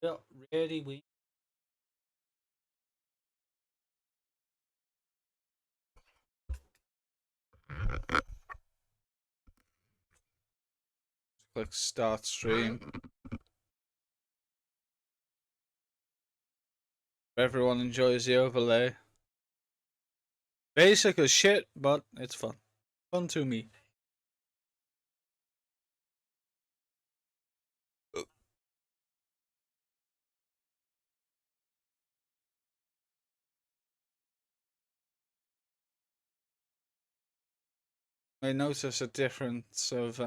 Yeah, really weak. Click start stream. Everyone enjoys the overlay. Basic as shit, but it's fun. Fun to me. I notice a difference of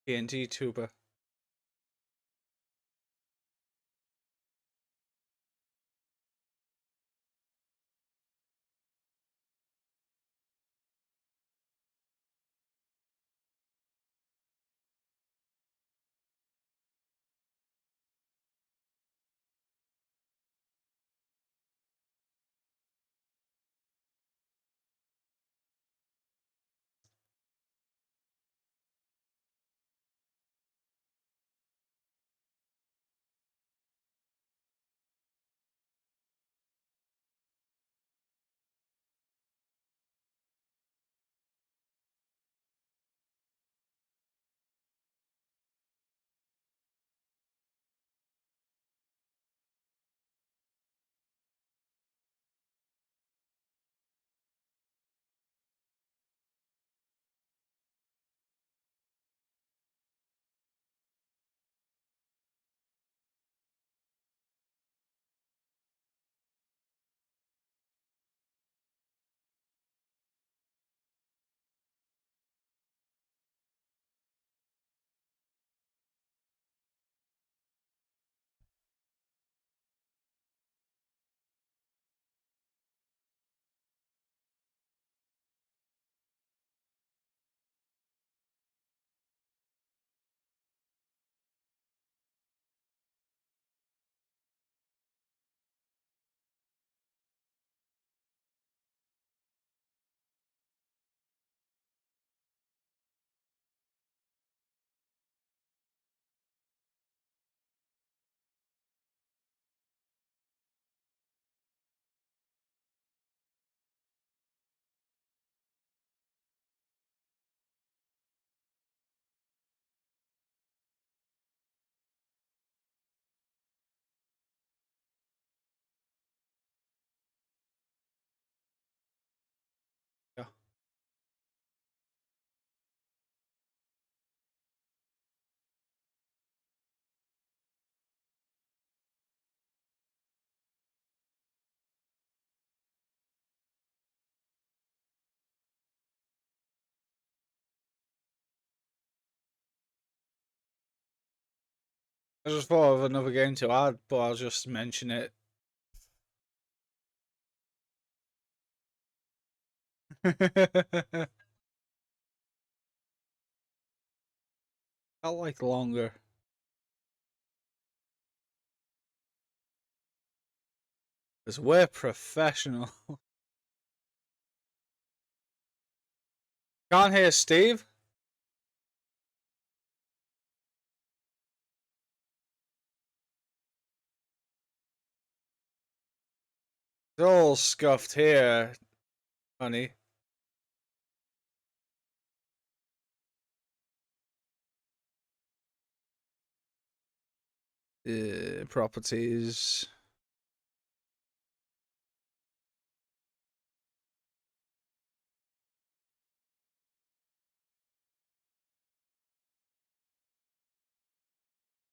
PNG tuber. Yeah. I just thought of another game to add, but I'll just mention it. I like longer. Because we're professional. Can't hear Steve? It's all scuffed here, honey. Properties.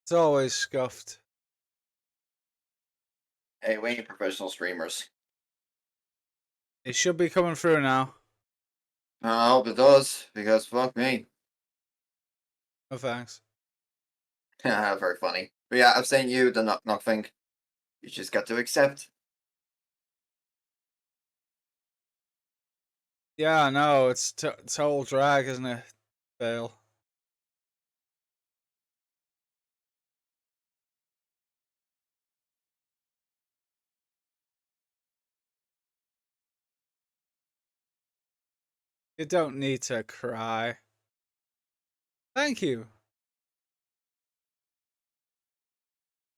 It's always scuffed. Hey, we ain't professional streamers. It should be coming through now. I hope it does, because fuck me. No thanks. Very funny. But yeah, I've sent you the knock knock thing. You just got to accept. Yeah, no, it's total drag, isn't it? Fail. You don't need to cry. Thank you.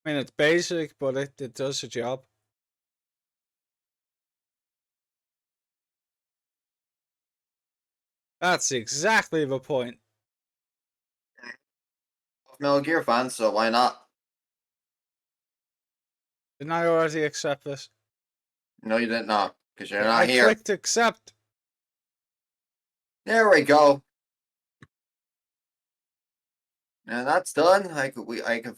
I mean, it's basic, but it does the job. That's exactly the point. Metal Gear fan, so why not? Didn't I already accept this? No, you didn't know, because you're Yeah, I not here. clicked accept. There we go. And that's done. I could,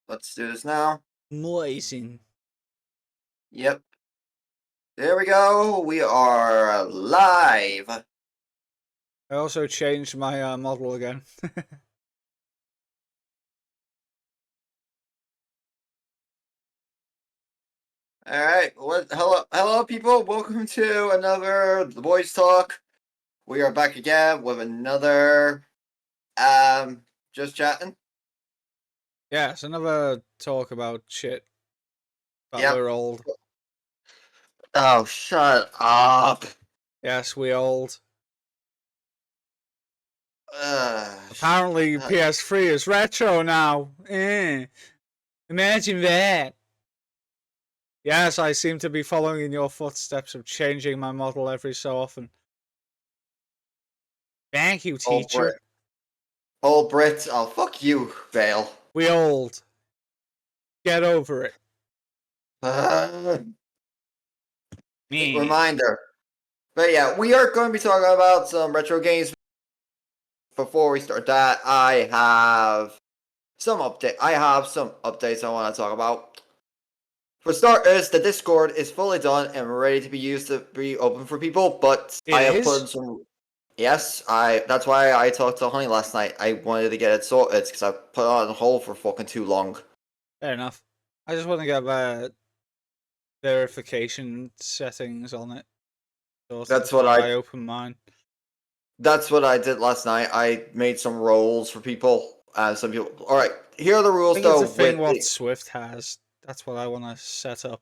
let's do this now. Amazing. Yep. There we go. We are live. I also changed my model again. All right. Hello, people. Welcome to another The Boys Talk. We are back again with another, just chatting. Yeah, it's another talk about shit. But Yep. we're old. Oh, shut up. Yes, we old. Shut Apparently, up. PS3 is retro now. Imagine that. Yes, I seem to be following in your footsteps of changing my model every so often. Thank you, Old Brit. teacher. Old Brit. Oh, fuck you, Vale. We old. Get over it. Uh, Me. reminder. But yeah, we are going to be talking about some retro games. Before we start that, I have some updates I want to talk about. For starters, the Discord is fully done and ready to be used to be open for people, but It I have put is? in some. Yes, that's why I talked to Honey last night. I wanted to get it sorted because I put it on hold for fucking too long. Fair enough. I just want to get verification settings on it sorted That's what before I I open mine. that's what I did last night. I made some roles for people. Some people. All right, here are the I rules think it's though. a thing With what the Swift has. That's what I want to set up.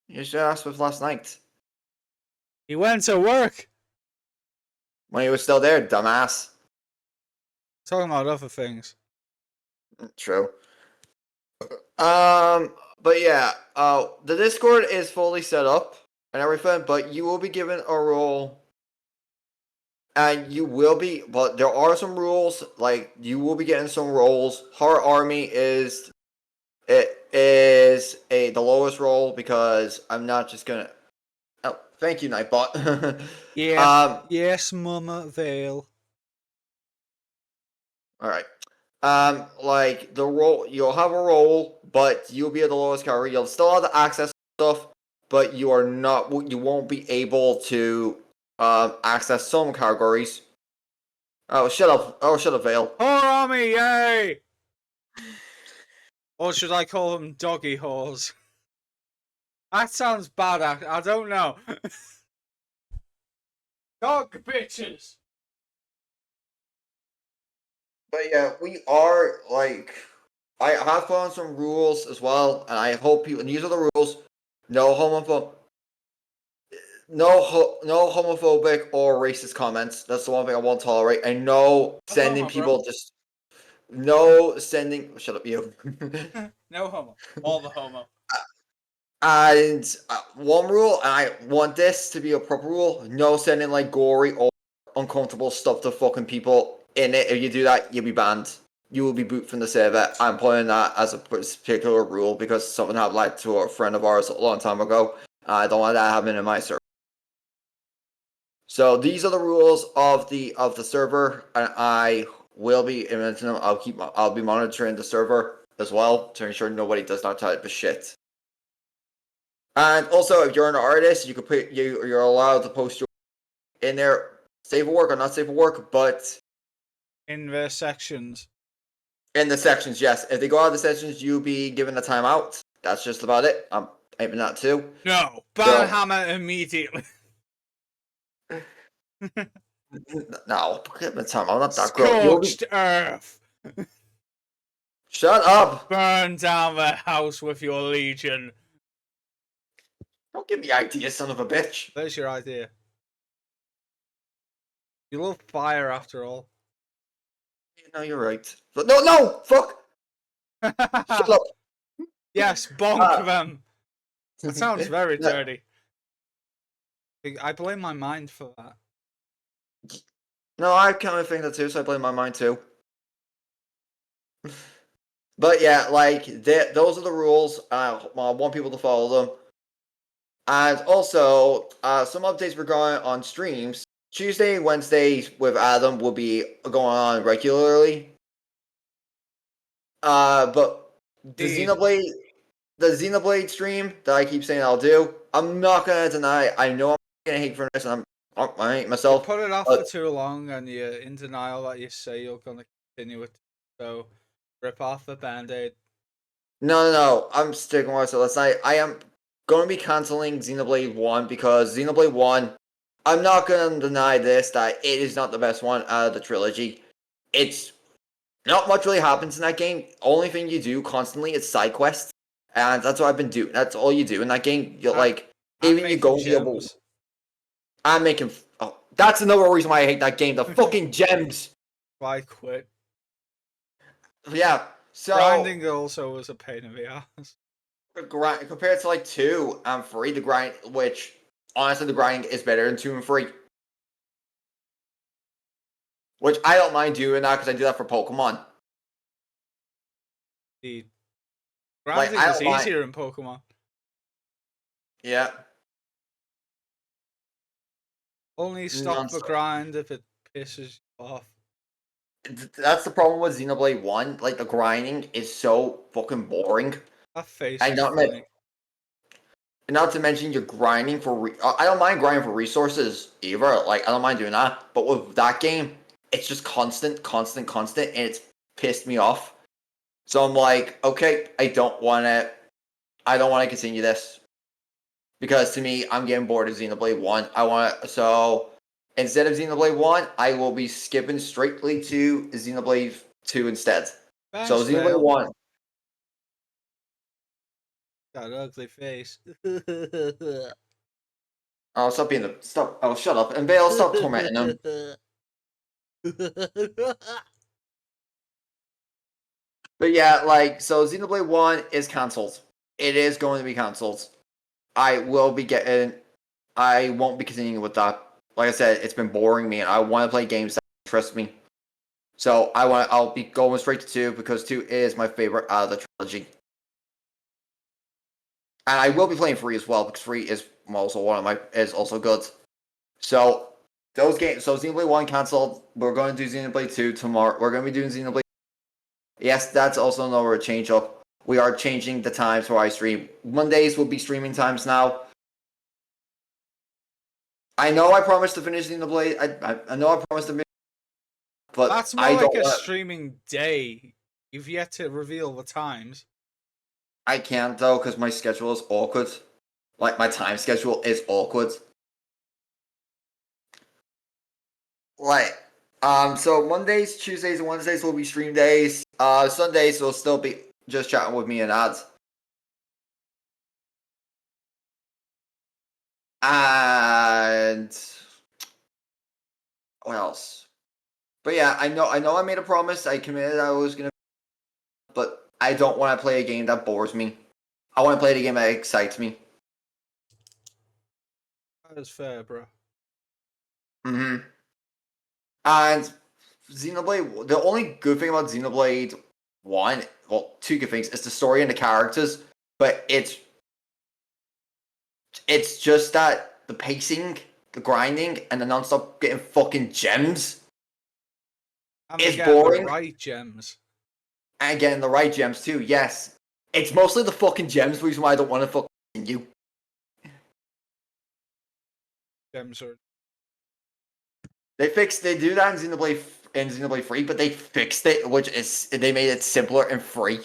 you should ask with last night He went to work! when he was still there, dumbass. Talking about other things. True. But yeah, the Discord is fully set up and everything, but you will be given a role, and you will be. But there are some rules, like you will be getting some roles. Horror Army is the lowest role because I'm not just gonna. Oh, thank you, Nightbot. Yeah. Yes, Mama Vale. All right. Like the role, you'll have a role, but you'll be at the lowest category. You'll still have the access stuff, but you are not. You won't be able to access some categories. Oh, shut up! Oh, shut up, Vale. Whore Army, yay! Or should I call them doggy whores? That sounds bad, I don't know. Dog bitches! But yeah, we are like. I have put on some rules as well, and I hope people. And these are the rules: no homophobic, no homophobic or racist comments. That's the one thing I won't tolerate. And no No sending homo, bro. people just no sending. Shut up, you. No homo. All the homo. And one rule, and I want this to be a proper rule: no sending like gory or uncomfortable stuff to fucking people in it. If you do that, you'll be banned. You will be booted from the server. I'm putting that as a particular rule because something happened like to a friend of ours a long time ago. I don't want that happening in my server. So these are the rules of the server, and I will be implementing them. I'll be monitoring the server as well to ensure nobody does not type of shit. And also, if you're an artist, you could you're allowed to post your in there, safe for work or not safe for work, but In their sections. in the sections, yes. If they go out of the sections, you'll be given a timeout. That's just about it. I'm aiming that too. No. Ban So Hammer immediately. no, give me time. I'm not that girl. You'll be Scorched earth. shut up. Burn down their house with your legion. Don't give me ideas, son of a bitch. There's your idea. You love fire after all. No, you're right. But no, fuck. Shut up. Yes, bonk Uh, them. That sounds very no, dirty. I blame my mind for that. no, I kind of think that too, so I blame my mind too. But yeah, like those are the rules. I want people to follow them. And also, some updates were going on streams. Tuesday, Wednesdays with Adam will be going on regularly. But the Indeed. Xenoblade, the Xenoblade stream that I keep saying I'll do, I'm not gonna deny. I know I'm gonna hate for this, and I hate You myself. put it off But for too long and you're in denial that you say you're going to continue it. So, rip off the band aid. no, I'm sticking with it. Last night, I am going to be canceling Xenoblade One because Xenoblade One. I'm not gonna deny this that it is not the best one out of the trilogy. It's not much really happens in that game. Only thing you do constantly is side quests, and that's what I've been doing. That's all you do in that game. You I, like I'm even you making go into your. gems. I'm making. Oh, that's another reason why I hate that game. The fucking gems. Why quit? Yeah. So Grinding also was a pain in the ass. grind compared to like 2 and 3, the grind, which honestly the grinding is better than 2 and 3. Which I don't mind doing that because I do that for Pokemon. Indeed. Like Grinding I is don't mind. easier in Pokemon. Yeah. Only stop the Non-stop. grind if it pisses you off. That's the problem with Xenoblade One. Like the grinding is so fucking boring. That face And is not funny. not to mention you're grinding for. I don't mind grinding for resources either. Like I don't mind doing that. But with that game, it's just constant, constant, constant, and it's pissed me off. So I'm like, okay, I don't want to. I don't want to continue this because to me, I'm getting bored of Xenoblade One. I want to. So instead of Xenoblade One, I will be skipping straightly to Xenoblade Two instead. So Thanks, Xenoblade Vale. One. That ugly face. Oh, stop being the stop. Oh, shut up. And Vale, stop tormenting him. But yeah, like so, Xenoblade One is cancelled. It is going to be cancelled. I will be getting. I won't be continuing with that. Like I said, it's been boring me, and I want to play games that interest me. So I want. I'll be going straight to 2 because 2 is my favorite out of the trilogy. And I will be playing 3 as well because 3 is also one of my is also good. So those games. So Xenoblade One cancelled. We're going to do Xenoblade 2 tomorrow. We're going to be doing Xenoblade. Yes, that's also another change up. We are changing the times for I stream. Mondays will be streaming times now. I know I promised to finish Xenoblade. I know I promised to finish, but That's more I like don't a want. streaming day. You've yet to reveal the times. I can't though because my schedule is awkward. Like my time schedule is awkward. Like so Mondays, Tuesdays, and Wednesdays will be stream days. Sundays will still be just chatting with me and ads. And what else? But yeah, I made a promise. I committed I was gonna, but I don't want to play a game that bores me. I want to play the game that excites me. That is fair, bro. Hmm. And Xenoblade, the only good thing about Xenoblade One, well, two good things, is the story and the characters. But it's just that the pacing, the grinding, and the non-stop getting fucking gems And they're is getting the boring. right gems. And getting the right gems too. Yes, it's mostly the fucking gems reason why I don't want to fucking you. Gems are. They do that in Xenoblade 3, but they fixed it, which is they made it simpler and free.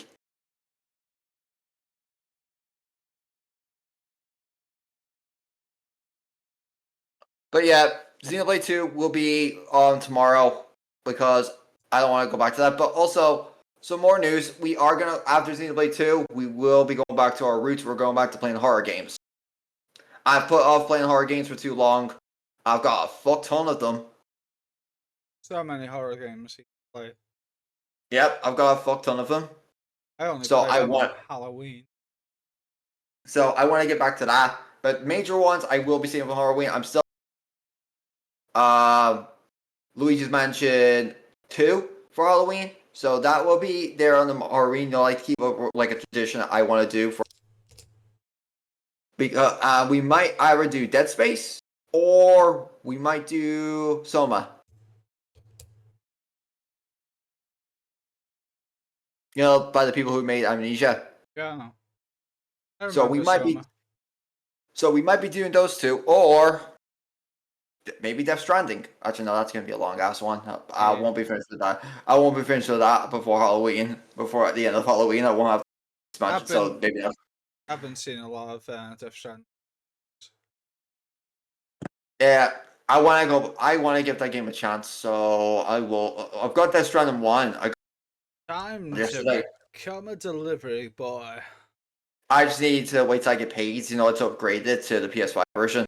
But yeah, Xenoblade 2 will be on tomorrow because I don't want to go back to that. But also, some more news. We are gonna after Xenoblade 2, we will be going back to our roots. We're going back to playing horror games. I've put off playing horror games for too long. I've got a fuck ton of them. So many horror games you can play. Yep, I've got a fuck ton of them. I only So play I them on want Halloween. so I want to get back to that. But major ones I will be seeing for Halloween. I'm still uh Luigi's Mansion 2 for Halloween. So that will be there on the Halloween. You know, like keep like a tradition that I want to do for because we might either do Dead Space or we might do Soma. You know, by the people who made Amnesia. Yeah, I So we remember might be Soma. doing those two, or maybe Death Stranding. Actually, no, that's gonna be a long ass one. I Yeah, won't be finished with that. I won't be finished with that before Halloween. Before at the end of Halloween, I won't have I've much. So been maybe not. I've been seeing a lot of Death Stranding. Yeah, I want to go. I want to give that game a chance. So I will. I've got Death Stranding 1. I got Time it to yesterday. become a delivery boy. I just need to wait till I get paid. You know, to upgrade it to the PS5 version.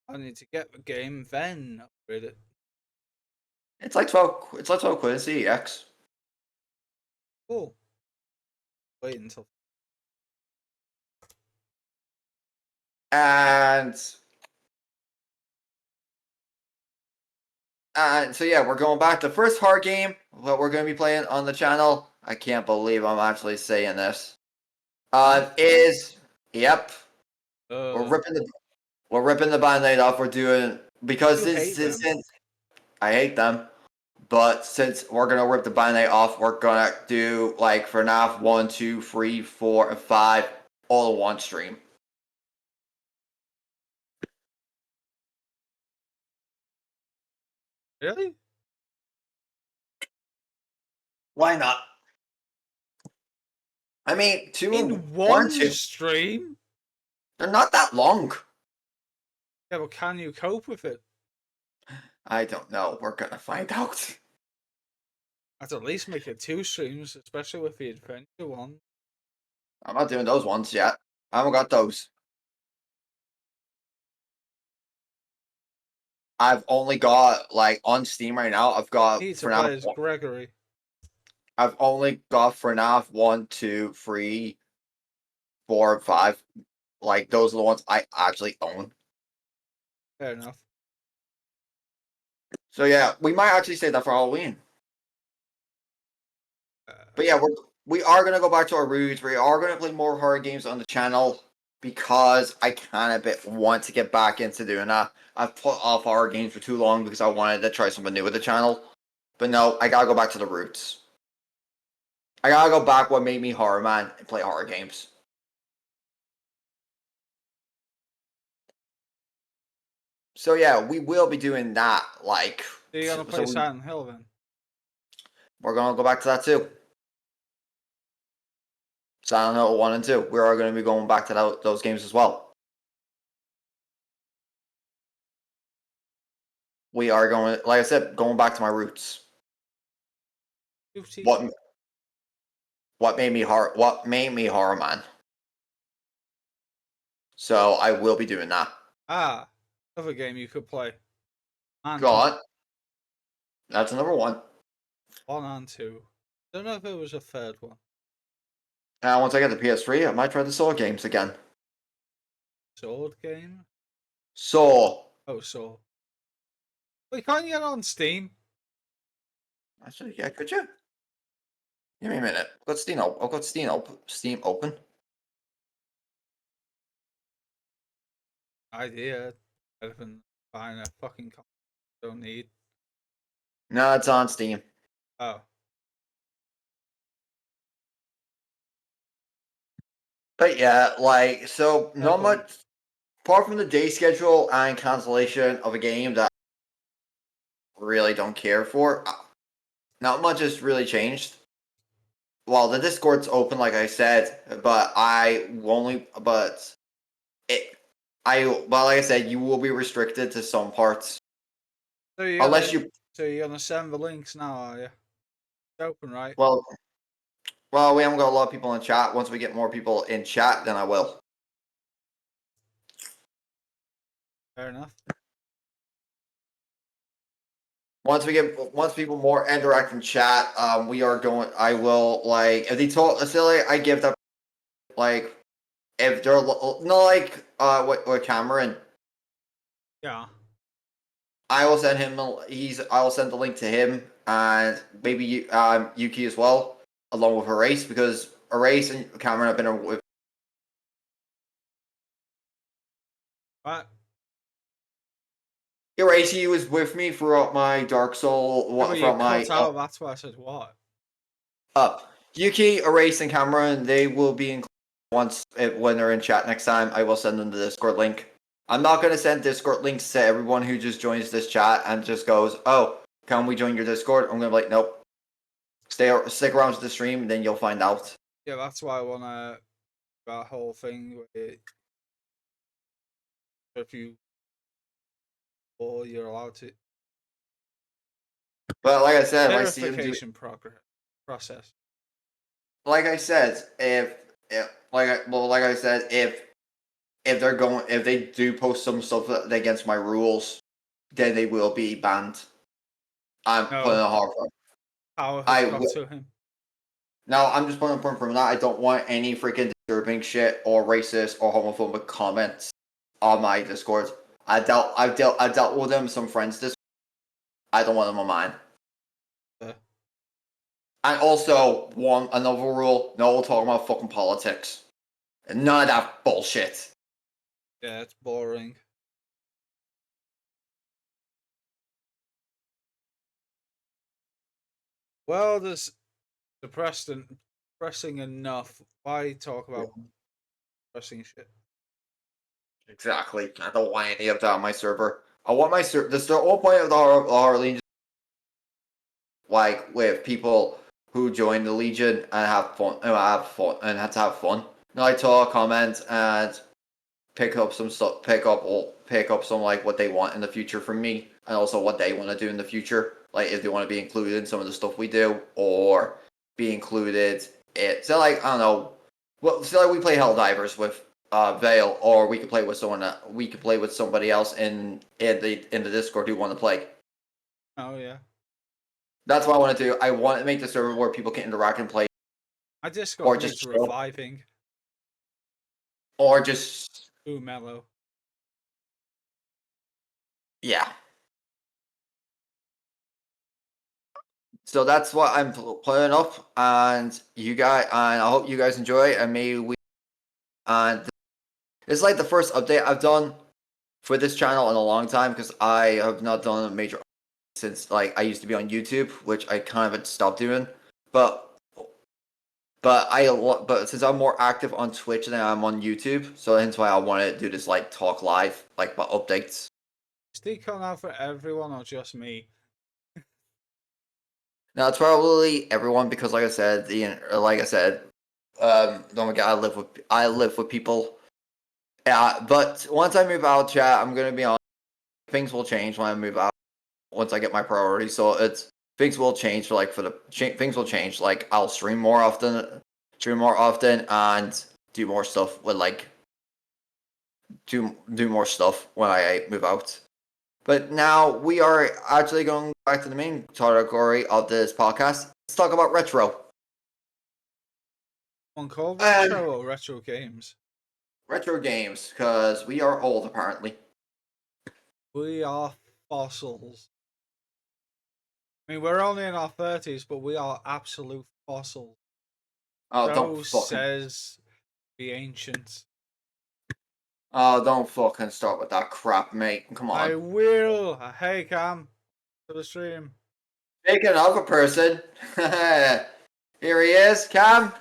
I need to get the game, then upgrade it. It's like 12. It's like 12 quid in CEX. Cool. Wait until And so yeah, we're going back. The first hard game that we're going to be playing on the channel. I can't believe I'm actually saying this. Math. Is yep. We're Uh, ripping the we're ripping the band-aid off. We're doing because you hate them. since I hate them, but since we're gonna rip the band-aid off, we're gonna do like for FNAF 1, 2, 3, 4, and 5 all in one stream. Really? Why not? I mean, two and In one, one two. stream? They're not that long. Yeah, but can you cope with it? I don't know. We're gonna find out. I'd at least make it 2 streams, especially with the adventure one. I'm not doing those ones yet. I haven't got those. I've only got like on Steam right now. I've got Need to FNAF. play as Gregory. I've only got FNAF 1, 2, 3, 4, and 5. Like those are the ones I actually own. Fair enough. So yeah, we might actually say that for Halloween. But yeah, we are gonna go back to our roots. We are gonna play more horror games on the channel because I kind of bit want to get back into doing that. I've put off horror games for too long because I wanted to try something new with the channel. But no, I gotta go back to the roots. I gotta go back what made me horror man and play horror games. So yeah, we will be doing that. Like, So you're gonna play so Silent Hill then? we're gonna go back to that too. Silent Hill 1 and 2. We are going to be going back to those games as well. We are going, like I said, going back to my roots. 50. What made me horror? What made me horror man? So I will be doing that. Ah, another game you could play. Go And on. That's number one. 1 and 2. Don't know if there was a third one. Now, once I get the PS3, I might try the Soul games again. Sword game? Soul. Oh, Sword. Wait, can't you get it on Steam? Actually, yeah, could you? Give me a minute. I've got Steam open. I've got Steam open. Idea. Better than buying a fucking console you don't need. No, it's on Steam. Oh, But yeah, like, so fair not point. much, apart from the day schedule and cancellation of a game that I really don't care for, not much has really changed. Well, the Discord's open, like I said, but it, well, like I said, you will be restricted to some parts. So you're Unless gonna, you, so you're gonna send the links now, are you? It's open, right? well, we haven't got a lot of people in chat. Once we get more people in chat, then I will. Fair enough. once people more interact in chat, we are going. I will like if they told. Let's say like, I give that like if they're no like what Cameron. Yeah. I will send him. I will send the link to him and maybe Yuki as well, along with Erase because Erase and Cameron have been with. But Erase, he was with me throughout my Dark Soul. yeah, but you Throughout my cut out. That's why I said what. Yuki, Erase, and Cameron. They will be included when they're in chat next time. I will send them the Discord link. I'm not gonna send Discord links to everyone who just joins this chat and just goes, "Oh, can we join your Discord?" I'm gonna be like, "Nope." Stick around to the stream, and then you'll find out. Yeah, that's why I wanna that whole thing where if you or you're allowed to But like I said, if I see them do, verification process. like I said, like I said, if they're going, if they do post some stuff against my rules, then they will be banned. I'm putting No, a hard. power has I got will. to him. No, I'm just putting a point from that. I don't want any freaking disturbing shit or racist or homophobic comments on my Discord. I've dealt with them. Some friends this. I don't want them on mine. Yeah, And also, another rule: no talking about fucking politics. None of that bullshit. yeah, it's boring. Well, there's depressing enough. Why talk about depressing shit? Exactly. I don't want any of that on my server. I want my server. This is the whole point of the horror Legion. Like with people who join the Legion and have to have fun. And I talk, comment, and pick up some stuff. Pick up some like what they want in the future from me, and also what they want to do in the future. Like if they want to be included in some of the stuff we do, or be included. So like I don't know. Well, so like we play Helldivers with Vale, or we could play with someone. We could play with somebody else in the Discord who want to play. Oh yeah, That's what I want to do. I want to make the server where people can interact and play, my Discord or needs just chill, reviving. or just Ooh, mellow. yeah. So that's what I'm playing up, and I hope you guys enjoy. And maybe we, and it's like the first update I've done for this channel in a long time because I have not done a major since like I used to be on YouTube, which I kind of stopped doing. But but since I'm more active on Twitch than I'm on YouTube, so hence why I want to do this like talk live, like about updates. Is decon out for everyone or just me? Now it's probably everyone because like I said, don't forget I live with people. Yeah, but once I move out, chat, I'm gonna be on. Things will change when I move out. Once I get my priorities, so it's things will change. Things will change. Like I'll stream more often, and do more stuff with like do more stuff when I move out. But now we are actually going back to the main category of this podcast. Let's talk about retro. One called Um, retro or retro games? retro games, because we are old apparently. We are fossils. I mean, we're only in our 30s, but we are absolute fossils. Oh, So says the ancients. don't fucking start with that crap, mate. Come I on. will. Hey, Cam, to the stream. Speaking of a person, here he is, Cam.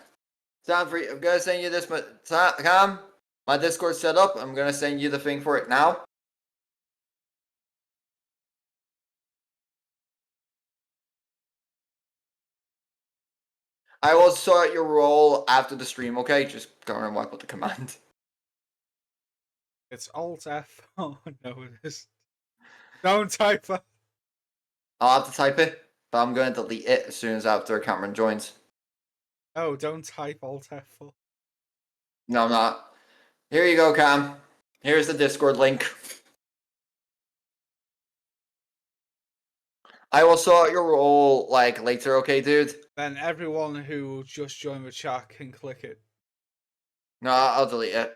Time for you. I'm gonna send you this, Cam. My Discord's set up. I'm gonna send you the thing for it now. I will sort your role after the stream, okay? Just go and wipe out the command. It's Alt F. Oh no, it is. Don't type it. I'll have to type it, but I'm gonna delete it as soon as after Cameron joins. Oh, don't type Alt F. No, I'm not. Here you go, Cam. Here's the Discord link. I will sort your role like later, okay, dude? Then everyone who just joined the chat can click it. No, I'll delete it.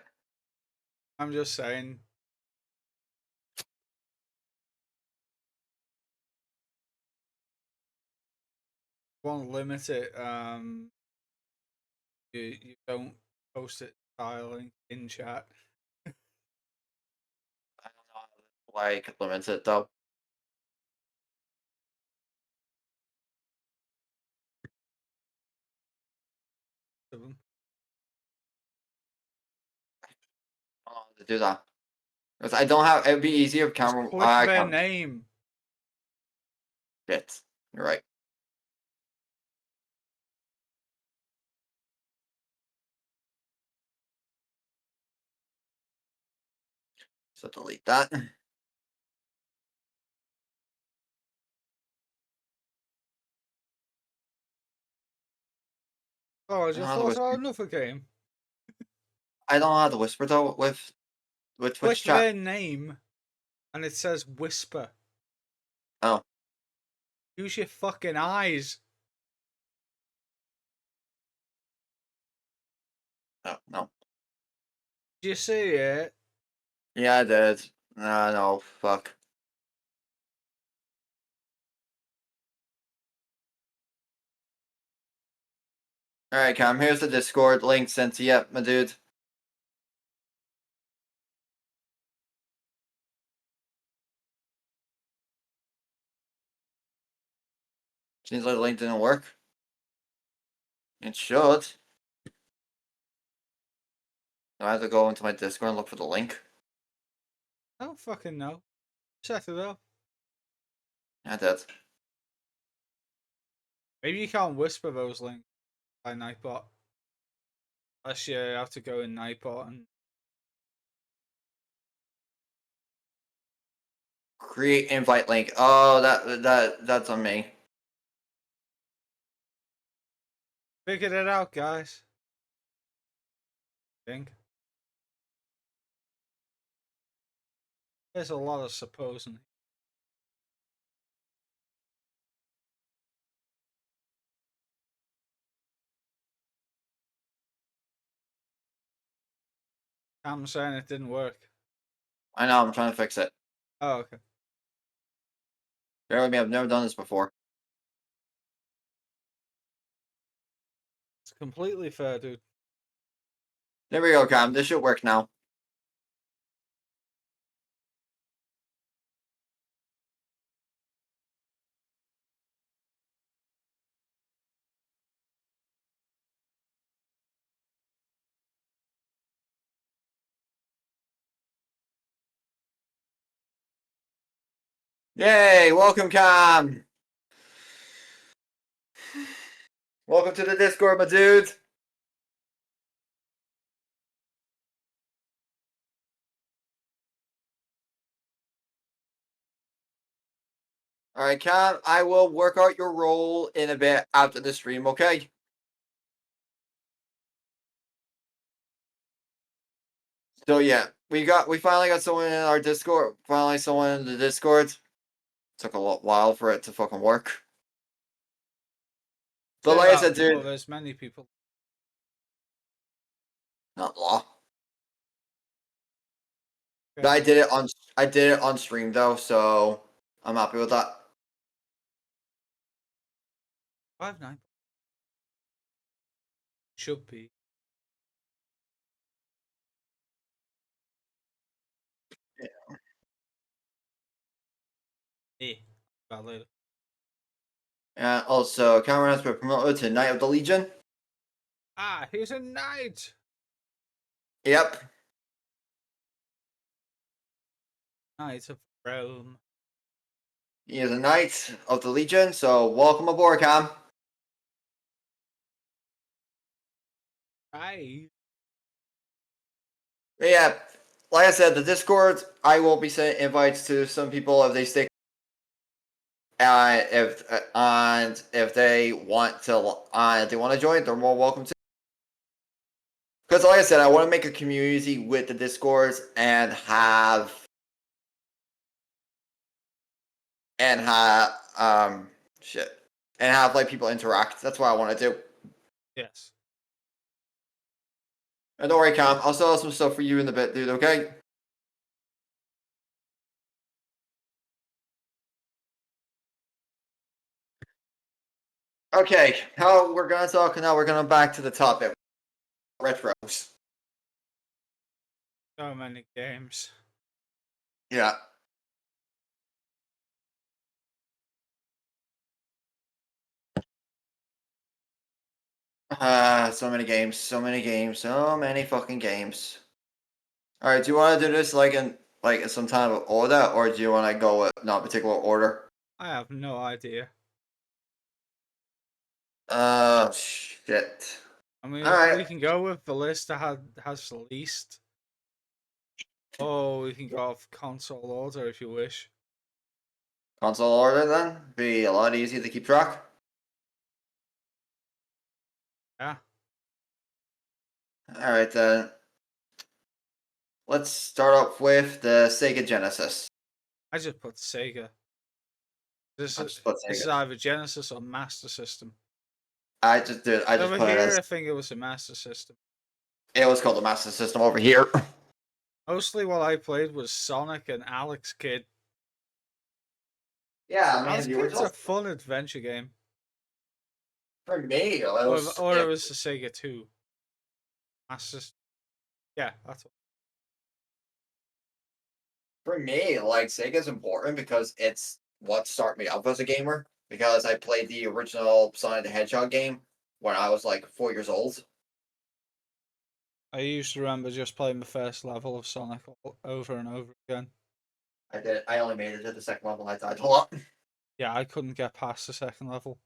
I'm just saying. Won't limit it. You don't post it styling in chat. I don't know why I could limit it though. To them. I don't know how to do that. Because I don't have. It'd be easier if Just camera. click their Camera. name. Shit. You're right. So delete that. Oh, I I don't know just how to thought whisper. out another game. I don't know how to whisper though with Click Twitch chat. their name, and it says whisper. Oh. Use your fucking eyes. Oh no. Do you see it? Yeah, I did. No. Fuck. All right, Cam. Here's the Discord link sent to you, my dude. Seems like the link didn't work. It should. I have to go into my Discord and look for the link. I don't fucking know. Set it up. I did. Maybe you can't whisper those links by Nightbot. Unless you have to go in Nightbot and Create invite link. Oh, that's on me. figured it out, guys. Think. There's a lot of supposing. I'm saying it didn't work. I know. I'm trying to fix it. Oh, okay. Bear with me. I've never done this before. It's completely fair, dude. There we go, Cam. This should work now. Yay! Welcome, Cam. Welcome to the Discord, my dude. All right, Cam. I will work out your role in a bit after the stream. Okay. So yeah, we finally got someone in our Discord. Finally, someone in the Discord. Took a while for it to fucking work. But like I said, Well, dude, there's many people. not law. Okay. But I did it on stream though, so I'm happy with that. 5-9 should be. Eh. About later. And also, Cameron has been promoted to Knight of the Legion. Ah, he's a knight. Yep. Knight of Rome. He is a Knight of the Legion, so welcome aboard, Cam. Hi. But yeah, like I said, the Discord, I will be sending invites to some people if they stick. If they want to join, they're more welcome to. Because like I said, I want to make a community with the Discords and have shit, and have like people interact. That's what I want to do. Yes. And don't worry, Cam. I'll sell some stuff for you in a bit, dude. Okay. Okay. Now we're gonna talk. Now we're gonna back to the topic. Retros. So many games. Yeah. So many games, so many games, so many fucking games. All right, do you want to do this like in some kind of order, or do you want to go with no particular order? I have no idea. Shit. I mean, All right, we can go with the list that has the least. Oh, we can go off console order if you wish. console order then be a lot easier to keep track. Yeah, All right then. Let's start off with the Sega Genesis. I just put Sega. This I is just put this is Sega. either Genesis or Master System. I just did. I just Over put it here, as I think it was a Master System. it was called the Master System over here. Mostly what I played was Sonic and Alex Kidd. Yeah, I mean Alex the Kidd's a original fun adventure game. for me. It Or, was or it it, was the Sega 2. Master System. Yeah, that's what. for me, like Sega's important because it's what started me up as a gamer. Because I played the original Sonic the Hedgehog game when I was like 4 years old. I used to remember just playing the first level of Sonic over and over again. I did. I only made it to the second level. And I died a lot. Yeah, I couldn't get past the second level.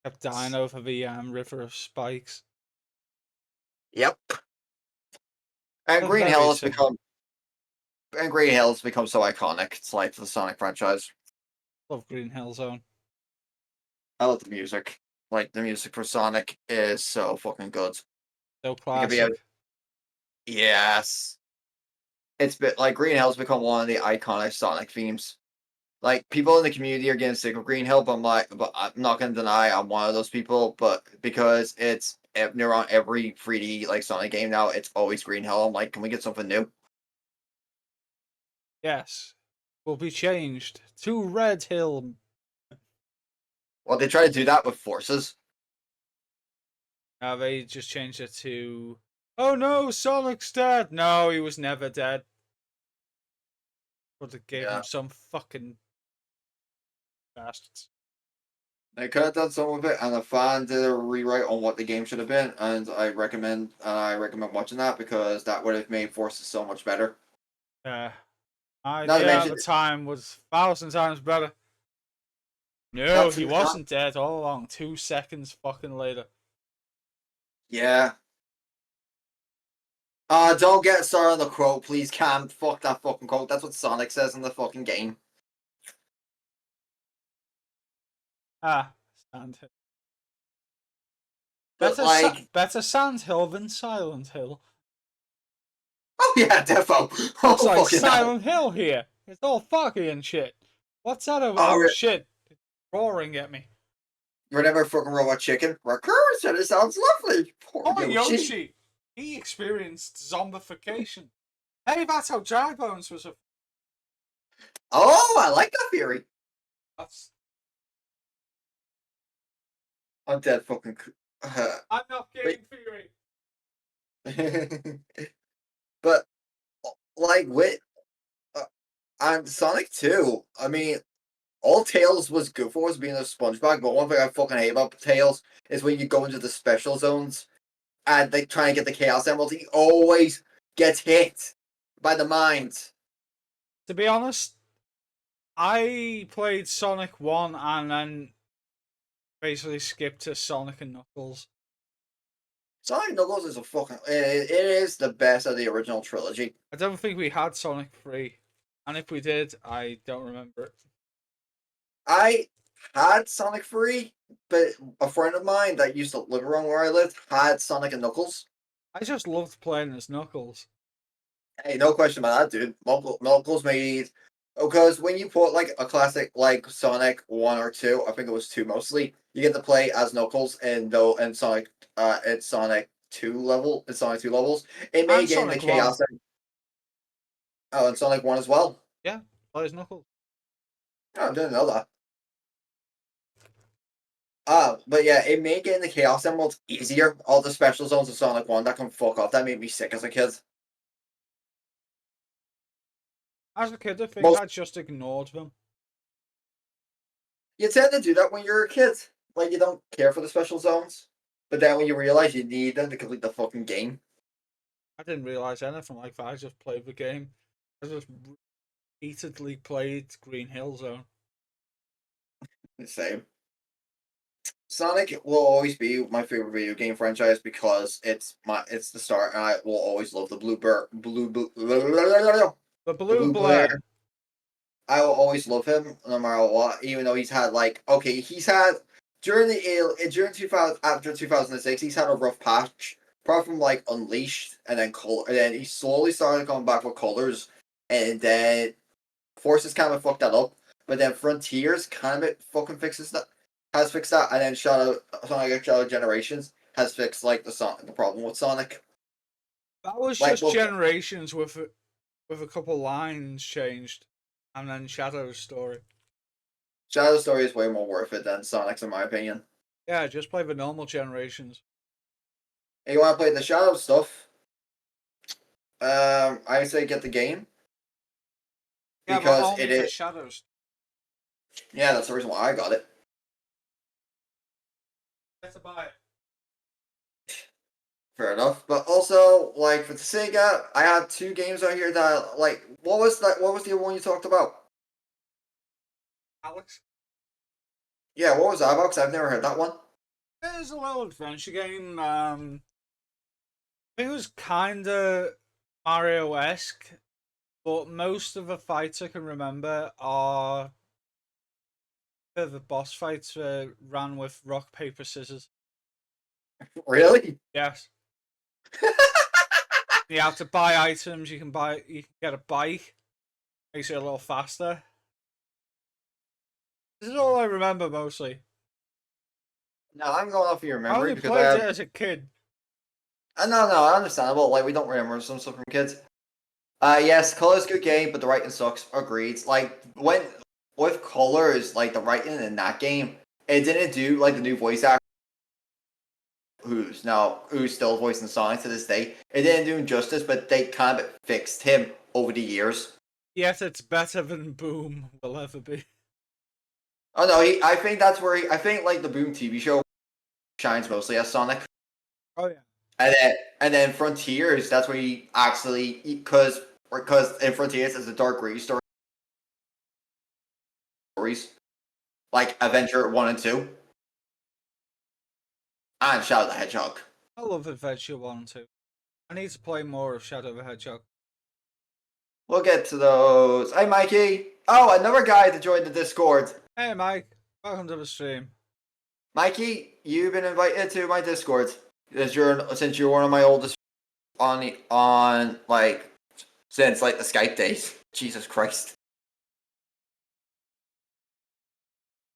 Kept dying over the river of spikes. Yep. And They're Green very Hill has simple. become and Green Hill has become so iconic. It's like the Sonic franchise. Love Green Hill Zone. I love the music. Like the music for Sonic is so fucking good. So It could be a classic. yes. It's been like Green Hill's become one of the iconic Sonic themes. Like people in the community are getting sick of Green Hill, but I'm not gonna deny I'm one of those people. But because it's near on every 3D like Sonic game now, it's always Green Hill. I'm like, can we get something new? Yes. Will be changed to Red Hill. Well, they try to do that with Forces. Now they just changed it to. Oh no, Sonic's dead. No, he was never dead. But it gave Yeah, him some fucking bastards. they could have done some of it, and the fan did a rewrite on what the game should have been, and I recommend watching that because that would have made Forces so much better. Yeah. Not to Idea at mention, the time was 1,000 times better. No, not he to not wasn't dead all along. 2 seconds fucking later. yeah. Don't get started on the quote, please, Cam. Fuck that fucking quote. That's what Sonic says in the fucking game. Ah, Sandhill. But like, Better Sandhill than Silent Hill. oh yeah, defo. Looks Oh like fucking hell. Silent Hill here. It's all foggy and shit. What's that over? Oh, Oh shit! It's roaring at me. remember fucking robot chicken? Raccoon said it sounds lovely. Poor Oh Yoshi. Yoshi, he experienced zombification. Hey, that's how Dry Bones was. Oh, I like that theory. That's. I'm dead fucking. I'm not Wait. game theory. But like with uh, on Sonic 2, I mean, all Tails was good for was being a SpongeBob. But one thing I fucking hate about Tails is when you go into the special zones and they try and get the Chaos Emerald, he always gets hit by the mines. To be honest, I played Sonic 1 and then basically skipped to Sonic and Knuckles. Sonic Knuckles is a fucking. It is the best of the original trilogy. I don't think we had Sonic 3. And if we did, I don't remember it. I had Sonic 3, but a friend of mine that used to live around where I lived had Sonic and Knuckles. I just loved playing as Knuckles. Hey, no question about that, dude. Knuckles made Because when you put like a classic like Sonic 1 or 2, I think it was 2 mostly, you get to play as Knuckles and though and Sonic at Sonic 2 levels. It may And get into Sonic One. chaos and Sonic 1 as well. Yeah, plays Knuckles. Oh, I didn't know that. But yeah, it may get into Chaos Emeralds easier. All the special zones of Sonic 1 that can fuck off. That made me sick as a kid. As a kid, I think Most I just ignored them. You tend to do that when you're a kid. Like you don't care for the special zones. But then when you realize you need them to complete the fucking game. I didn't realize anything like that. I just played the game. I just repeatedly played Green Hill Zone. The same. Sonic will always be my favorite video game franchise because it's the start and I will always love the The the Blue blue Blair. Blur. I will always love him no matter what, even though he's had like okay, he's had during 2000 after 2006, he's had a rough patch. Apart from like Unleashed and then Color, and then he slowly started coming back with Colors, and then Forces kind of fucked that up. But then Frontiers kind of fucking fixes that, has fixed that, and then Shadow Generations has fixed like the problem with Sonic. That was Like just well, Generations with a couple lines changed, and then Shadow's story. Shadow Story is way more worth it than Sonic's in my opinion. Yeah, just play the normal Generations. If you want to play the Shadow stuff, I say get the game Yeah, but because only it the is. Shadows. Yeah, that's the reason why I got it. Get to buy it. Fair enough. But also, like for the Sega, I had 2 games out here that like what was that? What was the one you talked about? Alex. Yeah, what was that about? 'Cause I've never heard that one. It's a little adventure game. It was kind of Mario-esque, but most of the fights I can remember are the boss fights ran with rock paper scissors. Really? Yes, you have to buy items. You can get a bike, makes it a little faster. This is all I remember mostly. No, I'm going off of your I memory only because I played it have. as a kid. No, understandable. Like we don't remember some stuff from kids. Yes, Color's a good game, but the writing sucks. Agreed. Like when with Colors, like the writing in that game, it didn't do like the new voice actor who's still voicing Sonic to this day. It didn't do him justice, but they kind of fixed him over the years. Yet it's better than Boom will ever be. Oh no, I think that's where I think like the Boom TV show shines mostly as Sonic. Oh yeah. And then Frontiers, that's where he actually because in Frontiers is the Dark Gray stories like Adventure 1 and 2 and Shadow the Hedgehog. I love Adventure 1 and 2. I need to play more of Shadow the Hedgehog. We'll get to those. Hey Mikey. Oh, another guy to join the Discord. Hey Mike, welcome to the stream. Mikey, you've been invited to my Discord since you're one of my oldest on like since like the Skype days. Jesus Christ.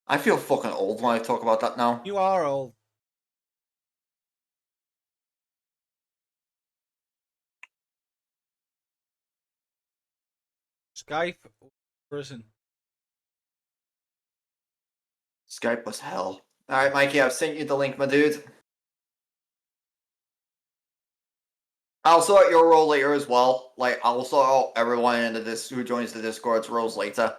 I feel fucking old when I talk about that now. You are old. Skype prison. Skype was hell. Alright, Mikey, I've sent you the link, my dude. I'll sort your role later as well. Like, I'll sort out everyone into this who joins the Discord's roles later.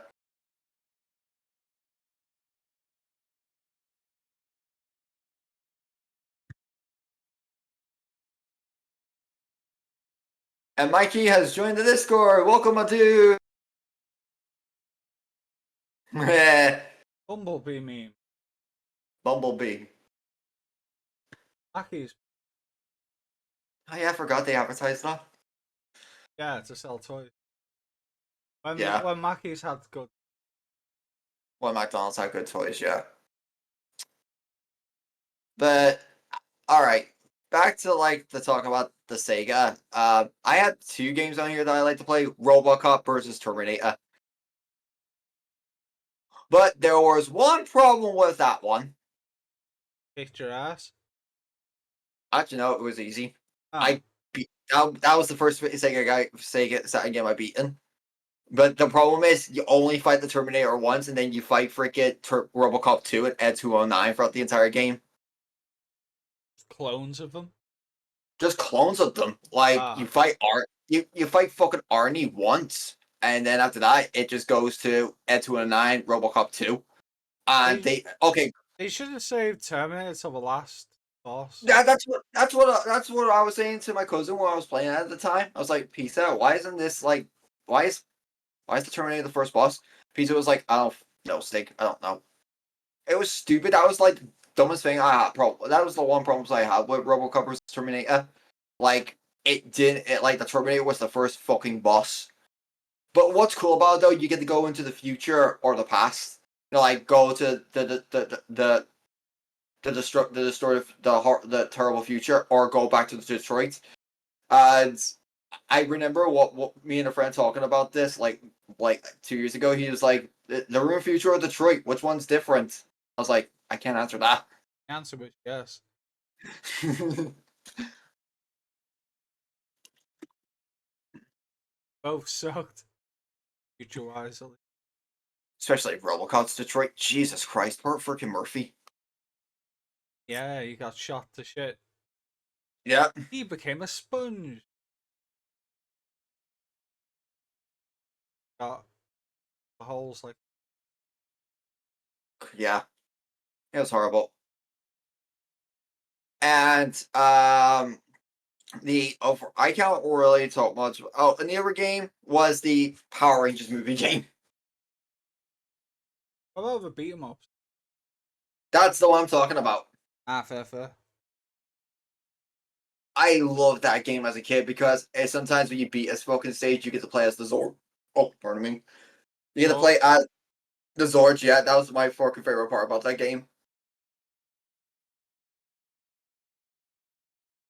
And Mikey has joined the Discord. Welcome, my dude. Bumblebee meme. Bumblebee. Mackey's. Oh yeah, I forgot they advertised that. Yeah, to sell toys. Yeah. When Mackey's had good. Well, McDonald's had good toys, yeah. But all right, back to like the talk about the Sega. I had 2 games on here that I like to play: RoboCop versus Terminator. But there was one problem with that one. Kicked your ass. Actually, no, it was easy. Oh, I beat that was the first Sega game I beaten. But the problem is, you only fight the Terminator once, and then you fight freaking RoboCop 2 and Ed 209 throughout the entire game. clones of them. Just clones of them. Like Ah, you fight fucking Arnie once, and then after that, it just goes to Ed 209, RoboCop 2, and they okay. they should have saved Terminator till the last boss. Yeah, that's what I was saying to my cousin when I was playing at the time. I was like, "Pizza, why isn't this like why is why is the Terminator the first boss?" Pizza was like, "I don't know, Steak. I don't know." It was stupid. That was like the dumbest thing I had. That was the one problem I had with RoboCop vs Terminator. Like it didn't. It like the Terminator was the first fucking boss. But what's cool about it though, you get to go into the future or the past. You know, like go to the terrible future, or go back to Detroit. And I remember what me and a friend talking about this like 2 years ago. He was like, "The real future of Detroit. Which one's different?" I was like, "I can't answer that." The answer was yes. Both sucked. Future wise. Especially RoboCop's Detroit. Jesus Christ, poor freaking Murphy. Yeah, he got shot to shit. Yeah, He became a sponge. Got the holes like yeah, it was horrible. And the over I can't really talk much. Oh, and the other game was the Power Rangers movie game. what about the beat 'em ups? That's the one I'm talking about. Ah, fair, fair. I loved that game as a kid because sometimes when you beat a fucking stage, you get to play as the Zord. Oh, pardon me. You get to So play as the Zords. Yeah, that was my fucking favorite part about that game.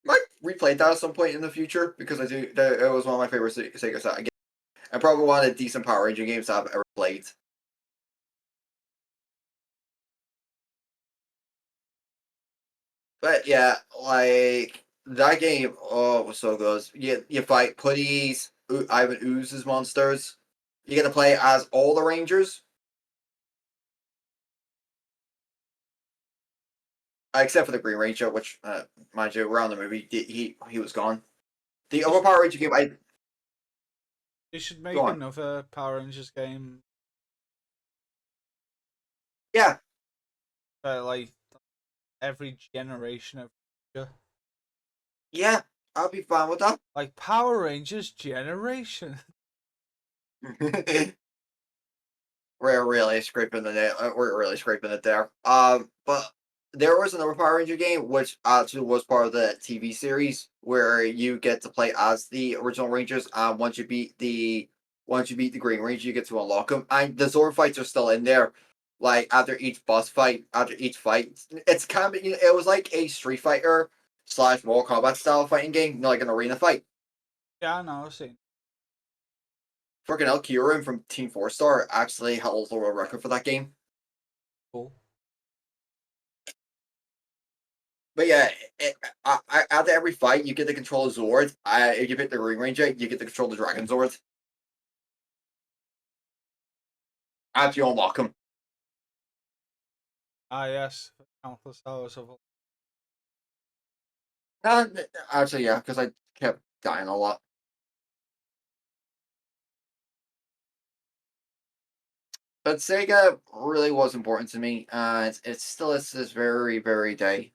Might replay that at some point in the future because I do. It was one of my favorite Sega games. And probably one of the decent Power Ranger games I've ever played. But yeah, like that game, oh, it was so good. You fight Putties, Ivan Ooze's monsters. You get to play as all the Rangers, except for the Green Ranger, which, mind you, around the movie, he was gone. The they other should, Power Ranger game, I they should go make on. another Power Rangers game, Yeah, like every generation of Ranger. yeah, I'll be fine with Like Power Rangers Generation. that. We're really scraping the we're really scraping it there. But there was another Power Ranger game which actually was part of the TV series where you get to play as the original Rangers. Once you beat the Green Ranger, you get to unlock them, and the Zord fights are still in there. Like after each fight, it's kind of it was like a Street Fighter slash Mortal Kombat style fighting game, you know, like an arena fight. Yeah, I know, I've seen. Freaking El Kieran from Team Four Star actually held the world record for that game. Cool. But yeah, after every fight, you get to control Zord. If you pick the Green Ranger, you get to control the Dragon Zord. After you unlock him. Ah, yes. Countless hours of. Uh, Actually, yeah, because I kept dying a lot. But Sega really was important to me, and it still is to this very, very day.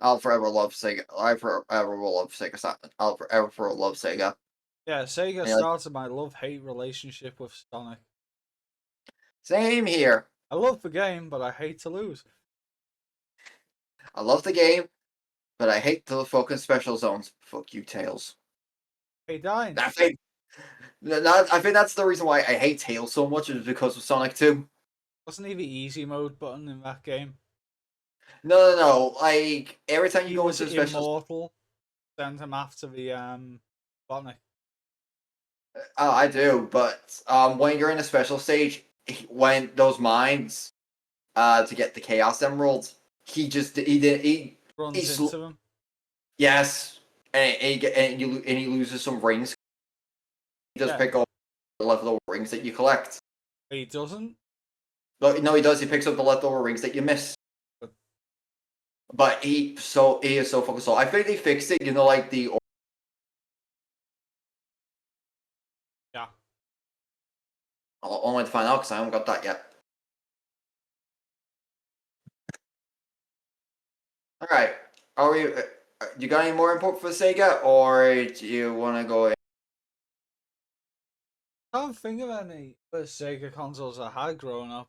I'll forever love Sega. I forever will love Sega. I'll forever love Sega. Yeah, Sega And, like, started my love-hate relationship with Sonic. same here. I love the game, but I hate to lose. I love the game, but I hate the fucking special zones. Fuck you, Tails. Hey, dying. I think I think that's the reason why I hate Tails so much is because of Sonic 2. Wasn't he the easy mode button in that game? No. Like every time you He go was into a special, immortal. Send him after the Botnik. I do. But when you're in a special stage, when those mines to get the Chaos Emerald, he did he Runs into them. yes, and he loses some rings. He does Yeah. pick up the leftover rings that you collect. He doesn't. But no, he does. He picks up the leftover rings that you miss. But But he is so focused. So I think they fixed it. You know, like the yeah. I'll only to find out because I haven't got that yet. All right, are we? You got any more input for Sega, or do you want to go? I can't think of any Sega consoles I had growing up.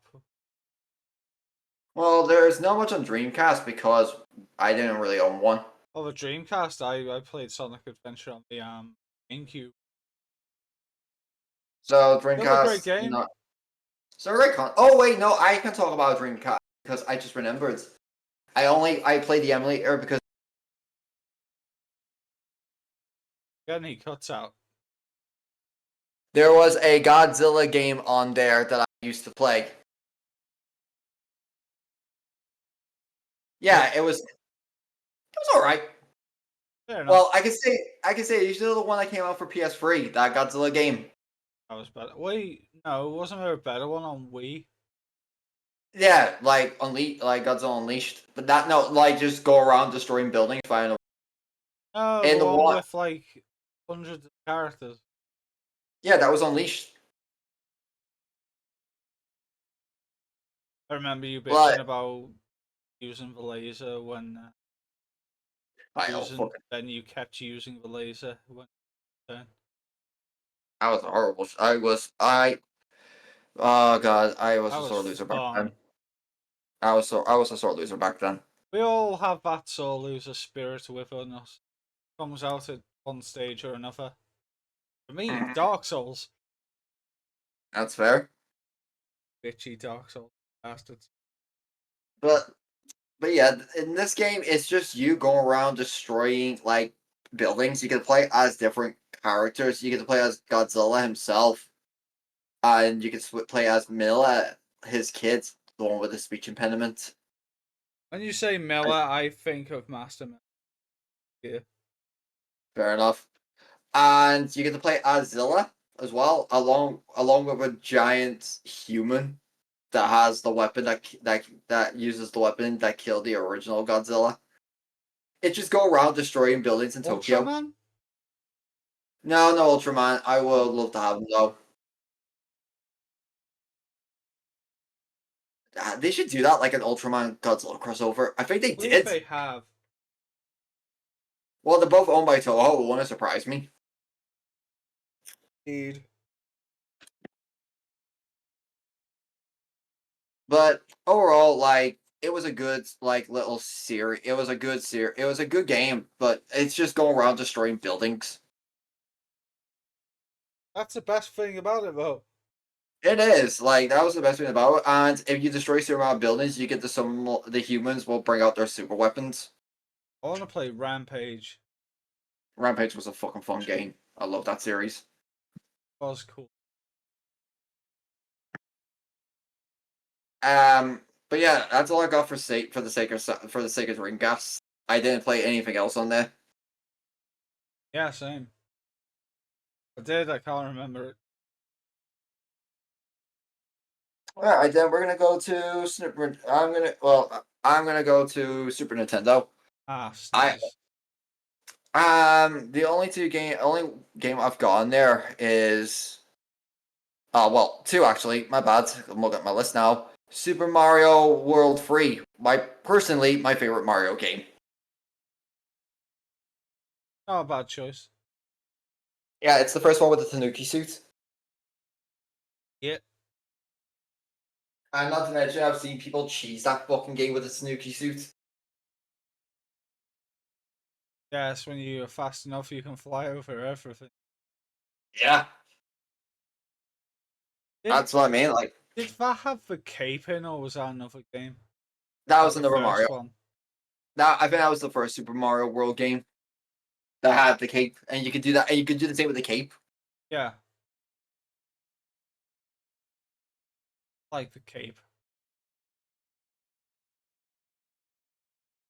Well, there's not much on Dreamcast because I didn't really own one. Of a Dreamcast, I played Sonic Adventure on the GameCube. So Still a great Dreamcast, game. not. So right con. Oh wait, no, I can talk about Dreamcast because I just remembered. I played the emulator because Again, he cuts out. there was a Godzilla game on there that I used to play. Yeah, it was all right. Fair enough. Well, I can say usually the one that came out for PS3, that Godzilla game. That was better. Wait, no, wasn't there a better one on Wii? Yeah, like Godzilla Unleashed, but that no, like just go around destroying buildings, finding. No, the And the one one, with like hundreds of characters. yeah, that was Unleashed. I remember you Like, bitching about using the laser when I oh fucking, then you kept using the laser when turn. I was horrible. Oh god, I was That a was sore loser back then. fun. I was a sore loser back then. We all have that soul loser spirit within us. Comes out at one stage or another. For me, Mhm. Dark Souls. That's fair, Bitchy Dark Souls bastards. but yeah, in this game, it's just you going around destroying like buildings. You can play as different characters. You can play as Godzilla himself, and you can play as Milla, his kid, the one with the speech impediment. When you say Miller, I think of Master Miller. Yeah. Fair enough. And you get to play as Zilla as well, along with a giant human that has the weapon that uses the weapon that killed the original Godzilla. It just go around destroying buildings in Tokyo. Ultraman? No, no Ultraman. I would Oh, love to have him though. They should do that like an Ultraman Godzilla crossover. I think I they believe did. they have. Well, they're both owned by Toho. It wouldn't surprise me. Indeed. But overall, like it was a good like little series. It was a good series. It was a good game, but it's just going around destroying buildings. That's the best thing about it, though. It is like that was the best thing about it. And if you destroy certain amount of buildings, you get the humans will bring out their super weapons. I want to play Rampage. Rampage was a fucking fun game. I love that series. That was cool. But yeah, that's all I got for the sake of Dreamcast. I didn't play anything else on there. Yeah, same. I did. I can't remember it. All right, then we're gonna go to Super. I'm gonna go to Super Nintendo. Ah, I SNES. the only game I've got on there is well, two actually. My bad. I'm looking at my list now. Super Mario World 3. My favorite Mario game. Not a bad choice. Yeah, it's the first one with the Tanuki suit. Yeah. And not to mention, I've seen people cheese that fucking game with the Tanuki suit. Yes, when you're fast enough, you can fly over everything. Yeah, Did that's what I mean. Like did that have the cape in, or was that another game? that Like was the another Mario. first one. I think that was the first Super Mario World game that had the cape, and you could do that, and you could do the same with the cape. Yeah. Like the cape.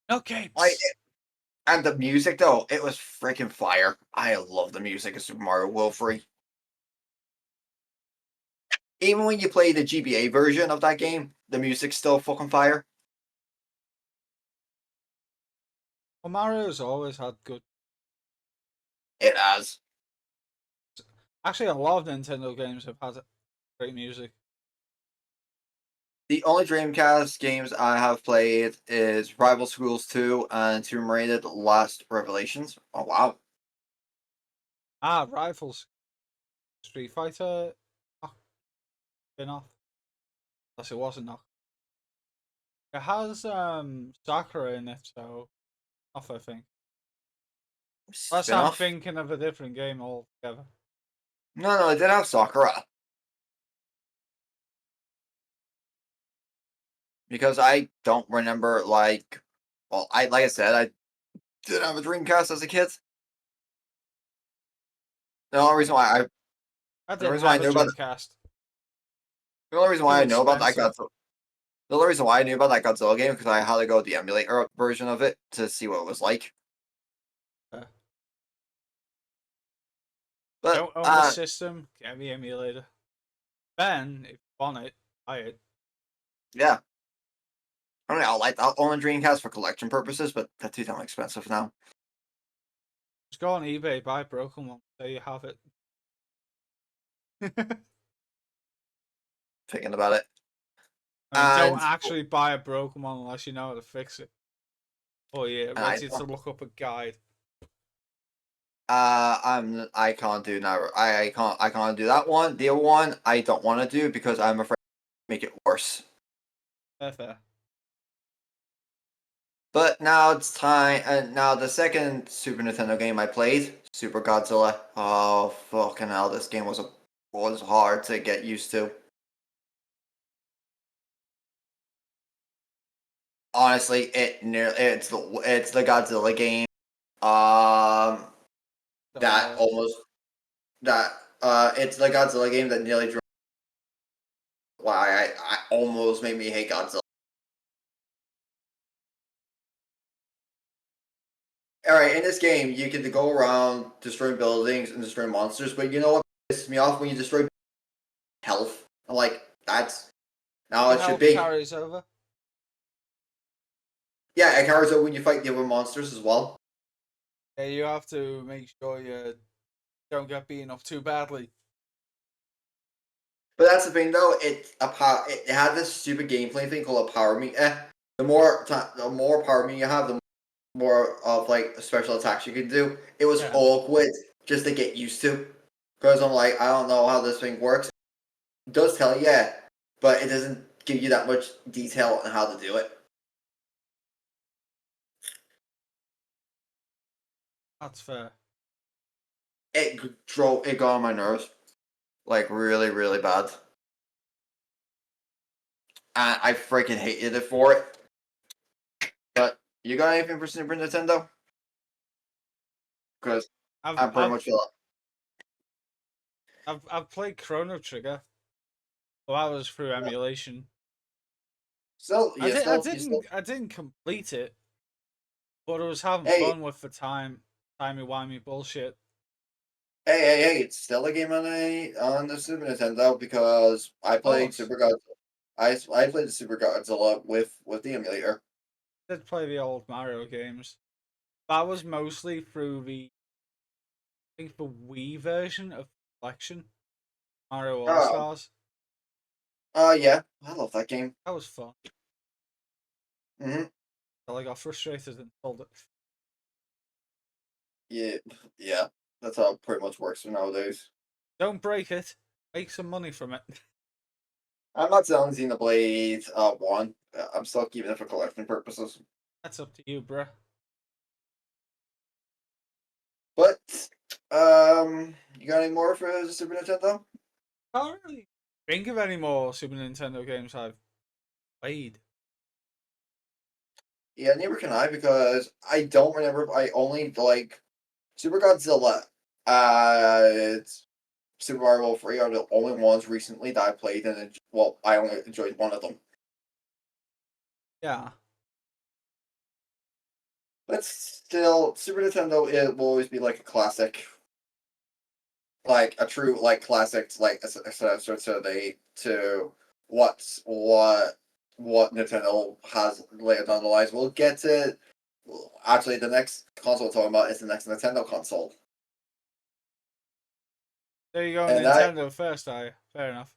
No Like, capes. and the music though, it was freaking fire. I love the music of Super Mario World 3. Even when you play the GBA version of that game, the music's still fucking fire. Well, Mario's always had good. It has. Actually, a lot of Nintendo games have had great music. The only Dreamcast games I have played is Rival Schools 2 and Tomb Raider: The Last Revelations. Oh wow. Ah, Rivals. Street Fighter spin off. Unless it wasn't knock. It has Sakura in it, so off I think. Unless I'm Spin-off? thinking of a different game altogether. No, it did have Sakura. Because I don't remember well, I like I said, I did have a Dreamcast as a kid. The only reason why I I the didn't reason why I have a knew about Dreamcast. the only reason Too why I know about that expensive. Godzilla the only reason why I knew about that Godzilla game because I had to go the emulator version of it to see what it was like. Uh, But don't own the system. Get the emulator. Then, if you want it, buy it. yeah. I mean, I'll own a Dreamcast for collection purposes, but that's too damn expensive now. Just go on eBay, buy a broken one. There you have it. Thinking about it. I mean, don't And actually buy a broken one unless you know how to fix it. Oh yeah, I ready to look up a guide. I can't do that. I can't do that one. The other one I don't want to do because I'm afraid to make it worse. Fair, fair. But now it's time, and now the second Super Nintendo game I played, Super Godzilla. Oh fucking hell! This game was hard to get used to. Honestly, it's the Godzilla game. Um, that So, almost that it's the Godzilla game that nearly drove why I almost made me hate Godzilla. All right, in this game, you get to go around destroying buildings and destroying monsters, but you know what pisses me off when you destroy health? I'm like, that's now the it should health be. carries over. Yeah, it carries over when you fight the other monsters as well. Yeah, you have to make sure you don't get beaten up too badly. But that's the thing, though. It had this stupid gameplay thing called a power meter. The more power meter you have, the more of like special attacks you can do. It was Yeah, awkward just to get used to because I'm like, I don't know how this thing works. It does tell you, yeah, but it doesn't give you that much detail on how to do it. that's fair. It got on my nerves like really really bad, and I freaking hated it for it. But you got anything for Super Nintendo? Because I've I'm pretty I've much feel I've played Chrono Trigger. Well, that was through emulation. still I you did I still you didn't still I didn't complete it, but I was having hey fun with the timey wimey bullshit. hey it's still a game on the Super Nintendo because I Of played course, Super God I played the Super Godzilla with the emulator. I did play the old Mario games. That was mostly through I think the Wii version of Collection Mario All Oh, Stars. yeah, I love that game. That was fun. Hmm. Until I got frustrated and sold it. Yeah, yeah, that's how it pretty much works nowadays. Don't break it. Make some money from it. I'm not selling Xenoblade 1. I'm still keeping it for collecting purposes. That's up to you, bruh. But you got any more for the Super Nintendo? Can't really think of any more Super Nintendo games I've played. Yeah, neither can I because I don't remember. I only like Super Godzilla. Uh, Super Mario World 3 are the only ones recently that I played, and well, I only enjoyed one of them. Yeah. But still, Super Nintendo it will always be like a classic, like a true like classic, like to what Nintendo has later down the lines. We'll get to actually the next console we're talking about is the next Nintendo console, There you go, and that Nintendo first, are you? Fair enough.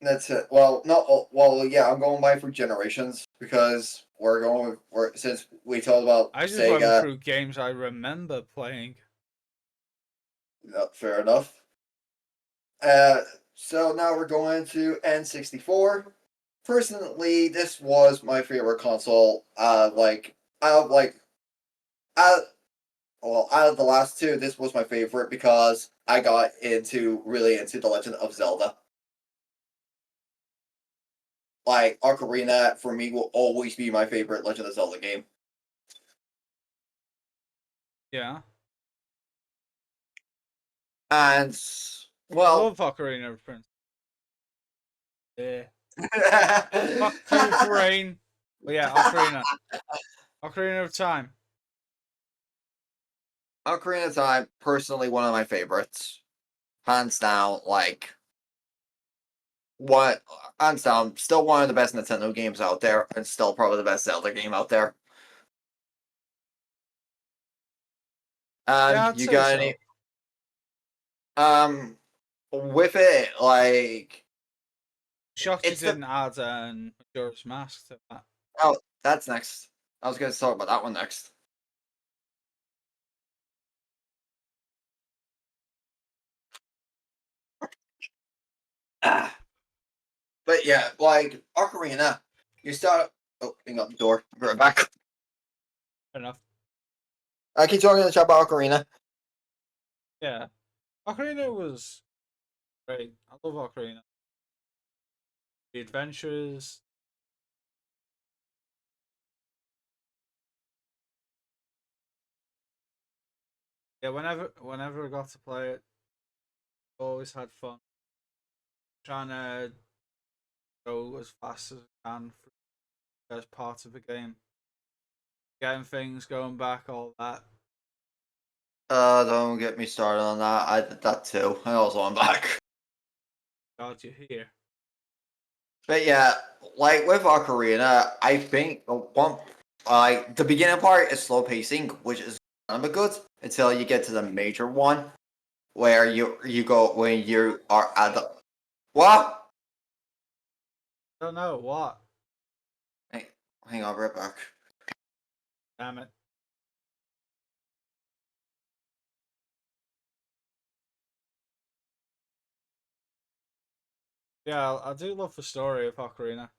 that's it. Well, no, well, yeah, I'm going by for generations because we're since we told about I just went Sega. through games I remember playing. No, fair enough. Uh, so now we're going to N64. Personally, this was my favorite console. Out of like, out, out of the last two, this was my favorite because I got really into the Legend of Zelda. Like Ocarina for me will always be my favorite Legend of Zelda game. Yeah. And I well, love Ocarina of Prince. Yeah. Fuck you, brain. But yeah, Ocarina. Ocarina of Time. Ocarina of Time, personally one of my favorites, hands down. Like what hands down, still one of the best Nintendo games out there, and still probably the best Zelda game out there. Yeah, And I'd you say got any so. um with it, like Shocked you it's the didn't add Majora's Mask to that. oh that's next. I was gonna talk about that one next. Ah. But yeah, like Ocarina, you start opening up the door. I'll be right back. Fair enough. I keep talking in the chat about Ocarina. Yeah. Ocarina was great. I love Ocarina. The adventures. Yeah, whenever I got to play it, always had fun. Trying to go as fast as I can through as part of the game. Getting things, going back, all that. Don't get me started on that. I did that too. I also am back. God, you're here. But yeah, like with Ocarina, I think one like the beginning part is slow pacing, which is kind of good until you get to the major one where you go when you are at the what? Don't know what. Hang, hang on, right back. Damn it. Yeah, I do love the story of Ocarina.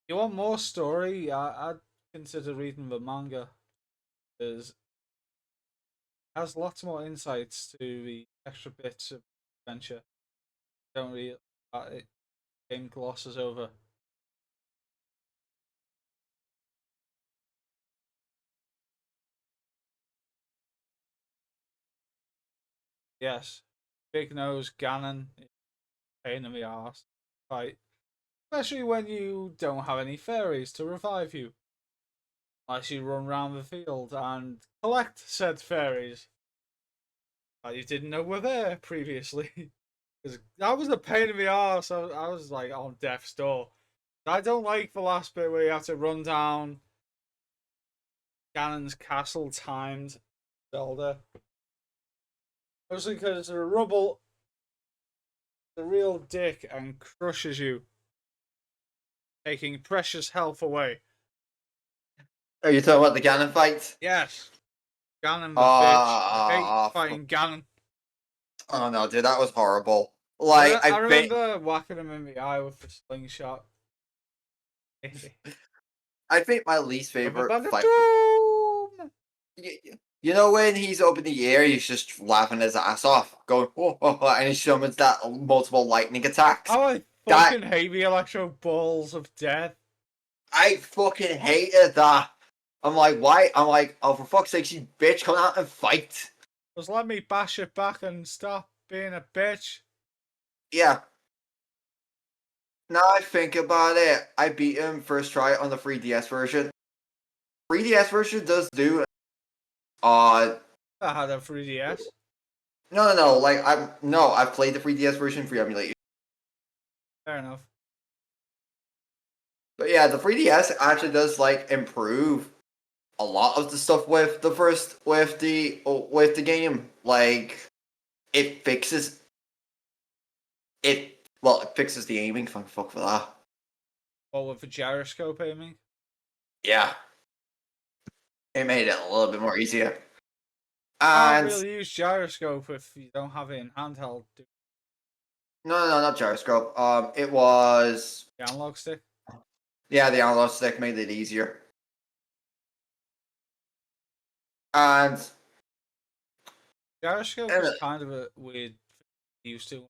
You want more story? I'd consider reading the manga. Because it has lots more insights to the extra bits of adventure. Don't really it game glosses over. Yes, big nose Ganon, pain in the arse. Fight, especially when you don't have any fairies to revive you, unless you run around the field and collect said fairies that you didn't know were there previously. Because that was a pain in the arse. I was like on death's door. I don't like the last bit where you have to run down Ganon's castle timed Zelda. Mostly because the rubble, the real dick, and crushes you, taking precious health away. Are you talking about the Ganon fight? Yes, Ganon the bitch. I hate Ah, fighting Ganon. oh no, dude, that was horrible. Like I I think remember whacking him in the eye with the slingshot. I think my least favorite fight. Doom! You know when he's up in the air, he's just laughing his ass off, going, oh, oh, oh, and he summons that multiple lightning attacks. How I That fucking hate the electro balls of death. I fucking hated that. I'm like, why? I'm like, oh, for fuck's sake, you bitch, come out and fight. Just let me bash it back and stop being a bitch. Yeah. Now I think about it, I beat him first try on the 3DS version. 3DS version does do uh I had a 3DS. no. Like I've played the 3DS version for emulation. Fair enough. But yeah, the 3DS actually does like improve a lot of the stuff with the first with the game. Like it fixes it fixes the aiming. Fuck for that. Or with the gyroscope aiming. Yeah, it made it a little bit more easier. Can't And really use gyroscope if you don't have it in handheld. no, not gyroscope. It was The analog stick. yeah, the analog stick made it easier. And, Gyroscope and is kind of a weird thing used to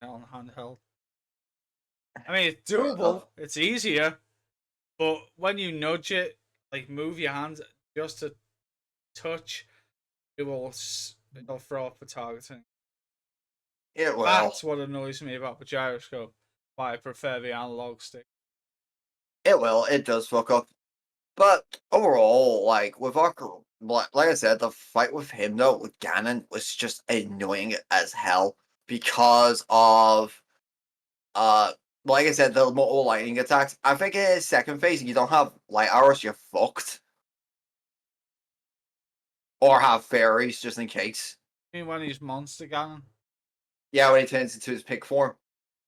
on handheld. I mean, it's doable. It's easier, but when you nudge it, like move your hand just to touch, it'll throw up the targeting. it will. That's what annoys me about the gyroscope. Why I prefer the analog stick. It will. It does fuck up. But overall, like with Archer, like I said, the fight with him though, with Ganon, was just annoying as hell because of like I said, the multiple lightning attacks. I think in his second phase, you don't have light arrows, you're fucked. Or have fairies just in case. I mean, when he's monster Ganon. Yeah, when he turns into his pig form.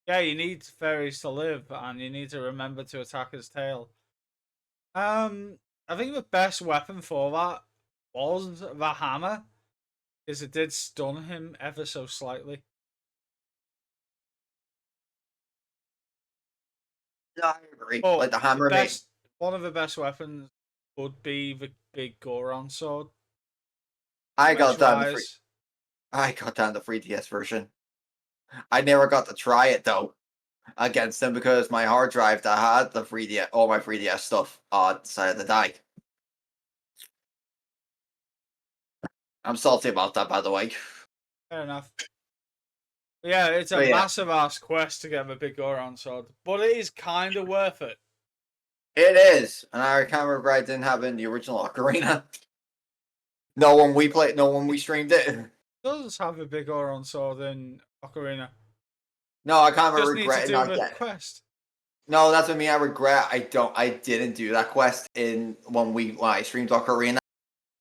Yeah, you need fairies to live, and you need to remember to attack his tail. Um, I think the best weapon for that was the hammer, because it did stun him ever so slightly. Yeah, I agree. But Like the the hammer made. best, one of the best weapons would be the big Goron sword. I Damage got that in the free. wise, I got that in the 3DS version. I never got to try it though against them because my hard drive that had the 3DS, all my 3DS stuff, decided to die. I'm salty about that, by the way. fair enough. Yeah, it's a But yeah, massive ass quest to get the big Goron sword, but it is kind of worth it. it is, and I can't remember I didn't have it in the original Ocarina. No, when we played, no, when we It streamed it. does have a big Goron sword in Ocarina. No, I kind of Just need to regret do not the getting. quest. No, that's what I mean. I regret I didn't do that quest in when I streamed Ocarina.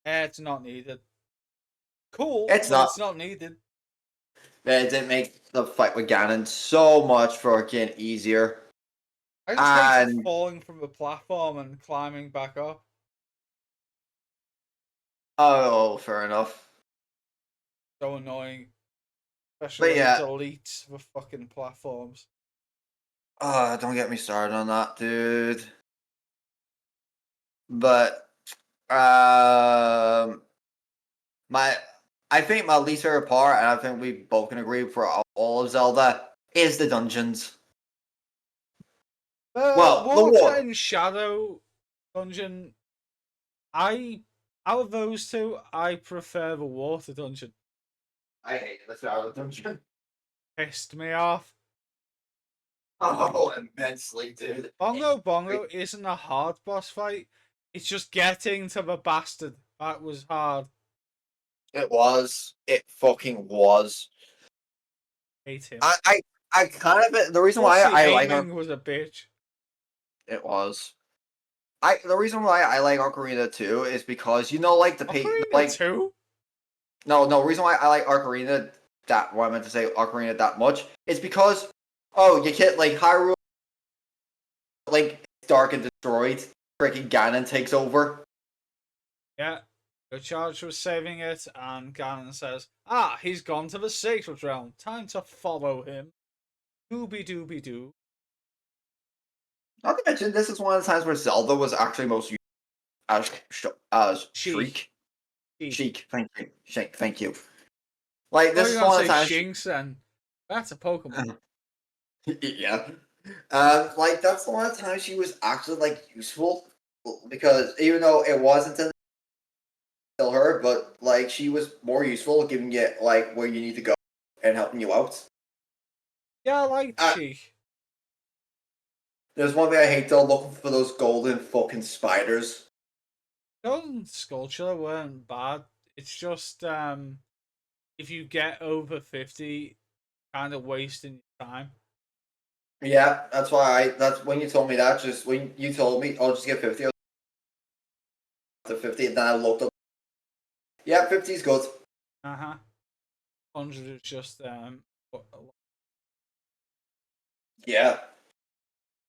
It's not needed. Cool, It's but not. it's not needed. It didn't make the fight with Ganon so much fucking easier. I just hate the And falling from the platform and climbing back up. oh, fair enough. So annoying. Especially But when you yeah, delete the fucking platforms. don't get me started on that, dude. But my I think my least favorite part, and I think we both can agree for all of Zelda, is the dungeons. Well, the Water water. and Shadow dungeon. I Out of those two, I prefer the water dungeon. I hate the Shadow Dungeon. Pissed me off. Oh, immensely, dude. Bongo Bongo isn't a hard boss fight. It's just getting to the bastard. That was hard. It was. It fucking was. Hate him. I kind of the reason Plus, why the I like aiming was a bitch. it was. The reason why I like Ocarina too is because like the Ocarina like 2? no reason why I like Ocarina that what I meant to say Ocarina that much is because oh you can't like Hyrule like it's dark and destroyed freaking Ganon takes over. Yeah. Your charge was saving it, and Ganon says, "Ah, he's gone to the sacred realm. Time to follow him." Dooby dooby doo. Not to mention this is one of the times where Zelda was actually most used as Sheik. Shriek. Sheik. Sheik, thank you. Sheik, thank you. Like Oh, this you're is gonna one of say the times Shinx then. That's a Pokemon. yeah. Like that's the one time she was actually like useful because even though it wasn't until her, but like she was more useful, giving you like where you need to go and helping you out. Yeah, I liked Uh, Sheik. there's one thing I hate though, looking for those golden fucking spiders. Golden Sculpture weren't bad. It's just if you get over 50, kind of wasting your time. Yeah, that's why that's when you told me that. Just when you told me, I'll just get 50. I was to 50, and then I looked up. Yeah, 50 is good. Uh-huh. 100 is just Yeah,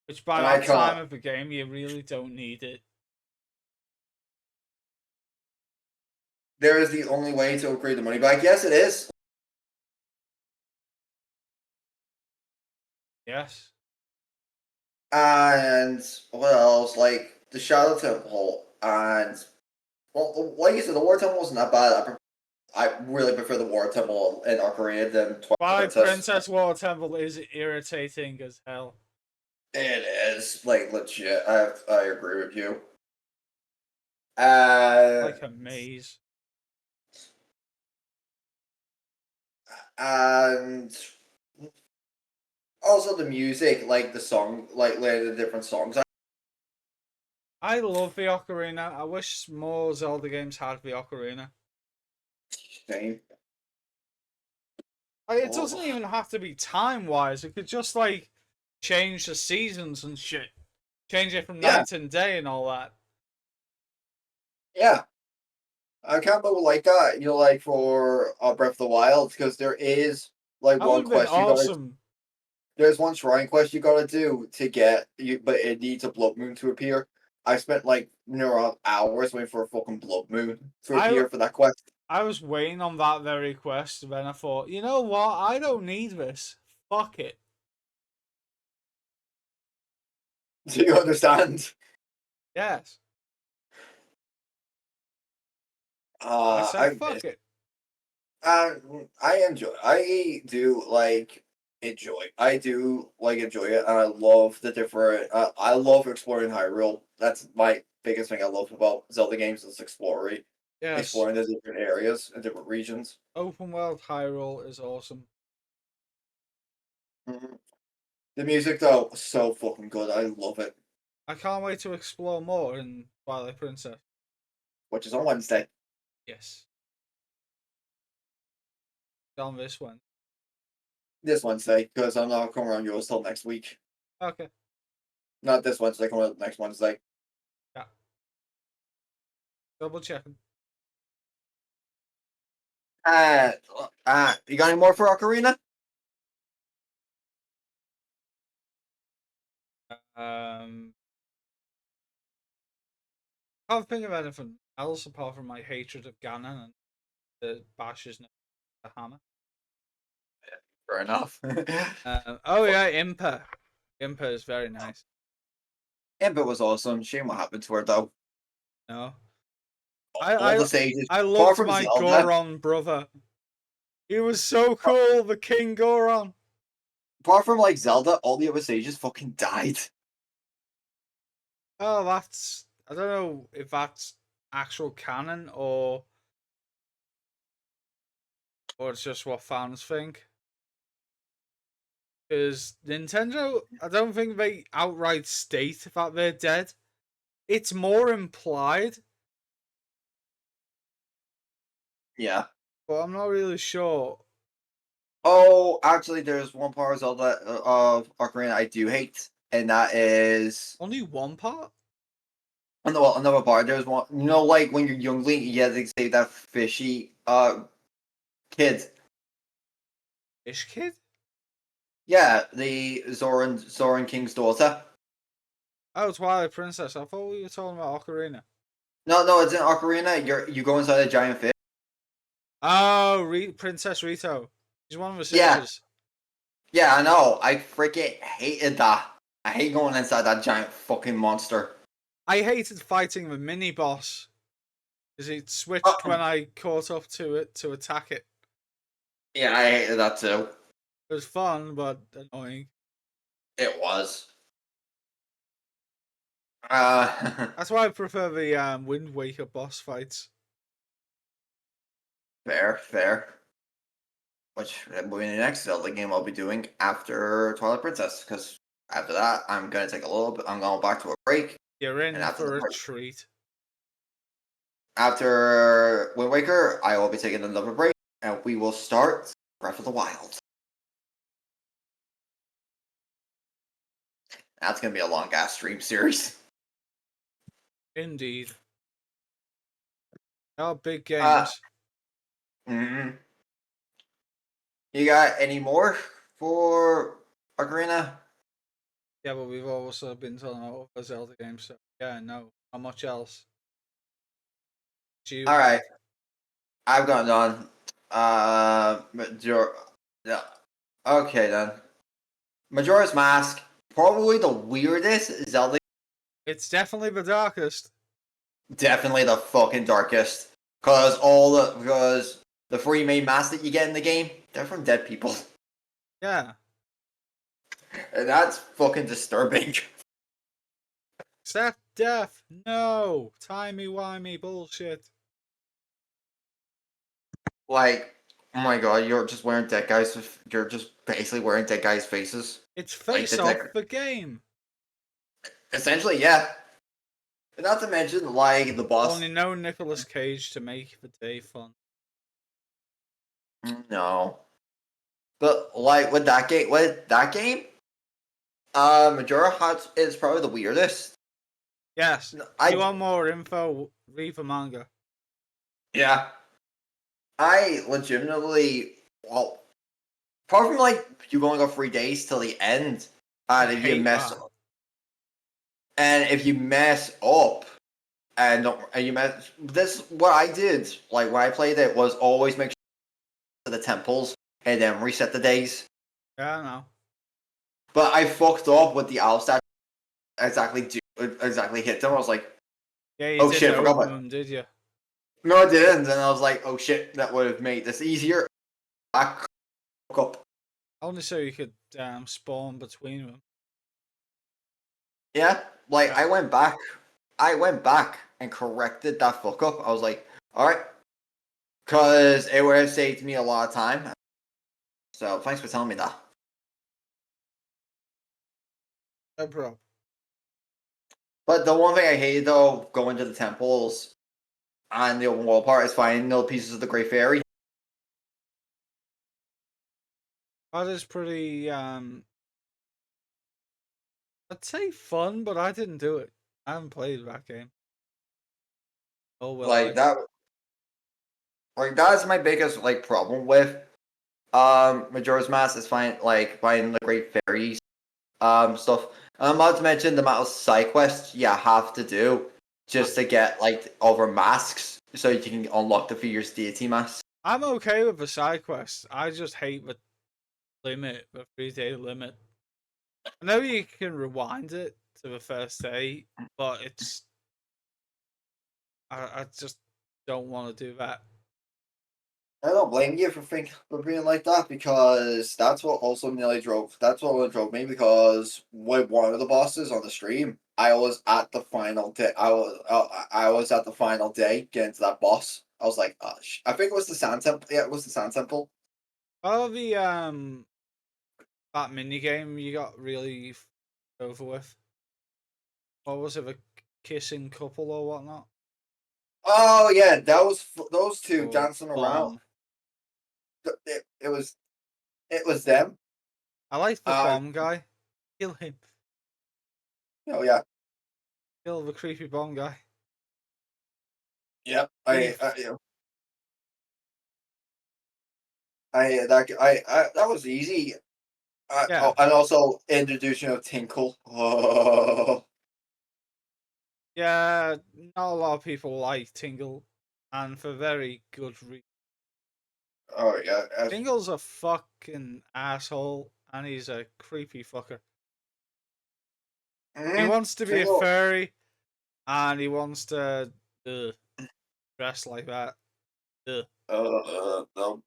which by and I that time can't. of the game you really don't need it. There is the only way to upgrade the money back. Yes, it is. Yes. And what else? Like the Shadow Temple, and well, like you said, the War Temple wasn't that bad. I really prefer the War Temple in Ocarina than Twilight Twilight Princess. Princess Water Temple is irritating as hell. It is like legit. I agree with you. Uh, Like a maze. and also the music, like the song, like the different songs. I love the Ocarina. I wish more Zelda games had the Ocarina. Same. Like, it doesn't Oh, even have to be time wise. It could just like change the seasons and shit. Change it from yeah, night and day and all that. yeah. I can't believe like that. You know, like for Breath of the Wild, because there is like That would one have been quest you gotta. awesome. There's one shrine quest you gotta do to get you, but it needs a blood moon to appear. I spent like hours waiting for a fucking blood moon to I appear for that quest. I was waiting on that very quest, and then I thought, you know what? I don't need this. Fuck it. Do you understand? Yes. I said, I fuck it. Uh, I enjoy. I do like enjoy. I do like enjoy it, and I love the different. I love exploring Hyrule. That's my biggest thing I love about Zelda games is Yes. exploring the different areas and different regions. Open world Hyrule is awesome. Mhm. The music though, so fucking good. I love it. I can't wait to explore more in Twilight Princess. Which is on Wednesday, Yes. On this one. this Wednesday, because I'm not coming around yours till next week. Okay. Not this Wednesday, coming out next Wednesday. Yeah. Double checking. Uh, you got any more for Ocarina? Um, can't think of anything else apart from my hatred of Ganon and the bashes the hammer. Fair enough. Oh yeah, Impa. Impa is very nice. Ember was awesome. Shame what happened to her though. No, All I the stages, I apart loved from my Zelda, Goron brother. He was so cool, the King Goron. apart from like Zelda, all the other stages fucking died. Oh, that's I don't know if that's actual canon or it's just what fans think. Because Nintendo, I don't think they outright state that they're dead. It's more implied, Yeah. but I'm not really sure. Oh, actually, there's one part of Zelda of Ocarina I do hate, and that is Only one part? another part. There's one, like when you're young Link, you have to save that fishy kid. Ish Kid? Yeah, the Zoran King's daughter. Oh, Twilight Princess. I thought we were talking about Ocarina. No, no, it's in Ocarina. You go inside a giant fish. Oh, Princess Rito. She's one of the Yeah, sages. yeah, I know. I freaking hated that. I hate going inside that giant fucking monster. I hated fighting the mini boss because it switched Uh, when I caught up to it to attack it. yeah, I hated that too. It was fun, but annoying. It was. That's why I prefer the Wind Waker boss fights. Fair. Which will be the next Zelda game I'll be doing after Twilight Princess, because after that I'm gonna take a little bit. I'm going back to a break, You're and in after the for a break, treat. after Wind Waker, I will be taking another break, and we will start Breath of the Wild. That's gonna be a long ass stream series. Indeed. They are big Uh, games. mm, you got any more for Ocarina? Yeah, but we've also been talking about other Zelda games, so yeah, no. Not much else. Do you All right, have? I've got none. Yeah. Okay then. Majora's Mask, probably the weirdest Zelda. It's definitely the darkest. Definitely the fucking darkest. Because the three main masks that you get in the game, they're from dead people. Yeah. And that's fucking disturbing. Except death. No. Timey-wimey bullshit. Like, oh my god, you're just basically wearing dead guys' faces. It's Like face off the game. essentially, yeah. And not to mention, like, the boss. Only no Nicolas Cage to make the day fun. No. But like with that game, Majora Hut is probably the weirdest. Yes. If you I want more info, read the manga. Yeah. I legitimately, well, apart from like you going up 3 days till the end, I and hate that. if you mess up and you mess this what I did like when I played it was always make sure the temples and then reset the days. Yeah, I know. But I fucked up with the owl statue exactly hit them. I was like, Yeah, you oh didn't shit, I forgot open about. them, did you? No, I didn't, and I was like, oh shit, that would have made this easier. I fuck up. Only so you could spawn between them. Yeah, like Yeah. I went back and corrected that fuck up. I was like, all right, because it would have saved me a lot of time. So thanks for telling me that. No problem. But the one thing I hated though, going to the temples and the open world part, is finding little pieces of the Great Fairy. That is pretty I'd say fun, but I didn't do it. I haven't played that game. Oh will Like I? that, like that's my biggest like problem with Majora's Mask is finding the Great Fairies stuff. Not to mention the amount of side quests you have to do just to get like over masks so you can unlock the figure's deity mask. I'm okay with the side quests. I just hate the 3 day limit. I know you can rewind it to the first day, but I just don't want to do that. I don't blame you for being like that because that's what drove me because with one of the bosses on the stream, I was at the final day. I was at the final day getting to that boss. I was like, I think it was the Sand Temple. Yeah, it was the Sand Temple. Oh, the that mini game you got really over with. What was it, a kissing couple or whatnot? Oh yeah, those two Or dancing around. bomb? It was them. I like the Uh bomb guy. Kill him. oh yeah, Kill the creepy bomb guy. yep. Leave. That was easy. Yeah, And also introduction of Tinkle. Oh, yeah. Not a lot of people like Tingle, and for very good reason. oh yeah. Tingle's a fucking asshole, and he's a creepy fucker. He wants to be a Tinkle. furry, and he wants to dress like that. Ugh. No.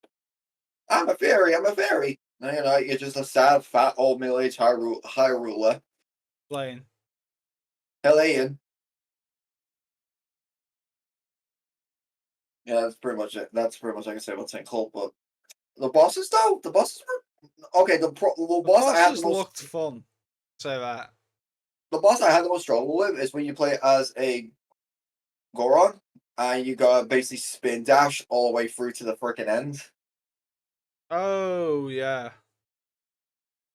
I'm a fairy. I'm a fairy. No, you're just a sad, fat, old, middle-aged high ruler. Plain. Hellion. Yeah, that's pretty much it. That's pretty much I can say about Saint Cole. But the bosses, though, the bosses were okay. The The boss I had the bosses most, looked fun. Say that. the boss I had the most trouble with is when you play as a Goron, and you gotta basically spin dash all the way through to the freaking end. Oh yeah.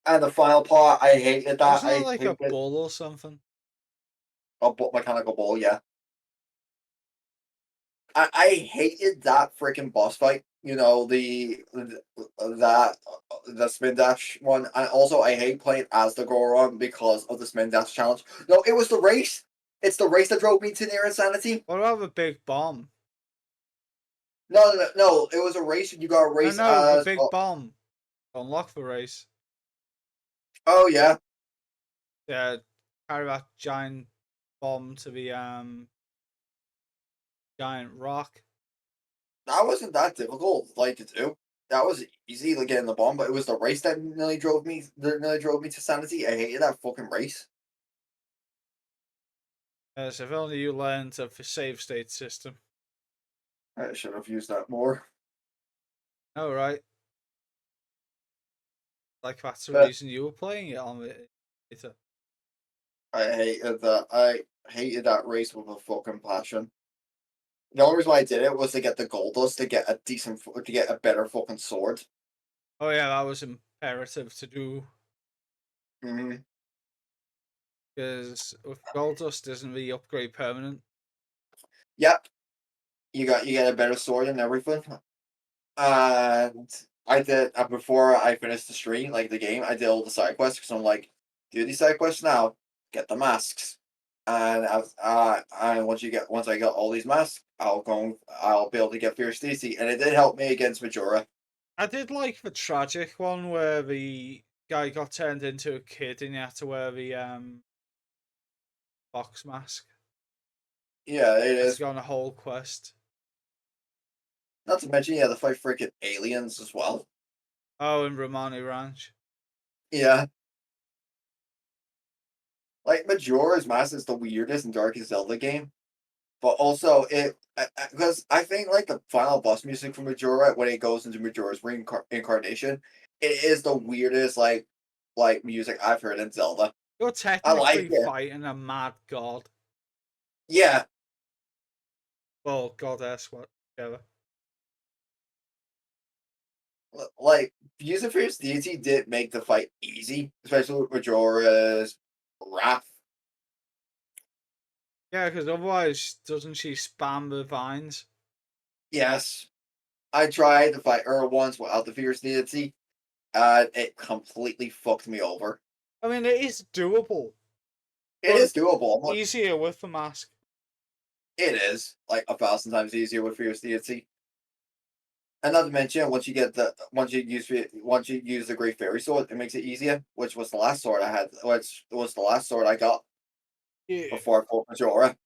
And the final part, I hated that. Wasn't that I like a hated bull or something? a mechanical ball. Yeah, I hated that freaking boss fight. You know that the spin dash one, and also I hate playing as the Goron because of the spin dash challenge. No, it was the race. It's the race that drove me to near insanity. What about the big bomb? No. It was a race. You got to No, race no, the as. big bomb. Unlock the race. Oh yeah, Yeah, carry that giant bomb to the giant rock. that wasn't that difficult. Like to do. That was easy, like getting the bomb. But it was the race that nearly drove me to sanity. I hated that fucking race. Yes, if only you learned of the save state system. I should have used that more. Oh right, like that's the But reason you were playing it on the. I hated that race with a fucking passion. The only reason why I did it was to get the gold dust to get to get a better fucking sword. Oh yeah, that was imperative to do Hmm. because with gold dust isn't the upgrade permanent. Yep, you get a better sword and everything. And I did before I finished the stream, like the game. I did all the side quests because I'm like, do these side quests now, get the masks, and once I got all these masks, I'll be able to get Fierce DC, and it did help me against Majora. I did like the tragic one where the guy got turned into a kid and he had to wear the box mask. Yeah, it Had to is. go on a whole quest. Not to mention, yeah, the fight freaking aliens as well. Oh, in Romani Ranch. Yeah, like Majora's Mask is the weirdest and darkest Zelda game, but also it because I think like the final boss music for Majora when it goes into Majora's reincarnation, it is the weirdest like music I've heard in Zelda. You're I like technically it. fighting a mad god. Yeah, Well, goddess, whatever. like using Fierce Deity did make the fight easy, especially with Majora's wrath. Yeah, because otherwise, doesn't she spam the vines? Yes, I tried to fight her once without the Fierce Deity. It completely fucked me over. I mean, it is doable, It but is it's doable. easier with the mask. It is like 1,000 times easier with Fierce Deity. And not to mention, once you use the Great Fairy Sword, it makes it easier. Which was the last sword I had. Which was the last sword I got Yeah. before I fought Majora.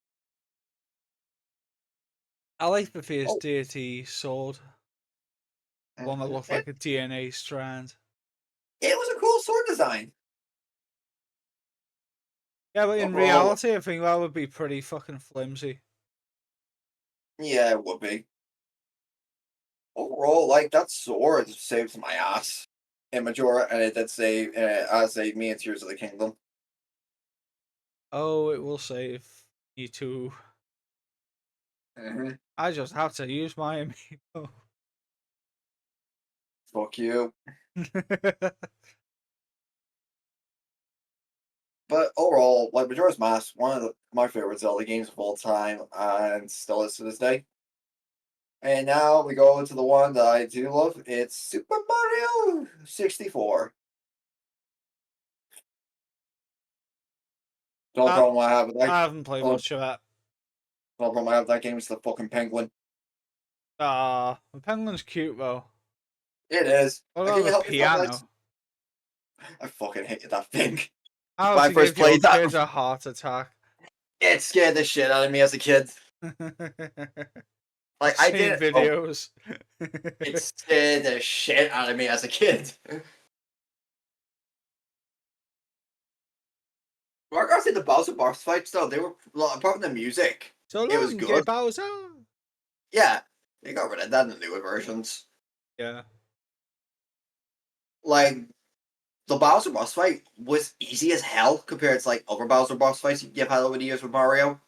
I like the Fierce Oh, Deity sword. One that looked it, like a DNA strand. it was a cool sword design. Yeah, but in Overall, reality, I think that would be pretty fucking flimsy. yeah, it would be. Overall, like that sword saves my ass in Majora, and it did save saved me in Tears of the Kingdom. Oh, it will save you too. Hmm. I just have to use my amiibo. Fuck you. But overall, like Majora's Mask, one of my favorite Zelda games of all time, and still is to this day. And now we go to the one that I do love. It's Super Mario 64. The only I, problem I have with that, I haven't played the much of that. only problem I have with that game is the fucking penguin. Ah, the penguin's cute though. It is. What Can about you the help me find that? piano? I fucking hated that thing. How When I to first give your played that, kid a heart attack? it scared the shit out of me as a kid. I've Like I seen did. Oh, videos. it scared the shit out of me as a kid. Regards to the Bowser boss fights, though, they were apart from the music, So it was long, gay good. Bowser. Yeah, They got rid of that in the newer versions. Yeah. Like the Bowser boss fight was easy as hell compared to like other Bowser boss fights you've had over the years with Mario.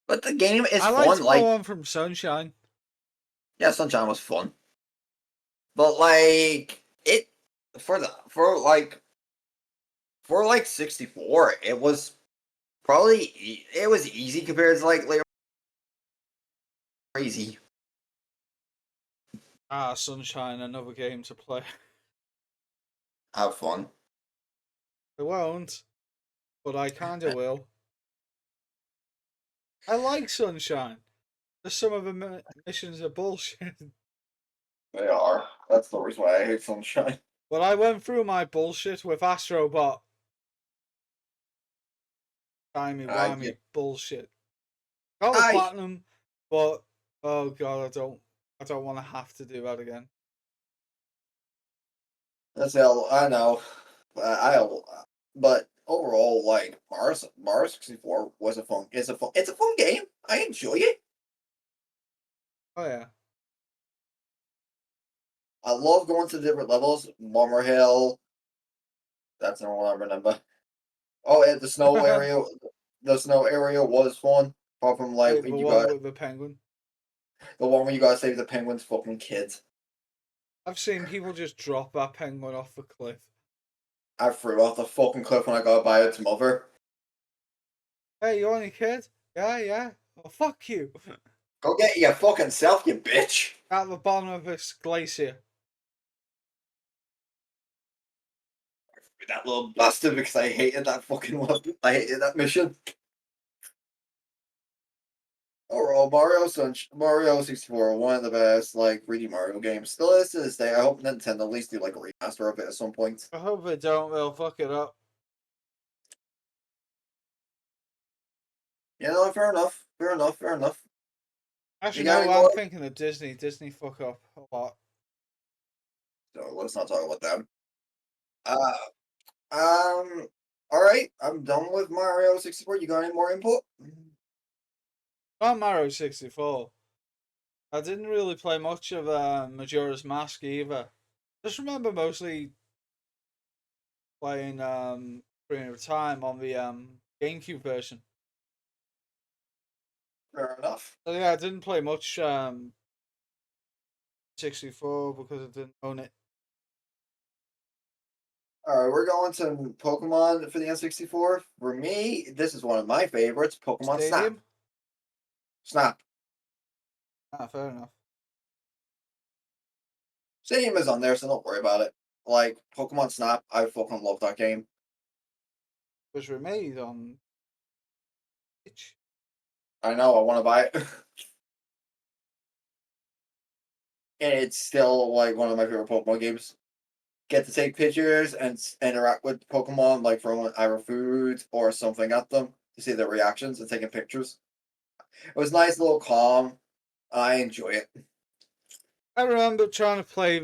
But the game is I fun. liked the Like, one from Sunshine. yeah, Sunshine was fun, but like it for like 64, it was it was easy compared to like later crazy. Ah, Sunshine, another game to play. Have fun. I won't, but I kinda will. I like Sunshine. Just some of the missions are bullshit. They are. That's the reason why I hate Sunshine. But I went through my bullshit with Astrobot. Timey Yeah. wimey bullshit. Got the I platinum, but oh god, I don't want to have to do that again. that's L. I know. But overall, like Mars 64 was a fun. It's a fun game. I enjoy it. Oh yeah. I love going to different levels. Bomber Hill. That's the one I remember. Oh, and the snow area. The snow area was fun. Apart from like Wait, when the you one got with the penguin. the one where you gotta save the penguin's fucking kids. I've seen people just drop that penguin off the cliff. I threw off the fucking cliff when I got by its mother. Hey, you want any kid? Yeah, yeah. Oh, fuck you. Go get your fucking self, you bitch. At the bottom of this glacier. That little bastard because I hated that fucking one. I hated that mission. Overall, Mario 64, one of the best like 3D Mario games. Still is to this day. I hope Nintendo at least do like a remaster of it at some point. I hope they don't. They'll fuck it up. Yeah, no, fair enough. Fair enough. Fair enough. You Actually, got no. any I'm more? thinking of Disney. Disney fuck up a lot. So let's not talk about them. Uh, All right. I'm done with Mario 64. You got any more input? On Mario 64, I didn't really play much of Majora's Mask either. Just remember mostly playing Ocarina of Time on the GameCube version. Fair enough. So yeah, I didn't play much 64 because I didn't own it. All right, we're going to Pokemon for the N64. For me, this is one of my favorites. Pokemon Snap. Stadium? Snap. Ah, fair enough. Stadium is on there, so don't worry about it. Like Pokemon Snap, I fucking love that game. Was remade on Switch. I know, I want to buy it. And it's still like one of my favorite Pokemon games. Get to take pictures and interact with Pokemon, like throwing either food or something at them to see their reactions and taking pictures. It was nice, little calm. I enjoy it. I remember trying to play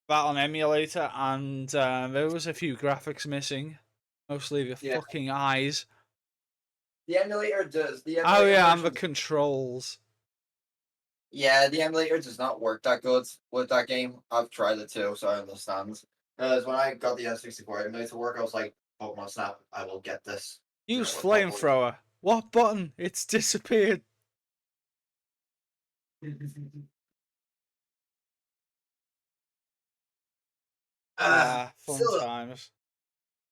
that on emulator, and there was a few graphics missing, mostly the Yeah, fucking eyes. the emulator does. The Oh emulator yeah, and the version. controls. Yeah, the emulator does not work that good with that game. I've tried it too, so I understand. Because when I got the N64 emulator to work, I was like, Pokemon Snap, I will get this. It's Use gonna work properly. flamethrower. What button? It's disappeared. Ah, fun Still, times.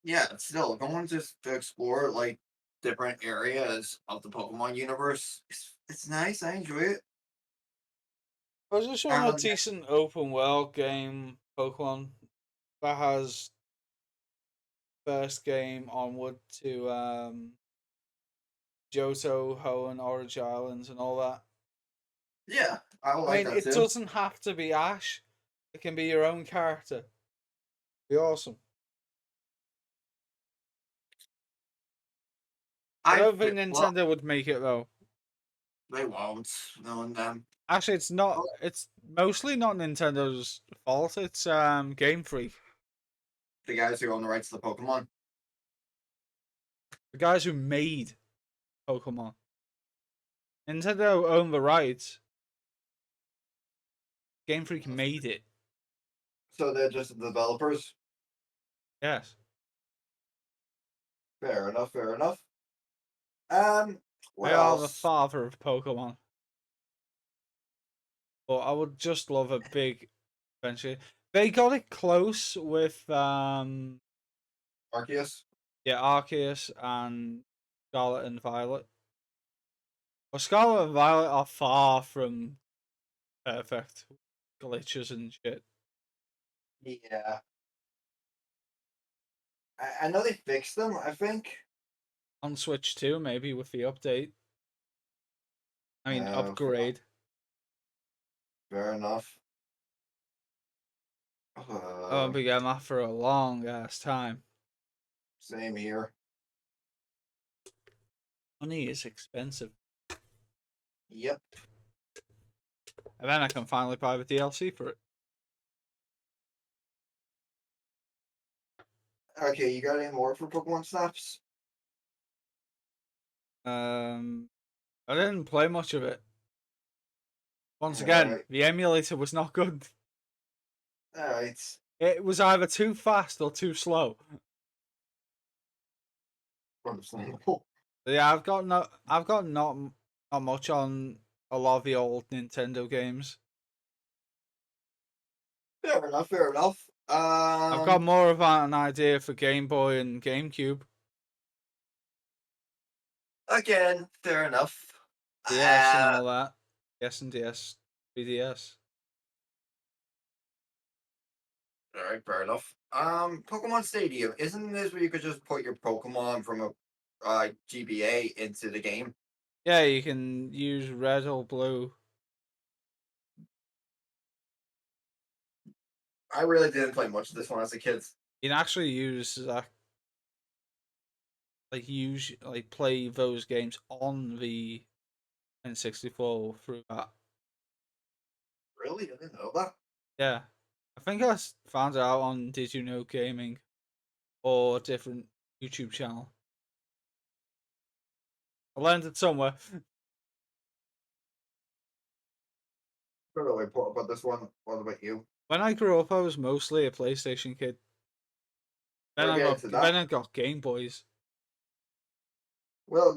yeah, still going just to explore like different areas of the Pokemon universe. It's nice. I enjoy it. I just want a And decent open world game, Pokemon, that has first game onward to Johto, Hoenn, Orange Islands, and all that. yeah, I I like mean, that it too. doesn't have to be Ash. It can be your own character. Be awesome. I don't think Well, Nintendo would make it though. they won't. Knowing them. Actually, it's not. Oh, It's mostly not Nintendo's fault. It's Game Freak, the guys who own the rights to the Pokemon. the guys who made Pokemon. Nintendo owned the rights. Game Freak made it. So they're just the developers. Yes. Fair enough. Fair enough. What They are the else? father of Pokemon. But I would just love a big adventure. They got it close with Arceus. yeah, Arceus and Scarlet and Violet. Well, Scarlet and Violet are far from perfect. Glitches and shit. Yeah. I know they fixed them. I think. On Switch 2, maybe with the update. I mean, upgrade. Fair enough. I won't be getting that for a long ass time. Same here. Money is expensive. Yep. And then I can finally buy the DLC for it. Okay, you got any more for Pokemon Snaps? I didn't play much of it. Once again, Alright. the emulator was not good. Alright. It was either too fast or too slow. Understandable. Yeah, I've got not much on a lot of the old Nintendo games. Fair enough, fair enough. I've got more of an idea for Game Boy and GameCube. Again, fair enough. DS and all that. DS and DS, 3DS. Alright, fair enough. Pokemon Stadium, isn't this where you could just put your Pokemon from a GBA into the game? Yeah, you can use red or blue. I really didn't play much of this one as a kid. You can actually use play those games on the N64 through that. Really? I didn't know that. Yeah, I think I found it out on Did You Know Gaming or a different YouTube channel. I learned it somewhere. Really important about this one. What about you? When I grew up, I was mostly a PlayStation kid. We'll get into that. Then I got Game Boys. Well,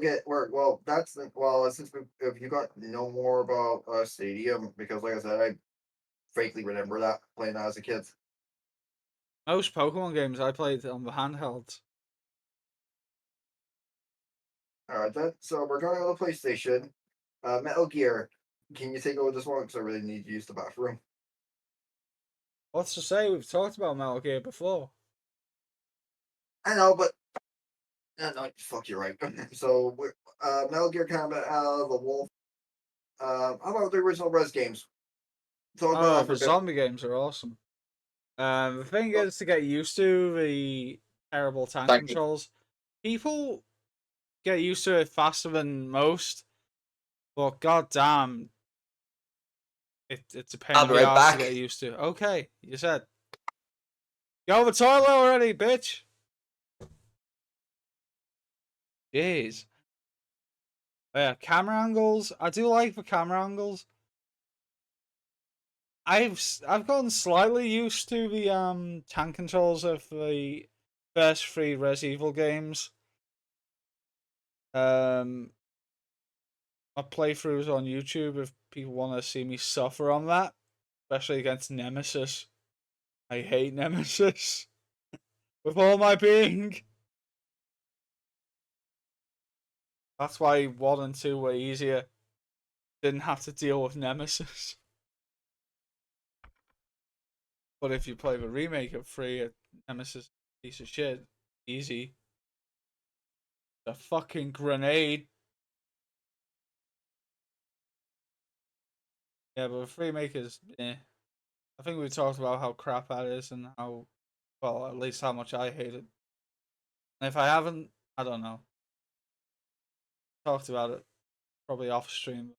that's the well. Since if you got no more about Stadium, because like I said, I vaguely remember that playing that as a kid. Most Pokemon games I played on the handhelds. All right, then. So we're going to the PlayStation. Metal Gear. Can you take over this one? Because I really need to use the bathroom. What's to say? We've talked about Metal Gear before. I know, but no, fuck, you're right. So we're Metal Gear Combat, the Wolf. How about the original Res games? Talk about Oh, that for the a bit. zombie games are awesome. The thing Well, is to get used to the terrible tank thank you. controls. People get used to it faster than most, but goddamn, it's a pain I'll in be the right ass to back. get used to. Okay, you said. Go to the toilet already, bitch. Jeez. Yeah, camera angles. I do like the camera angles. I've gotten slightly used to the tank controls of the first three Res Evil games. My playthroughs on YouTube if people want to see me suffer on that, especially against Nemesis. I hate Nemesis with all my being. That's why 1 and 2 were easier. Didn't have to deal with Nemesis. But if you play the remake of 3, Nemesis piece of shit. Easy. The fucking grenade. Yeah, but the remake is I think we talked about how crap that is and how, well, at least how much I hate it. And if I haven't, I don't know. Talked about it probably off stream.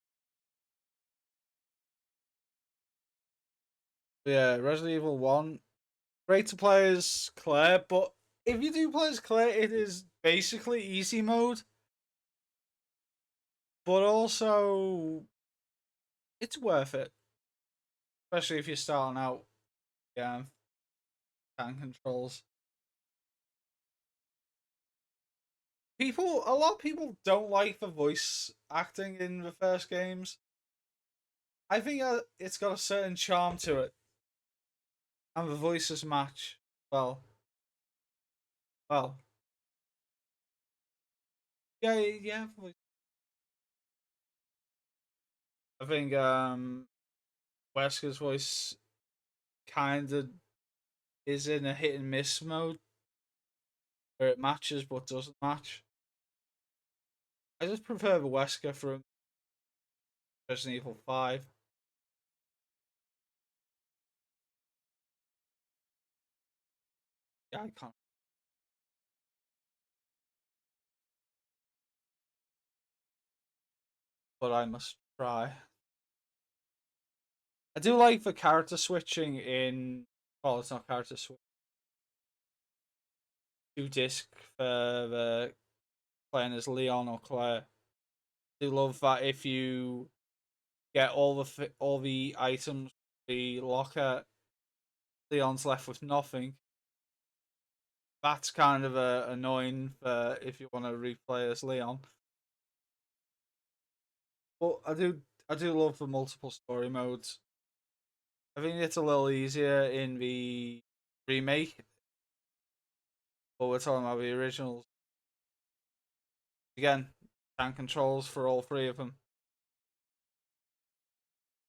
But yeah, Resident Evil 1, great to play as Claire, but if you do play as Claire, it is basically easy mode. but also it's worth it, especially if you're starting out. Yeah, tank controls. A lot of people don't like the voice acting in the first games. I think it's got a certain charm to it, and the voices match well. Well, yeah, yeah. I think Wesker's voice kind of is in a hit and miss mode where it matches but doesn't match. I just prefer the Wesker from Resident Evil 5. Yeah, I can't, but I must try. I do like the character switching in. Well, it's not character switch. Two disc for the playing as Leon or Claire. I do love that if you get all the items, the locker, Leon's left with nothing. That's kind of annoying for if you want to replay as Leon. But I do love the multiple story modes. I think it's a little easier in the remake, but we're talking about the originals. Again, tank controls for all three of them.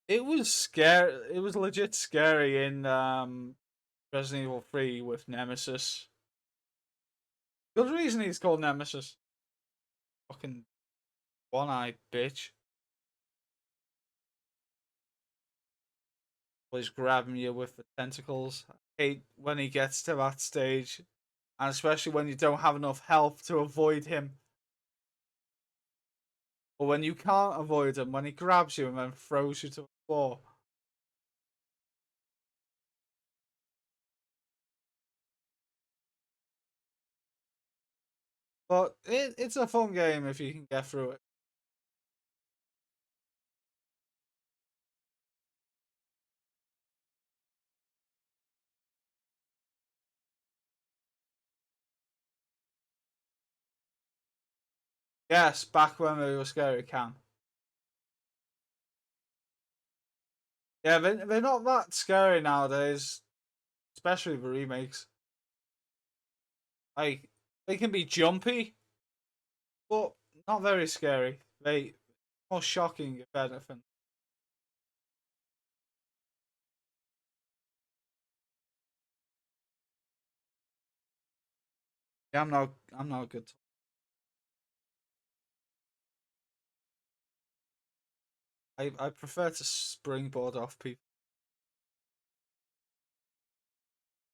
It was scary. It was legit scary in Resident Evil 3 with Nemesis. Good reason he's called Nemesis. Fucking one-eyed bitch. Always grabbing you with the tentacles. I hate when he gets to that stage, and especially when you don't have enough health to avoid him. Or when you can't avoid him, when he grabs you and then throws you to the floor. But it's a fun game if you can get through it. Yes, back when we were scary can. Yeah, they're not that scary nowadays, especially the remakes. Like, they can be jumpy, but not very scary. They more shocking if anything. Yeah, I'm not good. I prefer to springboard off people.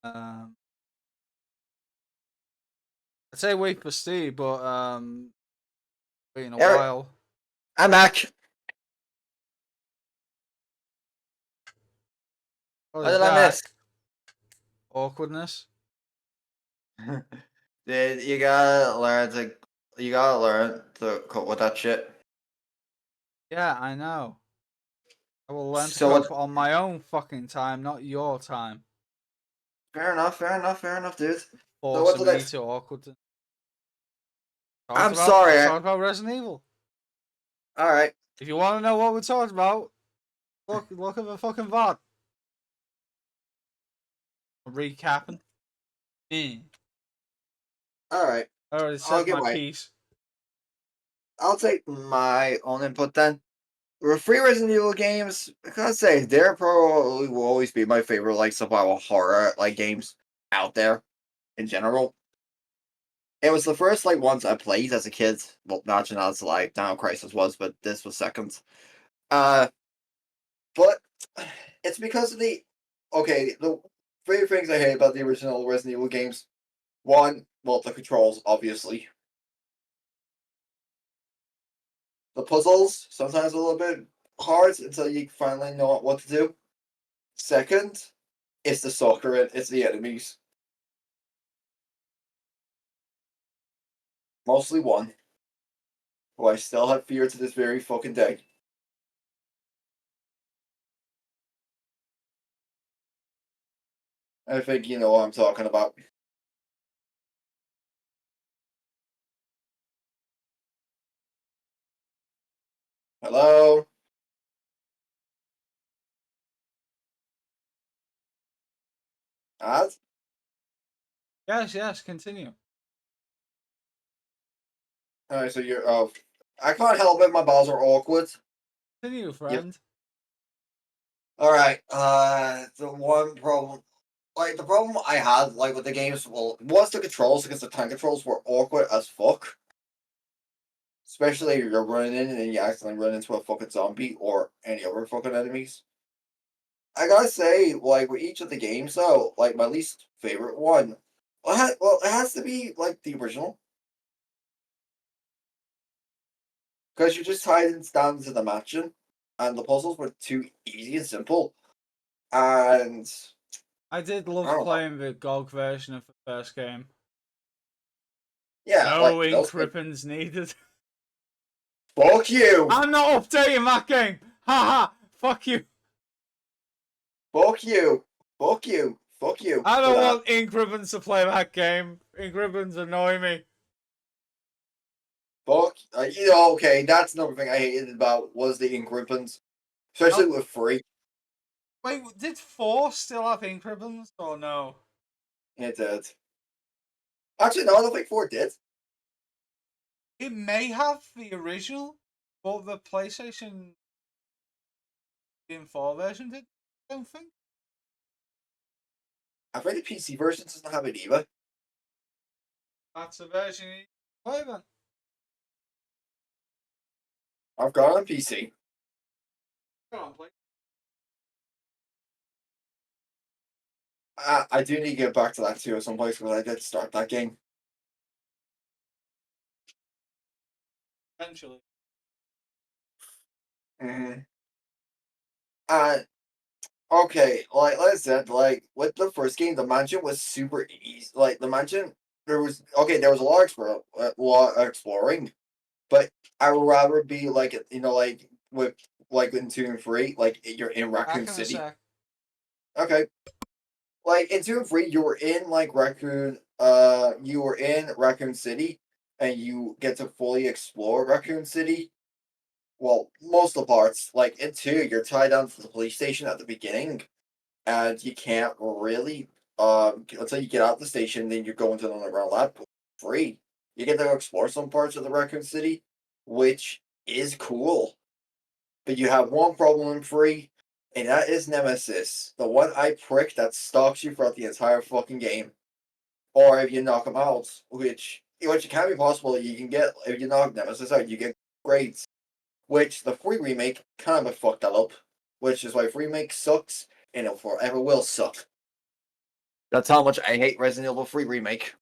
Um, I'd say wait for Steve, but wait in a Eric, while. I'm back. Oh, What he's did I miss? back. Awkwardness. Dude, you gotta learn to cope with that shit. Yeah, I know. I will learn to So what? cope on my own fucking time, not your time. Fair enough, fair enough, fair enough, dude. So what Forcing did I? me to awkward. I'm sorry. Talked about Resident Evil. All right, If you want to know what we talked about, look at the fucking VOD. Recapping. I all right. already I'll said get my my. piece. I'll take my own input then. The free Resident Evil games, I gotta say, they're probably will always be my favorite like survival horror like games out there in general. It was the first like ones I played as a kid. Well, not as like Dino Crisis was, but this was second. Uh, but it's because of the three things I hate about the original Resident Evil games. One, well, the controls, obviously. The puzzles, sometimes a little bit hard until you finally know what to do. Second, it's the soccer and it's the enemies. Mostly one. who I still have fear to this very fucking day. I think you know what I'm talking about. Hello? Az? Yes, continue. Alright, so you're I can't help it, my balls are awkward. Continue, Yep. friend. Alright, the one problem the problem I had with the games was the controls because the tank controls were awkward as fuck. Especially if you're running in and then you accidentally run into a fucking zombie or any other fucking enemies. I gotta say, with each of the games though, my least favorite one, it has to be the original because you're just tied down to the matching, and the puzzles were too easy and simple, and I did I love don't know, playing the GOG version of the first game. yeah, No those ink things. ribbons needed. Fuck you, I'm not updating that game. Haha. Fuck you. fuck you, fuck you, fuck you I for don't that. want ink ribbons to play that game. Ink ribbons annoy me. Fuck, okay, that's another thing I hated about was the ink ribbons, especially Oh, with free. wait, did 4 still have ink ribbons or no? It did. Actually, no, I don't think 4 did. It may have the original, but the PlayStation 4 version did. I don't think. I think the PC version doesn't have it either. That's a version you play then. I've got it on PC. Go on, play. I do need to get back to that too at some place because I did start that game. Eventually. Mm-hmm. Uh, okay, like I said, with the first game, the mansion was super easy. Like the mansion, there was a lot of exploring, but I would rather be with in 2 and 3, you're in Raccoon Back in a City. sec. Okay, in 2 and 3, you were in you were in Raccoon City, and you get to fully explore Raccoon City. Well, most of the parts. In 2, you're tied down to the police station at the beginning, and you can't really until you get out of the station, then you go into the underground lab free. You get to explore some parts of the Raccoon City, which is cool. But you have one problem in free, and that is Nemesis, the one eye prick that stalks you throughout the entire fucking game. Or if you knock him out, which can be possible, you can get if you knock Nemesis out, you get grades. Which the free remake kind of fucked that up. Which is why free remake sucks, and it forever will suck. That's how much I hate Resident Evil 3 remake.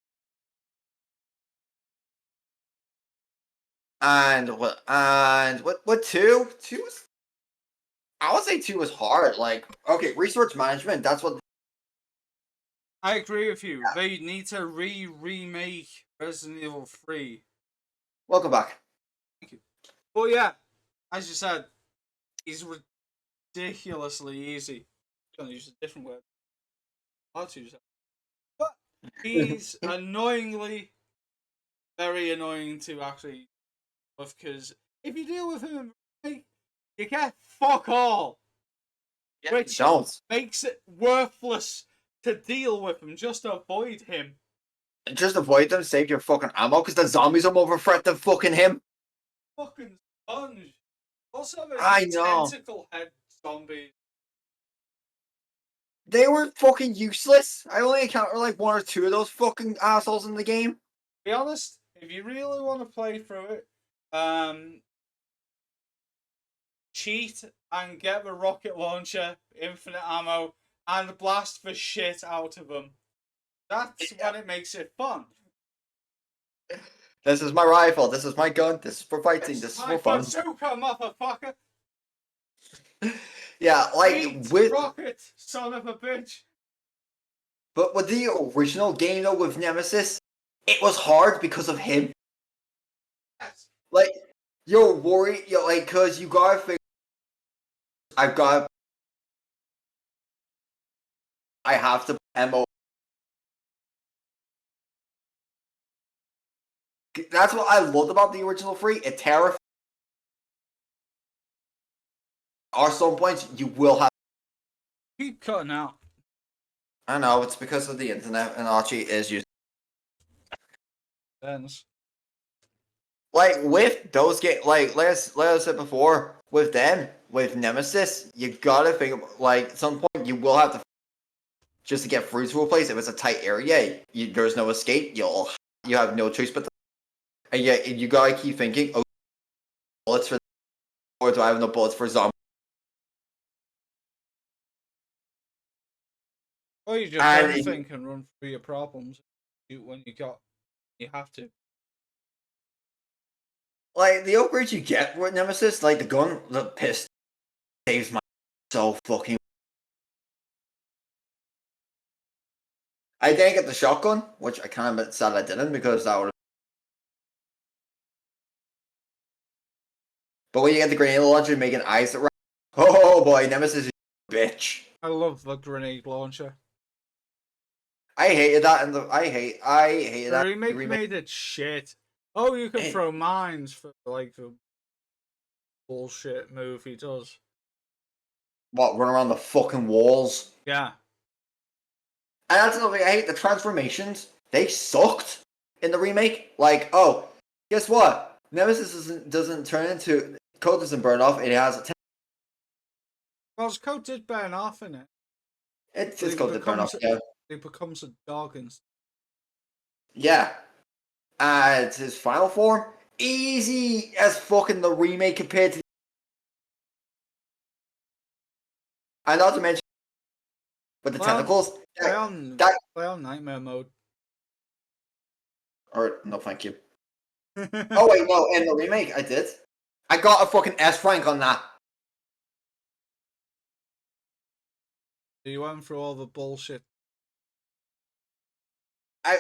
And what 2? 2 was, I would say 2 was hard. Okay, resource management, that's what. I agree with you. They need to remake Resident Evil 3. Welcome back. Thank you. But yeah, as you said, he's ridiculously easy. I'm gonna use a different word. I'll choose that. But he's annoyingly very annoying to actually with because if you deal with him, you get fuck all, Yeah, which don't. makes it worthless to deal with him. Just avoid him. Just avoid them, save your fucking ammo, because the zombies are more of a threat than fucking him. Fucking sponge. Also, there's I the know. tentacle head zombies. They were fucking useless. I only encountered 1 or 2 of those fucking assholes in the game. Be honest, if you really want to play through it, um, cheat and get the rocket launcher, infinite ammo, and blast the shit out of them. That's when it makes it fun. This is my rifle. This is my gun. This is for fighting. It's This is my for fun. bazooka, motherfucker! Yeah, Eat rocket, son of a bitch! but with the original game though, with Nemesis, it was hard because of him. Yes. You're worried, you're like, cause you gotta figure. I've got. I have to mo. That's what I loved about the original 3. It terrified. At some points, you will have. Keep cutting out. I know it's because of the internet, and Archie is using. Ends. Like with those games, like let's said before, with them, with Nemesis, you gotta think like at some point you will have to just to get through to a place. If it's a tight area, there's no escape. You have no choice but. And yeah, you gotta keep thinking. Oh, bullets for, or do I have no bullets for zombie? Or you just And don't think and run through your problems when you have to. like the upgrades you get with Nemesis, like the gun, the pistol saves my so fucking. I didn't get the shotgun, which I kind of sad I didn't because that would. But when you get the grenade launcher, making eyes that. Oh boy, Nemesis is a bitch. I love the grenade launcher. I hated that, and I hated The that remake remake. made it shit. Oh, you can Eh, throw mines for like the bullshit move he does. What, run around the fucking walls? Yeah. And that's another thing I hate. The transformations, they sucked in the remake. Like, oh, guess what? Nemesis doesn't turn into code doesn't burn off. It has a Well, his coat did burn off in it. it's But his code that burn off. Yeah, he becomes a dog and yeah. And his final form, easy as fucking the remake compared to. And not to mention with the tentacles. play on nightmare mode. Or no, thank you. Oh So wait, no, in the remake I did. I got a fucking S rank on that. you went through all the bullshit. I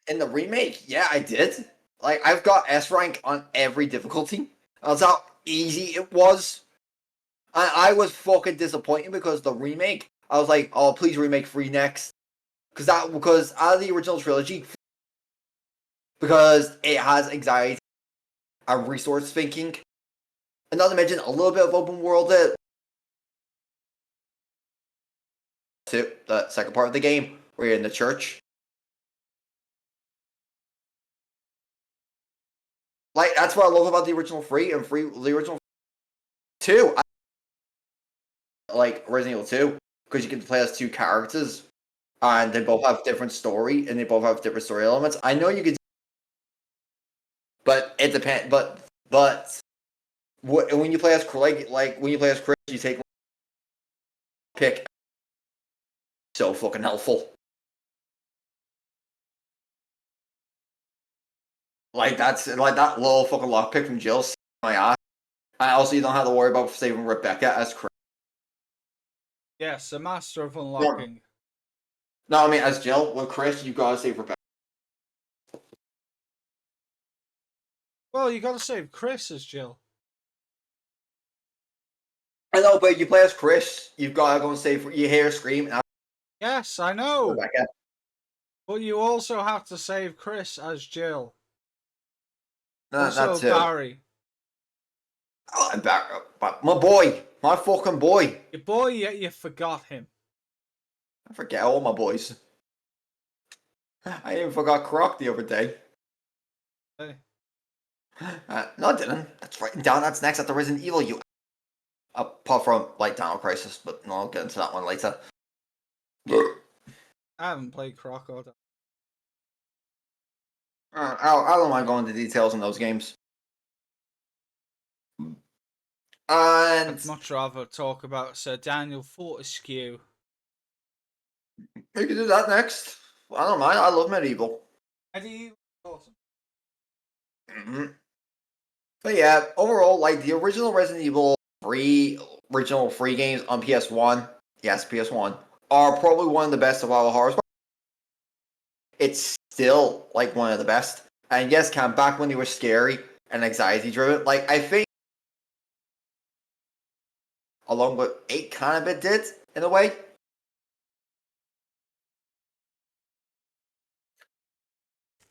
in the remake, yeah, I did. Like I've got S rank on every difficulty. That's how easy it was. I was fucking disappointed because the remake, I was like, oh please remake 3 next. Because out of the original trilogy, because it has anxiety and resource thinking. And not to mention a little bit of open world to the second part of the game, where you're in the church. Like that's what I love about the original 3 and the original 2. Like Resident Evil 2, because you can play as 2 characters and they both have different story and they both have different story elements. I know you could, but it depends. But when you play as like when you play as Chris, you take pick so fucking helpful. Like that's like that little fucking lockpick from Jill. My ass. And also, you don't have to worry about saving Rebecca as Chris. Yes, a master of No, unlocking. no, I mean as Jill. With Chris, you gotta save Rebecca. Well, you gotta save Chris as Jill. I know, but you play as Chris, you've gotta go and save. You hear a scream, and Yes, I know. Rebecca. But you also have to save Chris as Jill. Not Also too. Barry. Oh, I'm back. My boy, my fucking boy. Your boy, yet you forgot him. I forget all my boys. I even forgot Croc the other day. Hey. No, I didn't. That's writing down. That's next after Resident Evil. You, apart from like Dino Crisis, but no, I'll get into that one later. I haven't played Croc or I don't mind going into details in those games. I'd And much rather talk about Sir Daniel Fortescue. we can do that next. I don't mind. I love medieval. Eddie, awesome. But yeah, overall, like the original Resident Evil 3, original 3 games on PS1, yes, PS1, are probably one of the best of all horrors. It's still like one of the best. And yes, Cam, back when they were scary, and anxiety driven. Like I think along with 8 kind of it did in a way.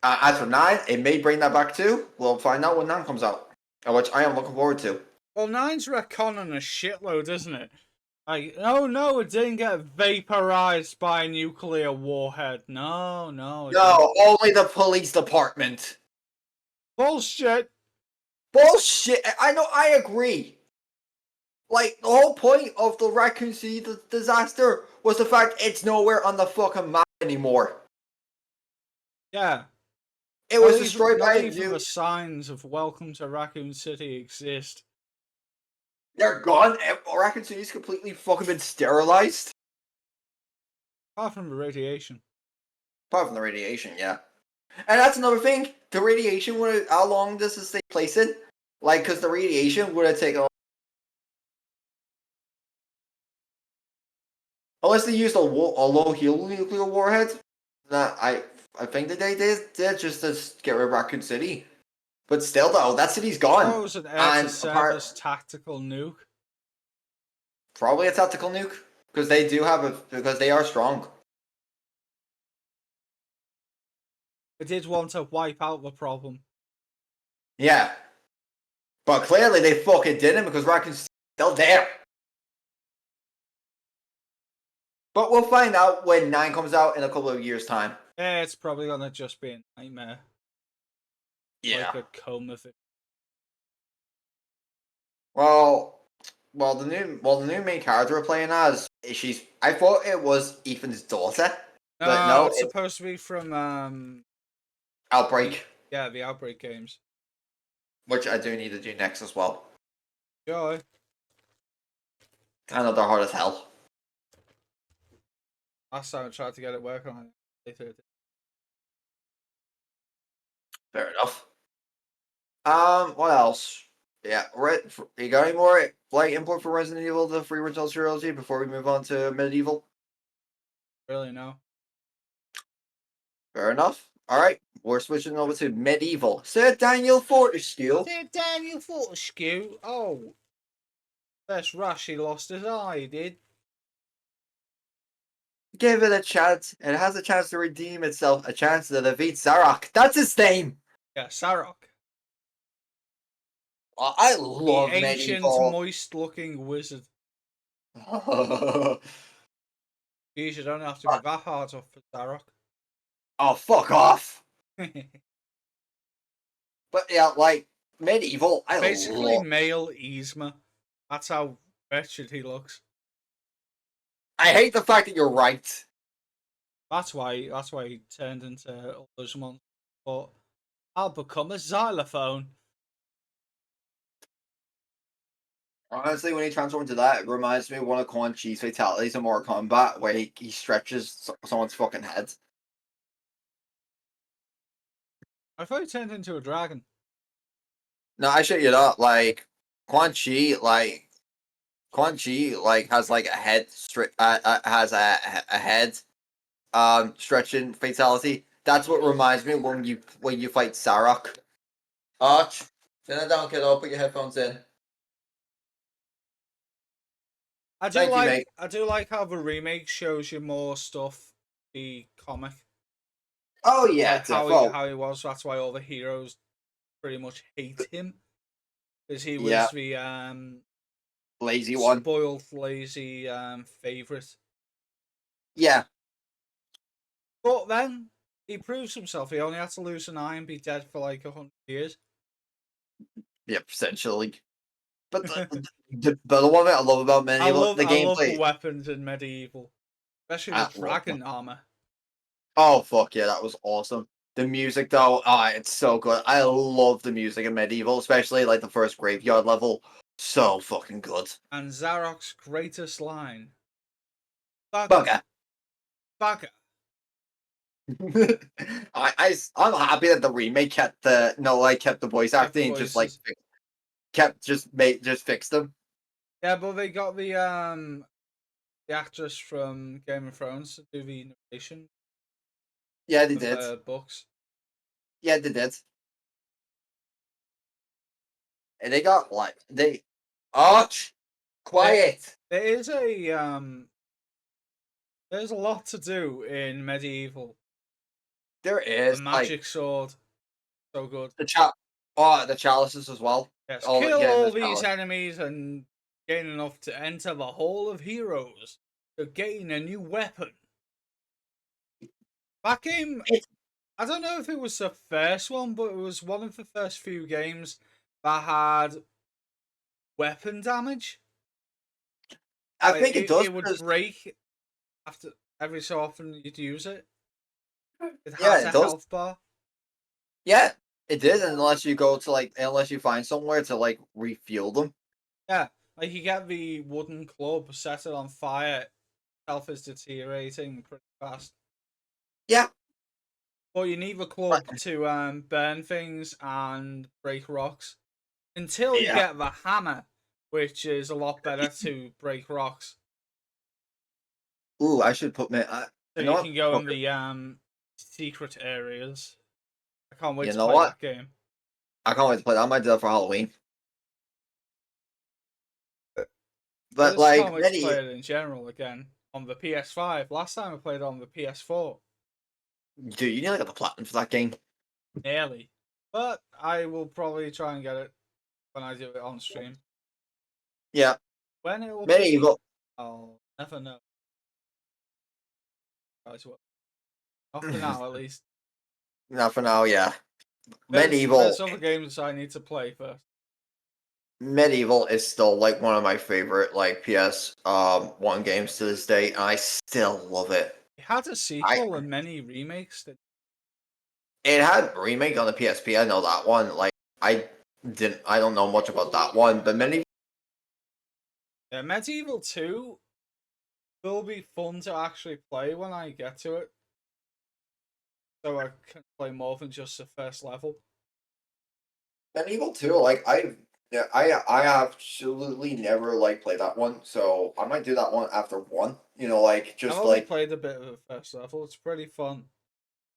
As for 9, it may bring that back too. We'll find out when 9 comes out, which I am looking forward to. Well, nine's retconning a shitload, isn't it? Like, oh no, it didn't get vaporized by a nuclear warhead. No, no, it didn't. No, only the police department. Bullshit. Bullshit. I know. I agree. Like the whole point of the Raccoon City disaster was the fact it's nowhere on the fucking map anymore. Yeah. It was destroyed Not by a even the nuke. signs of Welcome to Raccoon City exist. They're gone. Raccoon City's completely fucking been sterilized. Apart from the radiation. Apart from the radiation, yeah. And that's another thing. The radiation would. How long does this take place in? Like, because the radiation would have taken. Unless they used a low heal nuclear warhead, that I think that they did just to get rid of Raccoon City. But still, though, that city's gone. Oh, it was an air to And surface tactical nuke. probably a tactical nuke because they do have because they are strong. It did want to wipe out the problem. Yeah, but clearly they fucking didn't because Raccoon City's still there. But we'll find out when 9 comes out in a couple of years' time. Yeah, it's probably gonna just be a nightmare. Yeah. Like a coma thing. Well, the new main character we're playing as, she's. I thought it was Ethan's daughter, but No, no, it's it's supposed to be from Outbreak, the Outbreak games. which I do need to do next as well. Joy. I know they're hard as hell. Last time I tried to get it working on it. Fair enough. What else? Yeah, you got any more light input for Resident Evil, the Free Original Trilogy, before we move on to Medieval? Really, no. Fair enough. All right, we're switching over to Medieval. Sir Daniel Fortescue. Daniel Fortescue. Oh, first rush he lost his eye, he did. Give it a chance. It has a chance to redeem itself, a chance to defeat Zarok. That's his name. Yeah, Sarok. I The love ancient, Medieval. moist-looking wizard. Oh, Geez, you don't have to be that hard up for Sarok. fuck off. But yeah, like Medieval, I Basically, love. male Yzma. That's how wretched he looks. I hate the fact that you're right. That's why he turned into all those monsters. But I'll become a xylophone. Honestly, when he transformed into that, it reminds me of one of Quan Chi's fatalities in Mortal Kombat, where he stretches someone's fucking head. I thought he turned into a dragon. No, I shit you not. Like Quan Chi, has like a head has a head stretching fatality. That's what reminds me when you fight Sarok. Arch, turn it down, kiddo. Put your headphones in. Thank you, mate. I do like how the remake shows you more stuff the comic. Oh yeah, Like defo. how he was. That's why all the heroes pretty much hate him. Because he Yeah, was the lazy one. spoiled, lazy favourite. Yeah, But then he proves himself. He only had to lose an eye and be dead for like 100 years. yeah, essentially. But the one thing I love about Medieval, the I love the gameplay. weapons in Medieval, especially I the love dragon armor. Oh fuck yeah, that was awesome. The music though, it's so good. I love the music in Medieval, especially like the first graveyard level. So fucking good. And Zarok's greatest line: "Bugger, Bugger. bugger." I'm happy that the remake kept kept the voice Kept the acting and just voices. kept just fixed them. Yeah, but they got the actress from Game of Thrones to do the narration Yeah, they of did. the books. Yeah, they did. and they got like oh, quiet. There is there's a lot to do in medieval. There The is like magic sword, so good. the chalices as well. Yes, Oh, kill getting all the these chalice. enemies and gain enough to enter the Hall of Heroes to gain a new weapon. That game, It, I don't know if it was the first one, but it was one of the first few games that had weapon damage. I Like think it does it would because break after every so often you'd use it. It yeah, has it a does. health bar. Yeah, it did unless you go to unless you find somewhere to refuel them. Yeah, like you get the wooden club, set it on fire, health is deteriorating pretty fast. Yeah, But you need the but club to burn things and break rocks until you yeah. get the hammer, which is a lot better to break rocks. Ooh, I should put me. So You know you what? can go in Okay. the secret areas. I can't wait You to know play what? that game. I can't wait to play that. I might do that for Halloween. I But just can't like wait to play many, it in general again on the PS5. Last time I played it on the PS4, dude, you need like the platinum for that game. nearly. But I will probably try and get it when I do it on stream. Yeah, When it will be, medieval. I'll never know. Guys, not for now, at least. Not for now. Yeah, There's medieval. other games I need to play first. Medieval is still like one of my favorite like PS one games to this day, and I still love it. It had a I sequel and many remakes. It had a remake on the PSP. I know that one. Like I don't know much about that one, but many. Yeah, Medieval 2 will be fun to actually play when I get to it. So I can play more than just the first level. Medieval 2, yeah, I absolutely never played that one, so I might do that one after one. I've Just only played a bit of the first level. It's pretty fun.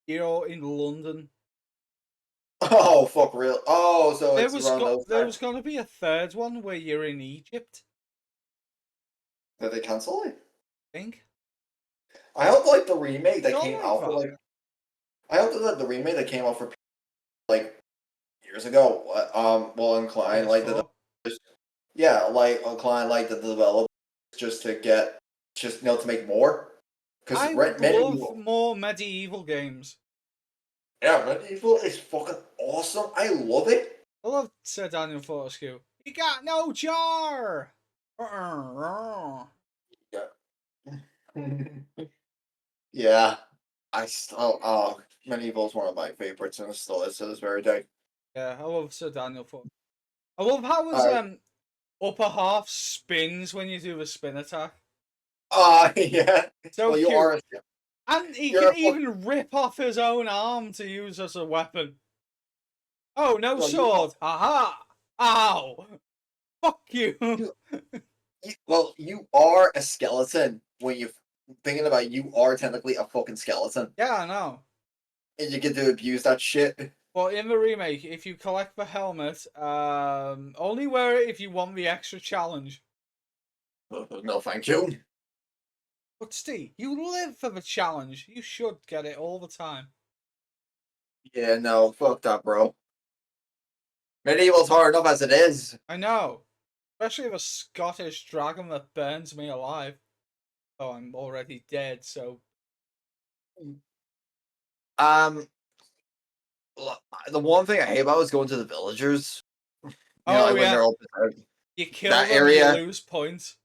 You're in London. oh fuck real. Oh, so it's around those There times. was gonna be a third one where you're in Egypt, Did they cancel it? I think. I hope the remake that Something came like out for that. I hope that the remake that came out for like years ago will incline the PS4. developers, yeah, incline the developers just to get just to make more because I would love medieval. more medieval games. Yeah, medieval is fucking awesome. I love it. I love Sir Daniel Fortescue. You got no jar. Yeah. Yeah. I still medieval is one of my favorites and it still is to this very day. Yeah, I love Sir Daniel Fortescue. I love how his Uh upper half spins when you do the spin attack. yeah. So Well cute. And he you're can a fuck even rip off his own arm to use as a weapon. Oh, no well sword. Aha! Ow! Fuck you. you, you are a skeleton when you thinking about you are technically a fucking skeleton. Yeah, I know. And you get to abuse that shit. But in the remake, if you collect the helmet, only wear it if you want the extra challenge. No, thank you. But Steve, you live for the challenge. You should get it all the time. Yeah, no, fuck that, bro. Medieval's hard enough as it is. I know. Especially the Scottish dragon that burns me alive. Oh, I'm already dead, so. Um, the one thing I hate about is going to the villagers. Oh, When yeah. they're all You kill that them, you area. lose points.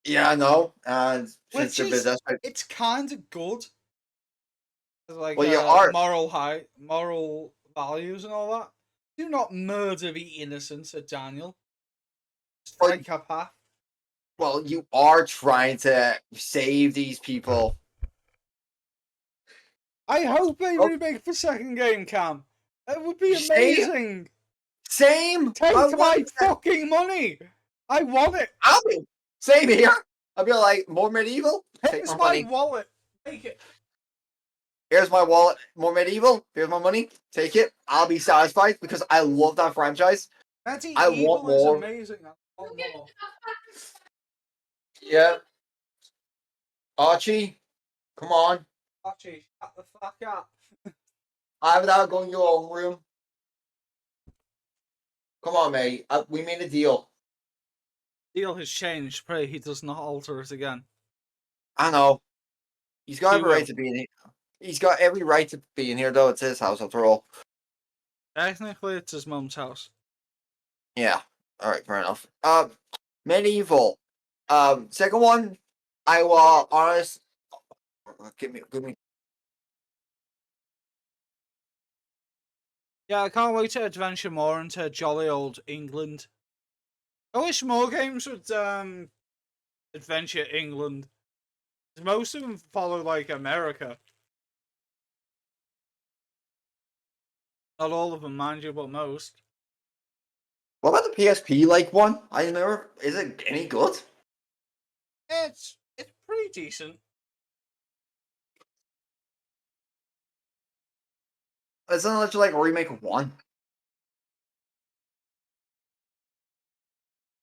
Yeah, I know. And since Which they're is. possessed by, It's kind of good. Like, well, you are. moral values and all that. Do not murder the innocent, Sir Daniel. Well, Psychopath. well, you are trying to save these people. I hope they Oh, remake the second game, Cam. That would be same, amazing. same. I Take want. my fucking money. I want it. I'll be same here. I'll be like more medieval. Take Here's my my money. wallet. Take it. Here's my wallet. More medieval. Here's my money. Take it. I'll be satisfied because I love that franchise. I want Medieval is more. amazing. I want more. Yeah. Archie, come on. Archie, shut the fuck up. I'm not going to your own room. Come on, mate. We made a deal. Deal has changed. Pray he does not alter it again. I know. He's got He every right will. to be in here. He's got every right to be in here, though. It's his house, after all. Technically, it's his mum's house. Yeah. All right, fair enough. Medieval. Second one, I will honest. Give me. Yeah, I can't wait to adventure more into jolly old England. I wish more games would adventure England. Most of them follow like America. Not all of them, mind you, but most. What about the PSP like one? I never. Is it any good? It's pretty decent. Isn't it like a remake of one?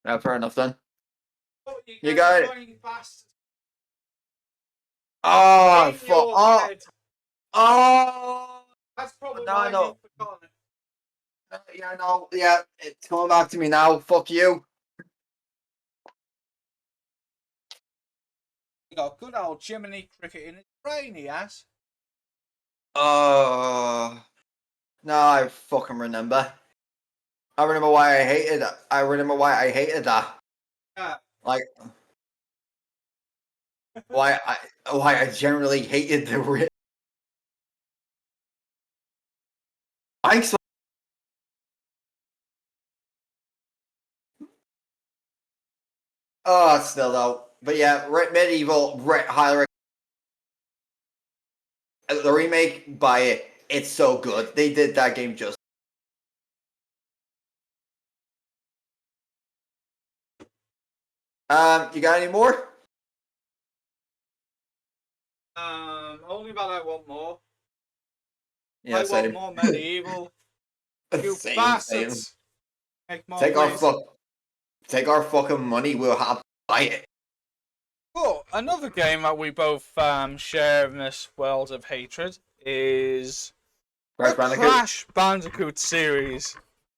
Yeah, fair enough then. Oh, you You get got it. annoying bastard Oh, in your oh, head. oh. That's probably No, why no. you've forgotten it. Yeah, no, yeah, it's coming back to me now. Fuck you. You got good old Jiminy Cricket in his brain, he has. Uh, now I fucking remember. I remember why I hated it. I remember why I hated that. Yeah. Like, why I generally hated the Mike's. Oh, still though. But yeah, Medieval, highly the remake. Buy it. It's so good. They did that game just. You got any more? Only that I want more. Yeah, I want same. more medieval. You Same. bastards! Make more, Take our please. take our fucking money. We'll have buy it. Oh, another game that we both share in this world of hatred is the Crash Bandicoot. Crash Bandicoot series.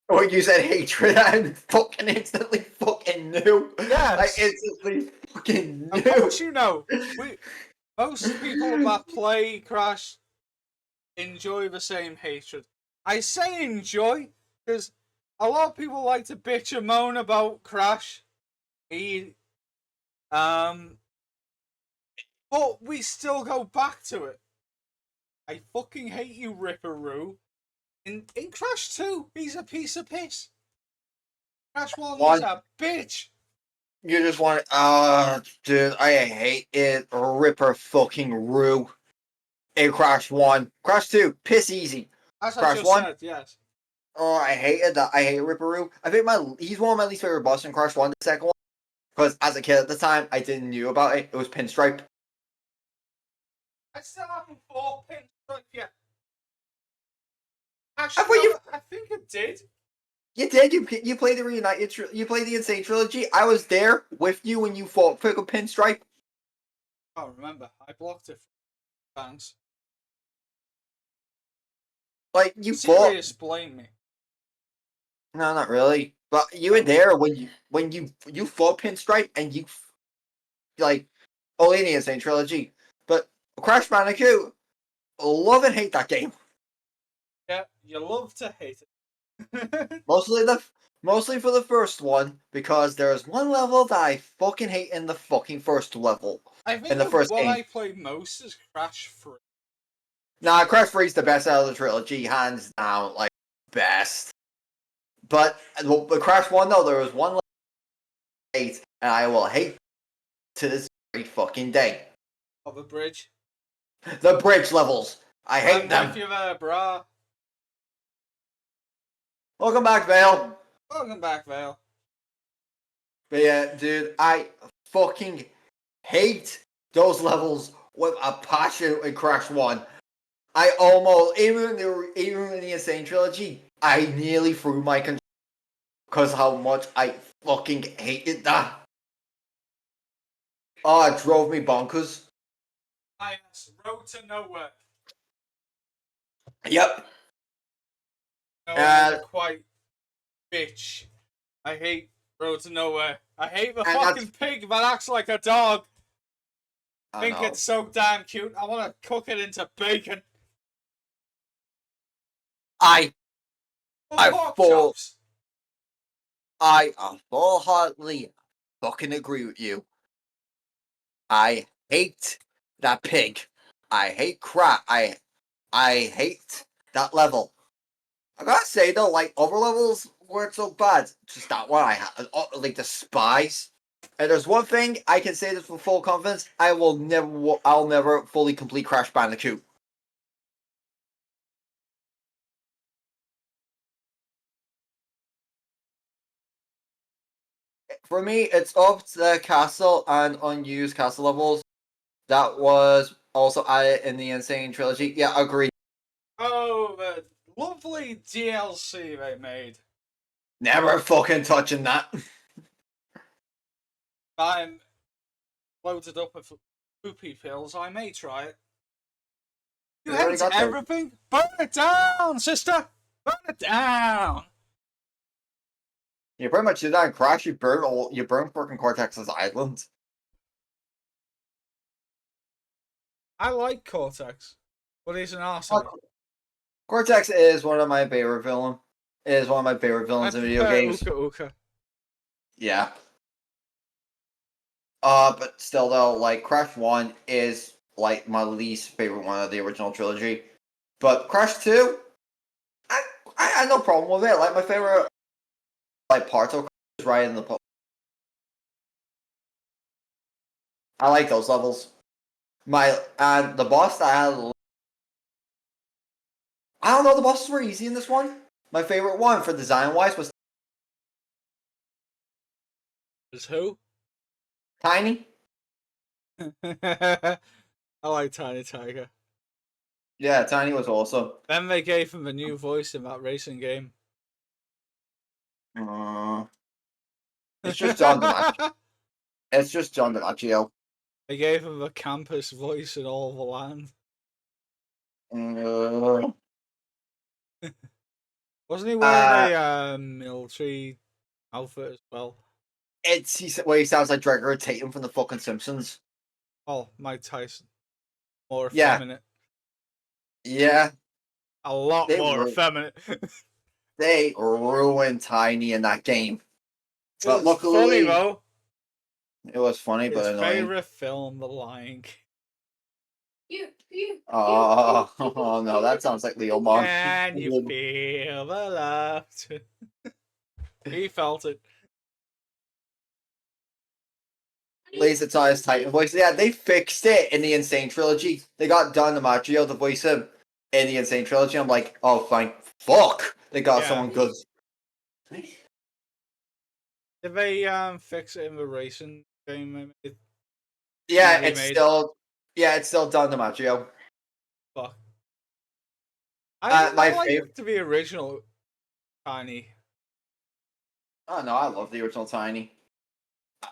Oh, you said hatred. I fucking instantly fucking knew. I Yes, instantly fucking of knew. course you know. Most people that play Crash enjoy the same hatred. I say enjoy because a lot of people like to bitch and moan about Crash. He, um, but we still go back to it. I fucking hate you, Ripperoo. In Crash 2, he's a piece of piss. Crash 1, he's One, a bitch. you just want. Dude, I hate it. Ripper fucking Roo. In Crash 1. Crash 2, piss easy. As I Crash just 1, said, yes. oh, I hated that. I hate Ripperoo. I think he's one of my least favorite bosses in Crash 1. The second one, because as a kid at the time, I didn't knew about it. It was Pinstripe. I still haven't fought Pinstripe yet. I Actually, thought you no, I think it did. you did. You played the Reunited. You played the Insane Trilogy. I was there with you when you fought Pickle Pinstripe. Oh, remember, I blocked it from fans. Like you fought. Serious blame me. No, not really. But you were Oh. there when you fought Pinstripe and you like only in the Insane Trilogy. But Crash Bandicoot, love and hate that game. Yeah, you love to hate it. Mostly for the first one because there's one level that I fucking hate in the fucking first level I in think the the first one game. I played most is Crash 3. Nah, Crash 3 is the best out of the trilogy, hands down, like best. But the Crash 1 though, there was one level I hate, and I will hate to this very fucking day. Of a bridge. The bridge levels. I hate I'm them. with you there, brah. Welcome back, Vale. Welcome back, Vale. But yeah, dude, I fucking hate those levels with a passion in Crash 1. I almost, even in the Insane Trilogy, I nearly threw my controller because how much I fucking hated that. Oh, it drove me bonkers. Science, Road to Nowhere. Yep. No, And quite bitch. I hate Road to Nowhere. I hate the and that's fucking pig that acts like a dog. I Think it's know. so damn cute. I want to cook it into bacon I or I pork full chops. I full-heartedly fucking agree with you. I hate that pig. I hate crap. I hate that level. I gotta say though, like other levels weren't so bad. Just that one like despise. And there's one thing I can say this with full confidence: I'll never fully complete Crash Bandicoot. For me, it's up to the castle and unused castle levels. That was also added in the Insane Trilogy. Yeah, agreed. Oh, the lovely DLC they made. Never fucking touching that. I'm loaded up with poopy pills. I may try it. You They already hate got those. everything? Burn it down, sister! Burn it down! You pretty much did that in Crash. You burn fucking Cortex's island. I like Cortex, but he's an arsehole. Oh, Cortex is one of my favorite villain. Is one of my favorite I villains in video prefer games. Uka Uka. Yeah. But still though, like Crash 1 is like my least favorite one of the original trilogy. But Crash 2, I I had no problem with it. Like my favorite like parts of Crash is right in the I like those levels. My and the boss that I don't know, the bosses were easy in this one. My favorite one for design wise was Is who? Tiny. I like Tiny Tiger. Yeah, Tiny was awesome. Then they gave him a new voice in that racing game. Uh, it's just John DiMaggio. It's just John DiMaggio. They gave him a campus voice in all the land. Uh, Wasn't he wearing uh, a military outfit as well? he sounds like Gregor Tatum from the fucking Simpsons. Oh, Mike Tyson. More Yeah, effeminate. yeah. A lot They more ru- effeminate. they ruined Tiny in that game. It But was funny luckily, though. it was funny His but annoying. favorite film, The Lion King. Oh, oh no, that sounds like Leo Mon. Can you feel the love? He felt it. Laser Tire's Titan voice. Yeah, they fixed it in the Insane Trilogy. They got Don DiMaggio to voice him in the Insane Trilogy. I'm like, oh, fine. Fuck! They got Yeah. someone good. Did they fix it in the racing game? Yeah, Remade. it's still Don DiMaggio. Fuck. My I like favorite. the original Tiny. Oh no, I love the original Tiny.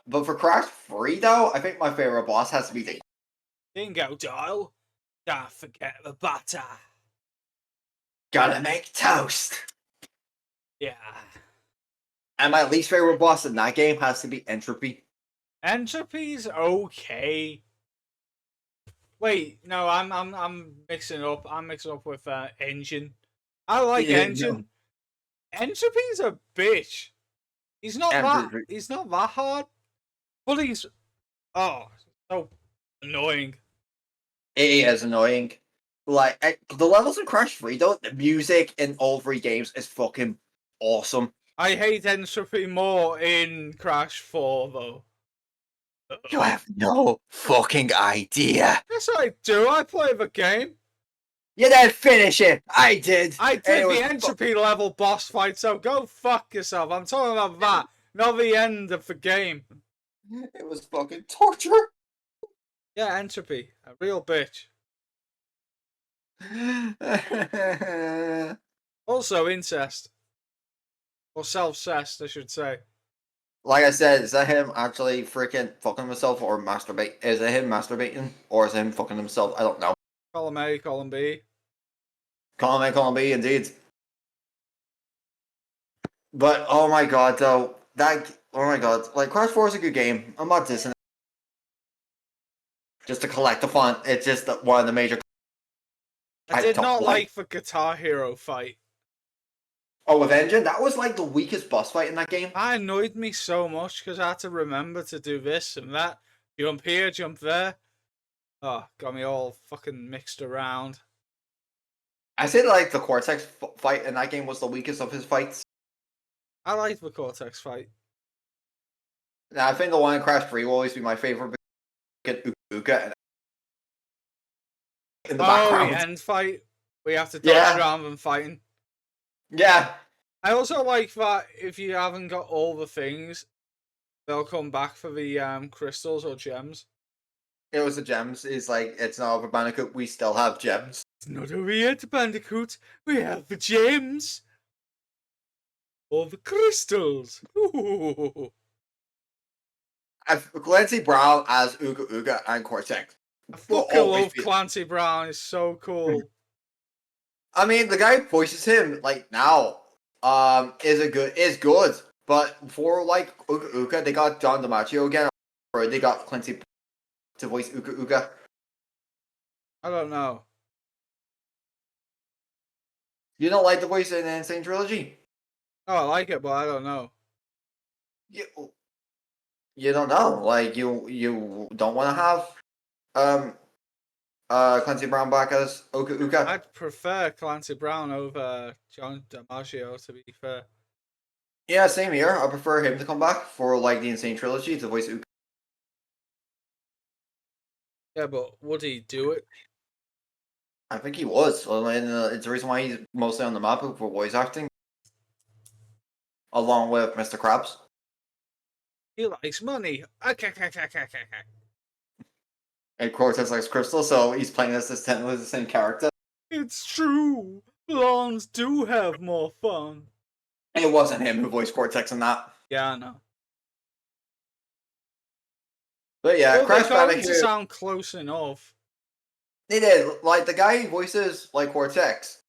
But for Crash 3, though, I think my favorite boss has to be the. Dingo Dial. Don't forget the butter. Gotta make toast. Yeah. And my least favorite boss in that game has to be Entropy. Entropy's okay. Wait, no, I'm mixing up. I'm mixing up with Engine. I like Yeah, no. Engine. Entropy's a bitch. He's not that. Entropy. He's not that hard, but he's so annoying. It is annoying. Like the levels in Crash 3, though, the music in all three games is fucking awesome. I hate Entropy more in Crash 4 though. You have no fucking idea. Yes, I do. I play the game. You didn't finish it. I did. I And did it was the Entropy level boss fight, so go fuck yourself. I'm talking about that, not the end of the game. it was fucking torture. Yeah, Entropy, a real bitch. Also, incest. Or self-cessed, I should say. Like I said, is that him actually freaking fucking himself or masturbate? Is it him masturbating or is it him fucking himself? I don't know. Column A, column B. Column B, indeed. But oh my god, though oh my god, like Crash 4 is a good game. I'm not dissing it. Just to collect the font, it's just one of the major. I I did don't not like. like the Guitar Hero fight. Oh, with Engine, that was like the weakest boss fight in that game. That annoyed me so much because I had to remember to do this and that. Jump here, jump there. Oh, got me all fucking mixed around. I said like the Cortex fight in that game was the weakest of his fights. I liked the Cortex fight. Now I think the one in Crash 3 will always be my favorite. Get Uka in the Oh, the background. end fight. We have to dodge Yeah. rather than fighting. Yeah. I also like that if you haven't got all the things, they'll come back for the crystals or gems. It was the gems. It's like it's not over Bandicoot. We still have gems. It's not over yet, Bandicoot. We have the gems. Or the crystals. Ooh. Clancy Brown as Uga Uga and Cortex. I Will fucking always love be. Clancy Brown. It's so cool. I mean, the guy who voices him like now, is good. But for like Uga Uga, they got John DiMaggio again, or they got Clancy to voice Uga Uga. I don't know. You don't like the voice in the Insane Trilogy? Oh, I like it, but I don't know. You you don't know. Like you don't want to have um Clancy Brown back as Uga Uga. I'd prefer Clancy Brown over John DiMaggio, to be fair. Yeah, same here. I prefer him to come back for like the Insane Trilogy to voice Uga. Yeah, but would he do it? I think he was. Well, and it's the reason why he's mostly on the map for voice acting, along with Mr. Krabs. He likes money. Okay. And Cortex likes Crystal, so he's playing as this technically the same character. It's true. Blondes do have more fun. It wasn't him who voiced Cortex in that. Yeah, I know. But yeah, Well, they Crash got him to Bandicoot. sound close enough. They did. Like the guy who voices like Cortex,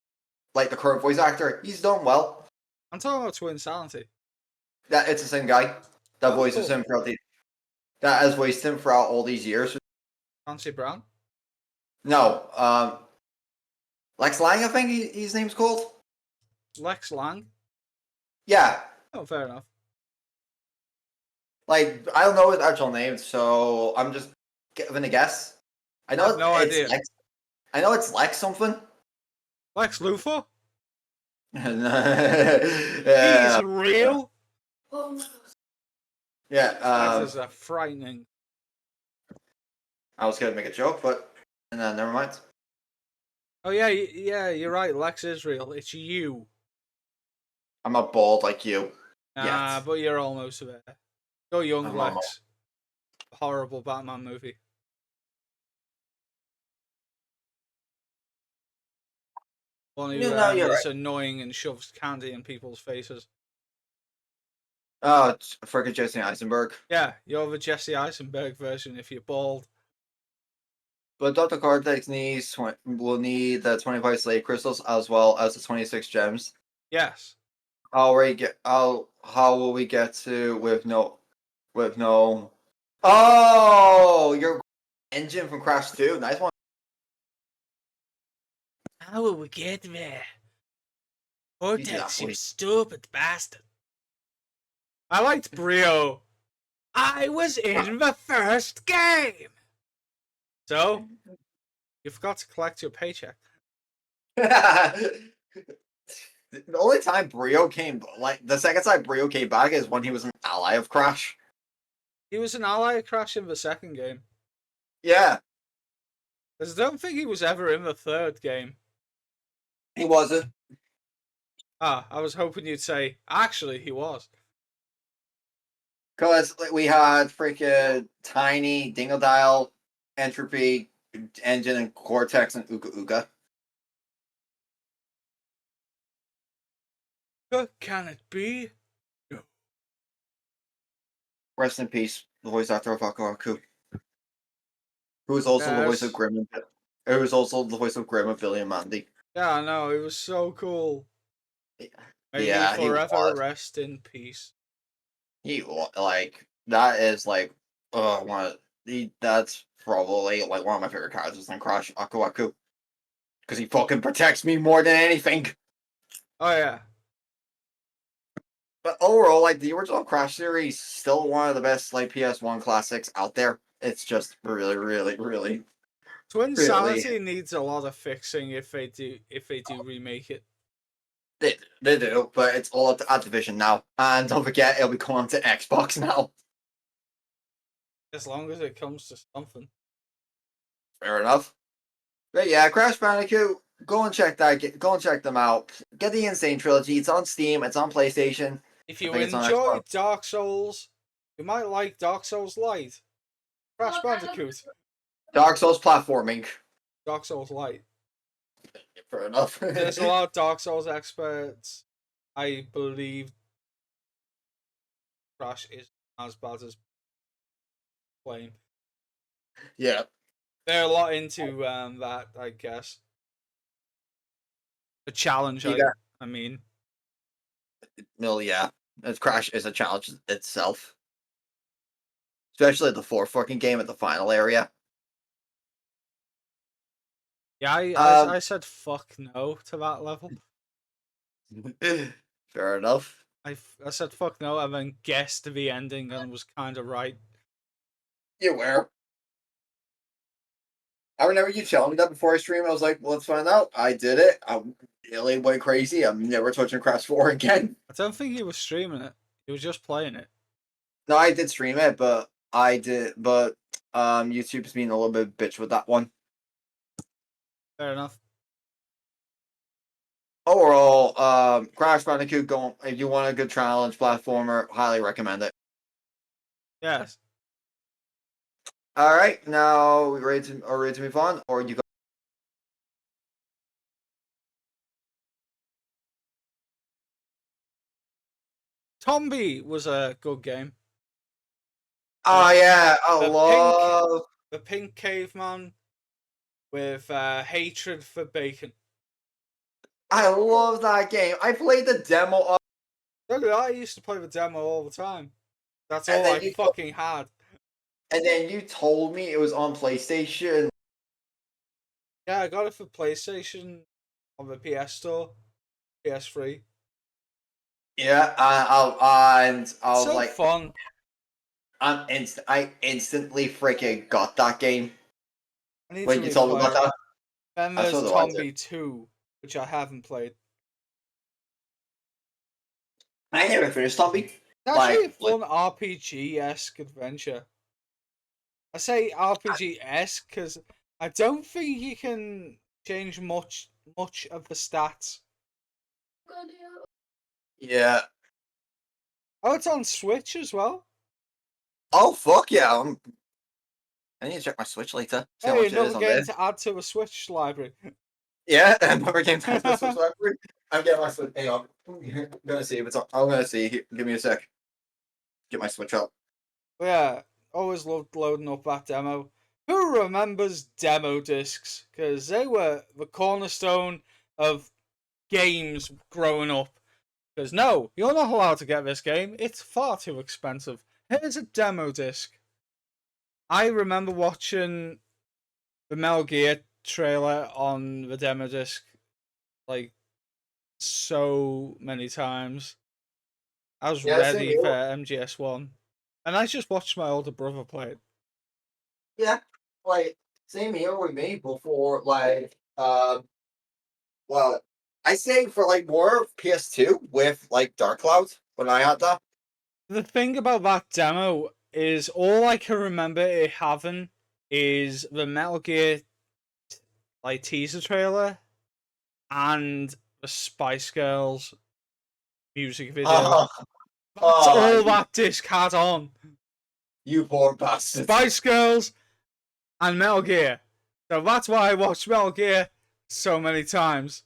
like the current voice actor, he's done well. I'm talking about Twin Sanity. That it's the same guy that Oh, voices cool. him throughout that has voiced him throughout all these years. Clancy Brown? No, Lex Lang, I think his name's called. Lex Lang? Yeah, Oh, fair enough. like I don't know his actual name, so I'm just giving a guess. I I know have no it's idea. Lex. I know it's Lex something. Lex Luthor? Yeah, He's real? yeah. That is a frightening. I was gonna make a joke, but never mind. Oh, yeah, yeah, you're right. Lex is real. It's you. I'm not bald like you. Nah, Yet. but you're almost there. Go young I'm Lex. Horrible Batman movie. One who No, you're is right. annoying and shoves candy in people's faces. Oh, it's freaking Jesse Eisenberg. Yeah, you're the Jesse Eisenberg version if you're bald. But Dr. Cortex will need the 25 slave crystals as well as the 26 gems. Yes. How will we get to with no Oh, your engine from Crash 2. Nice one. How will we get there? You do that, Cortex, you please. stupid bastard. I liked Brio. I was in the first game. So, you forgot to collect your paycheck. The only time Brio came, like the second time Brio came back, is when he was an ally of Crash. He was an ally of Crash in the second game. Yeah, Because I don't think he was ever in the third game. he wasn't. Ah, I was hoping you'd say, actually, he was. Because we had freaking Tiny, Dingodile, Entropy, Engine, and Cortex, and Uka Uka. Can it be? No. Rest in peace, the voice actor of Aku, who is also the voice of Yes. Grim. Who is also the voice of Grim and Billy and Mandy. Yeah, I know. It was so cool. May he Yeah, he forever was. rest in peace. Like that is like that's probably like one of my favorite characters in Crash Aku because he fucking protects me more than anything. Oh yeah. But overall, like the original Crash series, still one of the best like PS1 classics out there. It's just really, really, really, Twin really. Sanity needs a lot of fixing if they do remake it. They do, but it's all up to Activision now. And don't forget, it'll be coming to Xbox now. As long as it comes to something. Fair enough. But yeah, Crash Bandicoot. Go and check that. Go and check them out. Get the Insane Trilogy. It's on Steam. It's on PlayStation. If I you think it's on Xbox. enjoy Dark Souls, you might like Dark Souls Light. Crash Bandicoot. Dark Souls platforming. Dark Souls Light. Fair enough. There's a lot of Dark Souls experts. I believe Crash is as bad as claim. Yeah. They're a lot into that, I guess. The challenge, You I got. I mean. Well, yeah. Crash is a challenge itself, especially the fourth fucking game at the final area. Yeah, Um. I said fuck no to that level. Fair enough. I said fuck no and then guessed the ending and was kind of right. You were. I remember you telling me that before I streamed. I was like, well, let's find out. I did it. I really went crazy. I'm never touching Crash 4 again. I don't think he was streaming it. He was just playing it. No, I did stream it, but YouTube's being a little bit bitch with that one. Fair enough. Overall, Crash Bandicoot, go if you want a good challenge platformer, highly recommend it. Yes. All right, now we ready to move on, or you go? Tombi was a good game. Oh yeah, The pink the pink caveman with hatred for bacon. I love that game. I played the demo of, Look at that, I used to play the demo all the time. That's and all I then fucking had. you told me it was on PlayStation. Yeah, I got it for PlayStation on the PS Store, PS3. Yeah, and I It's was so like, fun. I instantly freaking got that game I need to when you told me replay about it. that. Then I there's sort of liked it. Tombi 2, which I haven't played. I never finished Zombie. It's actually a fun RPG-esque adventure. I say RPG-esque because I don't think you can change much of the stats. Yeah. Oh, it's on Switch as well. Oh fuck yeah! I need to check my Switch later. See how Hey, much it another is on there. game to add to a Switch library. Yeah, another game time to Switch library. I'm getting my Switch. Hang on. I'm gonna see if it's on. I'm gonna see. Give me a sec. Get my Switch up. Yeah, always loved loading up that demo. Who remembers demo discs? Because they were the cornerstone of games growing up. Because no, you're not allowed to get this game. It's far too expensive. Here's a demo disc. I remember watching the Metal Gear trailer on the demo disc like so many times. I was Yeah, same ready here. for MGS1. And I just watched my older brother play it. Yeah, like same here with me before. Well, I say for like more PS2 with like Dark Cloud when I had that. The thing about that demo is all I can remember it having is the Metal Gear like teaser trailer and the Spice Girls music video. Oh, That's all you, that disc had on. you poor bastard. Spice Girls and Metal Gear. So that's why I watched Metal Gear so many times.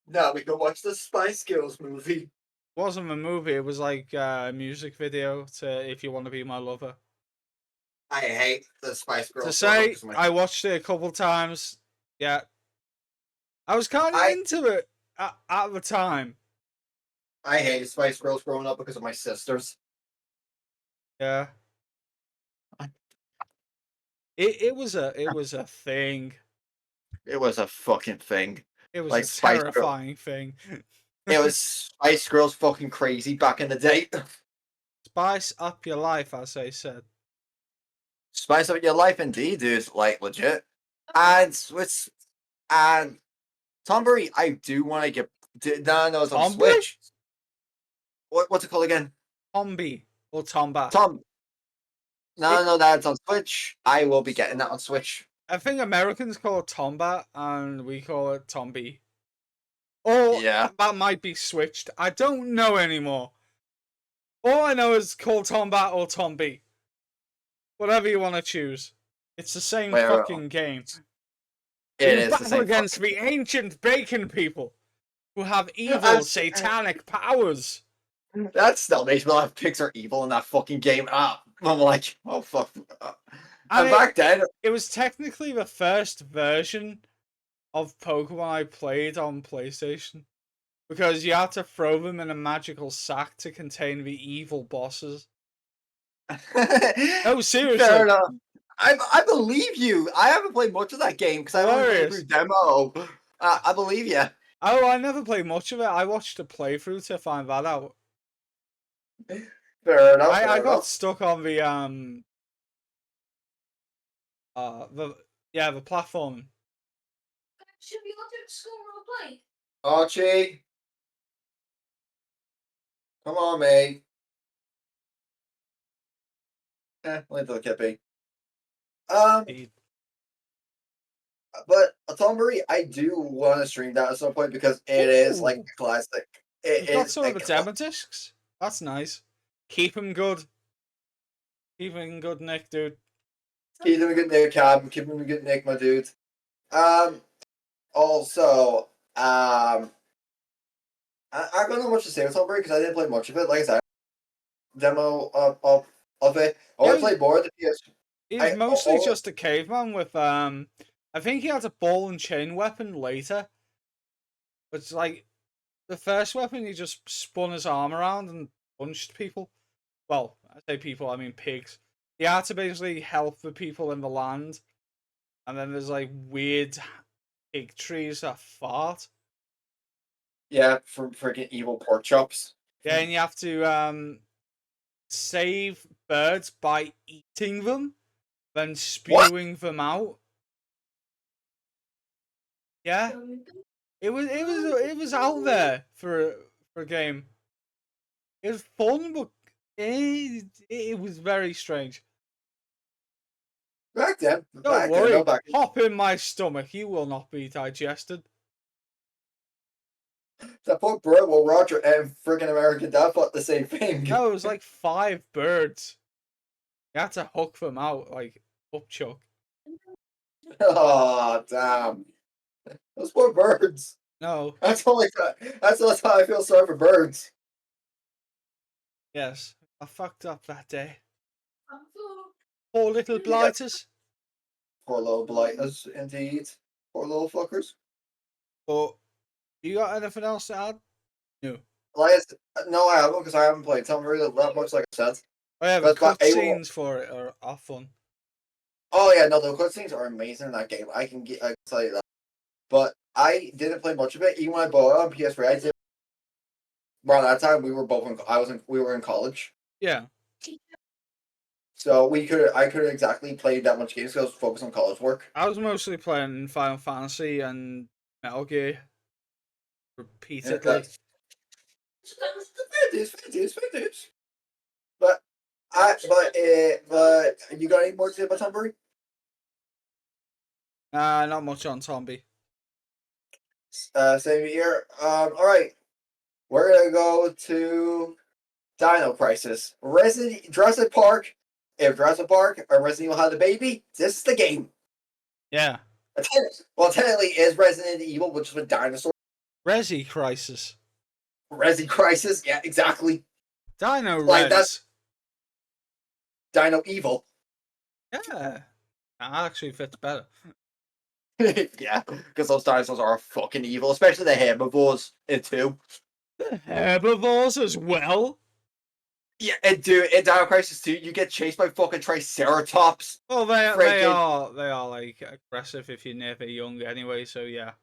No, we can watch the Spice Girls movie. It wasn't a movie. It was like a music video to "If You Want to Be My Lover." I hate the Spice To Girls so much say because my I watched it a couple times. Yeah, I was kind of I into it at the time. I hated Spice Girls growing up because of my sisters. Yeah, it was a thing. It was a fucking thing. It was Like a Spice Girls. terrifying thing. It was Spice Girls fucking crazy back in the day. Spice up your life, as they said. Spice up your life indeed, dude. Like legit. And with and Tombury, I do want to get. No, it's on Tombury? Switch. What's it called again? Tombi or Tombat. Tom. It, No, that's on Switch. I will be getting that on Switch. I think Americans call it Tombat and we call it Tombi. Or Yeah. that might be switched. I don't know anymore. All I know is called Tombat or Tombi. Whatever you want to choose. It's the same Wait, fucking game. it You is the battle same. against the ancient bacon people who have evil That's- satanic powers. That still makes me laugh. Pigs are evil in that fucking game. I'm like, oh fuck. And back then, it was technically the first version of Pokemon I played on PlayStation. Because you had to throw them in a magical sack to contain the evil bosses. No, seriously. fair enough. I believe you. I haven't played much of that game because I only played through demo. I believe you. Oh, I never played much of it. I watched a playthrough to find that out. Fair enough. I got stuck on the the platform. Should we go to school role play? Archie, come on, mate. Let the kid be. But Atombari, I do want to stream that at some point because it is like a classic. You've got some of the demo discs. That's nice. Keep them good. Keep them in good nick, dude. Keep them in good nick, Cab. Keep them in good nick, my dude. Also, I don't know much to say with Atombari because I didn't play much of it. Like I said, demo of it. I only played more of the PS. He's mostly just a caveman with I think he has a ball and chain weapon later. But it's like the first weapon he just spun his arm around and punched people. Well, I say people, I mean pigs. He had to basically help the people in the land. And then there's like weird pig trees that fart. Yeah, from freaking evil pork chops. Yeah, and you have to save birds by eating them, then spewing them out. Yeah, it was out there for a game. It was fun, but it was very strange. Back then, Don't worry, pop in my stomach. You will not be digested. That poor bird, well, Roger and freaking American Dad thought the same thing. No, it was like 5 birds. You had to hook them out, like upchuck. Oh damn! Those poor birds. No. That's how I feel sorry for birds. Yes, I fucked up that day. Poor little blighters. Poor little blighters, indeed. Poor little fuckers. But you got anything else to add? No. No, I haven't because I haven't played Tomb Raider that much, like I said. Oh yeah, the cutscenes for it are fun. Oh yeah, no, the cutscenes are amazing in that game. I can tell you that. But I didn't play much of it. Even when I bought it on PS3, I did. Around that time, we were in college. Yeah. So I couldn't exactly play that much games because I was focused on college work. I was mostly playing Final Fantasy and Metal Gear repeatedly. Fantastic. But you got any more to say about Tombury? Not much on Tombi. Same here. All right, we're gonna go to Dino Crisis. Jurassic Park. If Jurassic Park or Resident Evil had a baby, this is the game. Yeah. Well, technically, it is Resident Evil, which is with dinosaurs. Resi Crisis. Resi Crisis, yeah, exactly. Dino Like that Res. Dino Evil. Yeah. That actually fits better. Yeah, because those dinosaurs are fucking evil, especially the herbivores in 2. The herbivores as well. Yeah, and dude, in Dino Crisis 2, you get chased by fucking Triceratops. Well, Freaking, they are like aggressive if you're never young anyway. So yeah,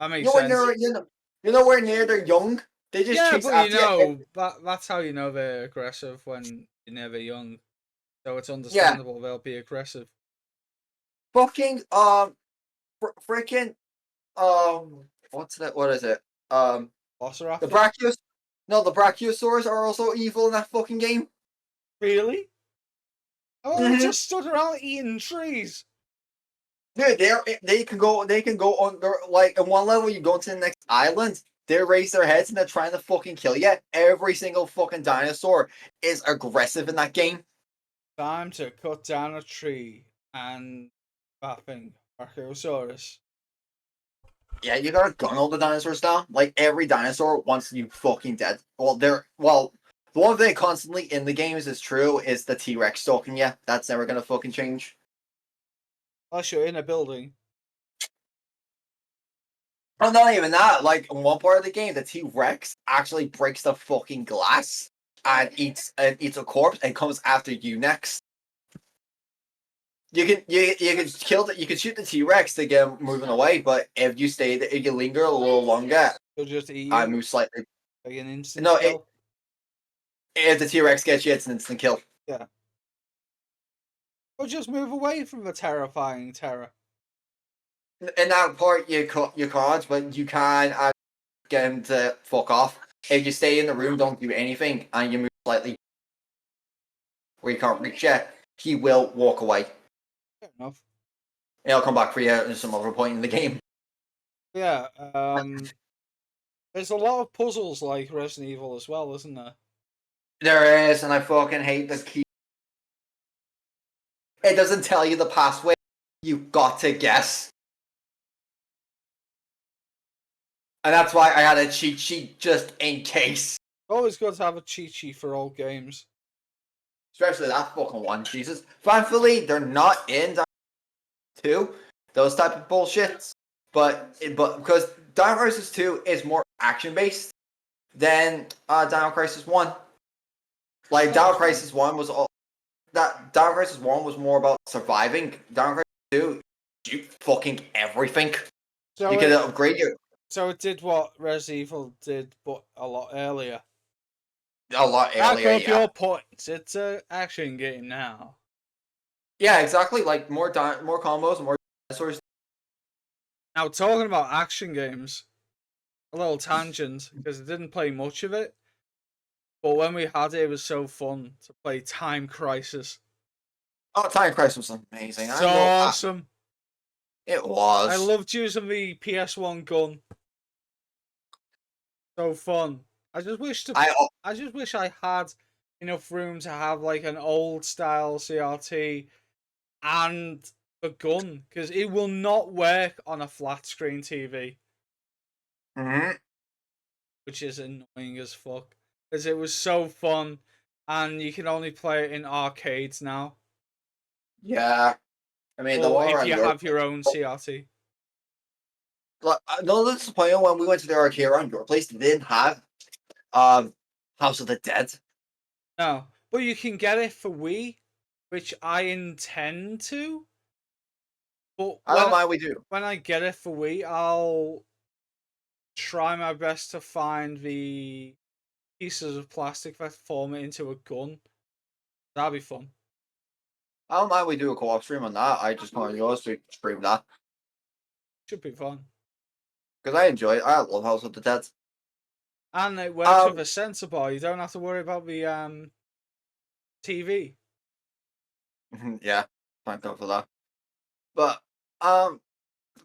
that makes nowhere sense. near, you're nowhere near they're young. They just Yeah, chase but you after you. know that's how you know they're aggressive when you're never young. So it's Yeah, understandable they'll be aggressive. fucking, freaking, what's that? What is it? The Velociraptor. Brachios. No, the Brachiosaurs are also evil in that fucking game. Really? Oh, they Hmm just stood around eating trees. Dude, they can go on. They're like in one level, you go to the next island. They raise their heads and they're trying to fucking kill you. Every single fucking dinosaur is aggressive in that game. Time to cut down a tree and bapping Brachiosaurus. Yeah, you gotta gun all the dinosaurs now. Like every dinosaur wants you fucking dead. The one thing constantly in the games is true is the T Rex stalking you. That's never gonna fucking change. Unless you're in a building. Oh, not even that. Like in one part of the game, the T Rex actually breaks the fucking glass and eats a corpse and comes after you next. You can kill you can shoot the T Rex to get him moving away, but if you stay there, if you linger a little longer, They'll just eat I you move slightly. like an instant No, kill. if the T Rex gets you, it's an instant kill. Yeah. Or just move away from the terrifying terror. In that part, you can't, but you can get him to fuck off. If you stay in the room, don't do anything, and you move slightly where you can't reach you, he will walk away. Fair enough. And he'll come back for you at some other point in the game. Yeah, there's a lot of puzzles like Resident Evil as well, isn't there? There is, and I fucking hate the key. It doesn't tell you the password. You got to guess. And that's why I had a cheat sheet just in case. Always good to have a cheat sheet for old games. Especially that fucking one, Jesus. Thankfully, they're not in Dino 2. Those type of bullshits. But because Dino Crisis 2 is more action based than Dino Crisis 1. Like Dino Crisis 1 was all that Dino Crisis 1 was more about surviving. Dino Crisis 2, you fucking everything. So You can upgrade your So it did what Resident Evil did, but a lot earlier. a lot Back earlier, up yeah. your points. It's an action game now. Yeah, exactly. Like more combos, more dinosaurs. Now talking about action games, a little tangent because I didn't play much of it, but when we had it, it was so fun to play Time Crisis. Oh, Time Crisis was amazing. So I know awesome. it was. I loved using the PS1 gun. So fun. I just wish I had enough room to have like an old style CRT and the gun because it will not work on a flat screen TV, Mhm. which is annoying as fuck. Because it was so fun, and you can only play it in arcades now, Yeah. I mean, the or one if around you your have your own CRT. like, no disappointment when we went to the arcade around your place. They didn't have um House of the Dead. No, but you can get it for Wii, which I intend to. But I don't mind. We do. when I get it for Wii, I'll try my best to find the pieces of plastic that form it into a gun. That'd be fun. I don't mind. We do a co-op stream on that. I just come on yours to stream that Should be fun. because I enjoy it. I love House of the Dead. And it works with a sensor bar. You don't have to worry about the TV. Yeah, thank God for that. But um,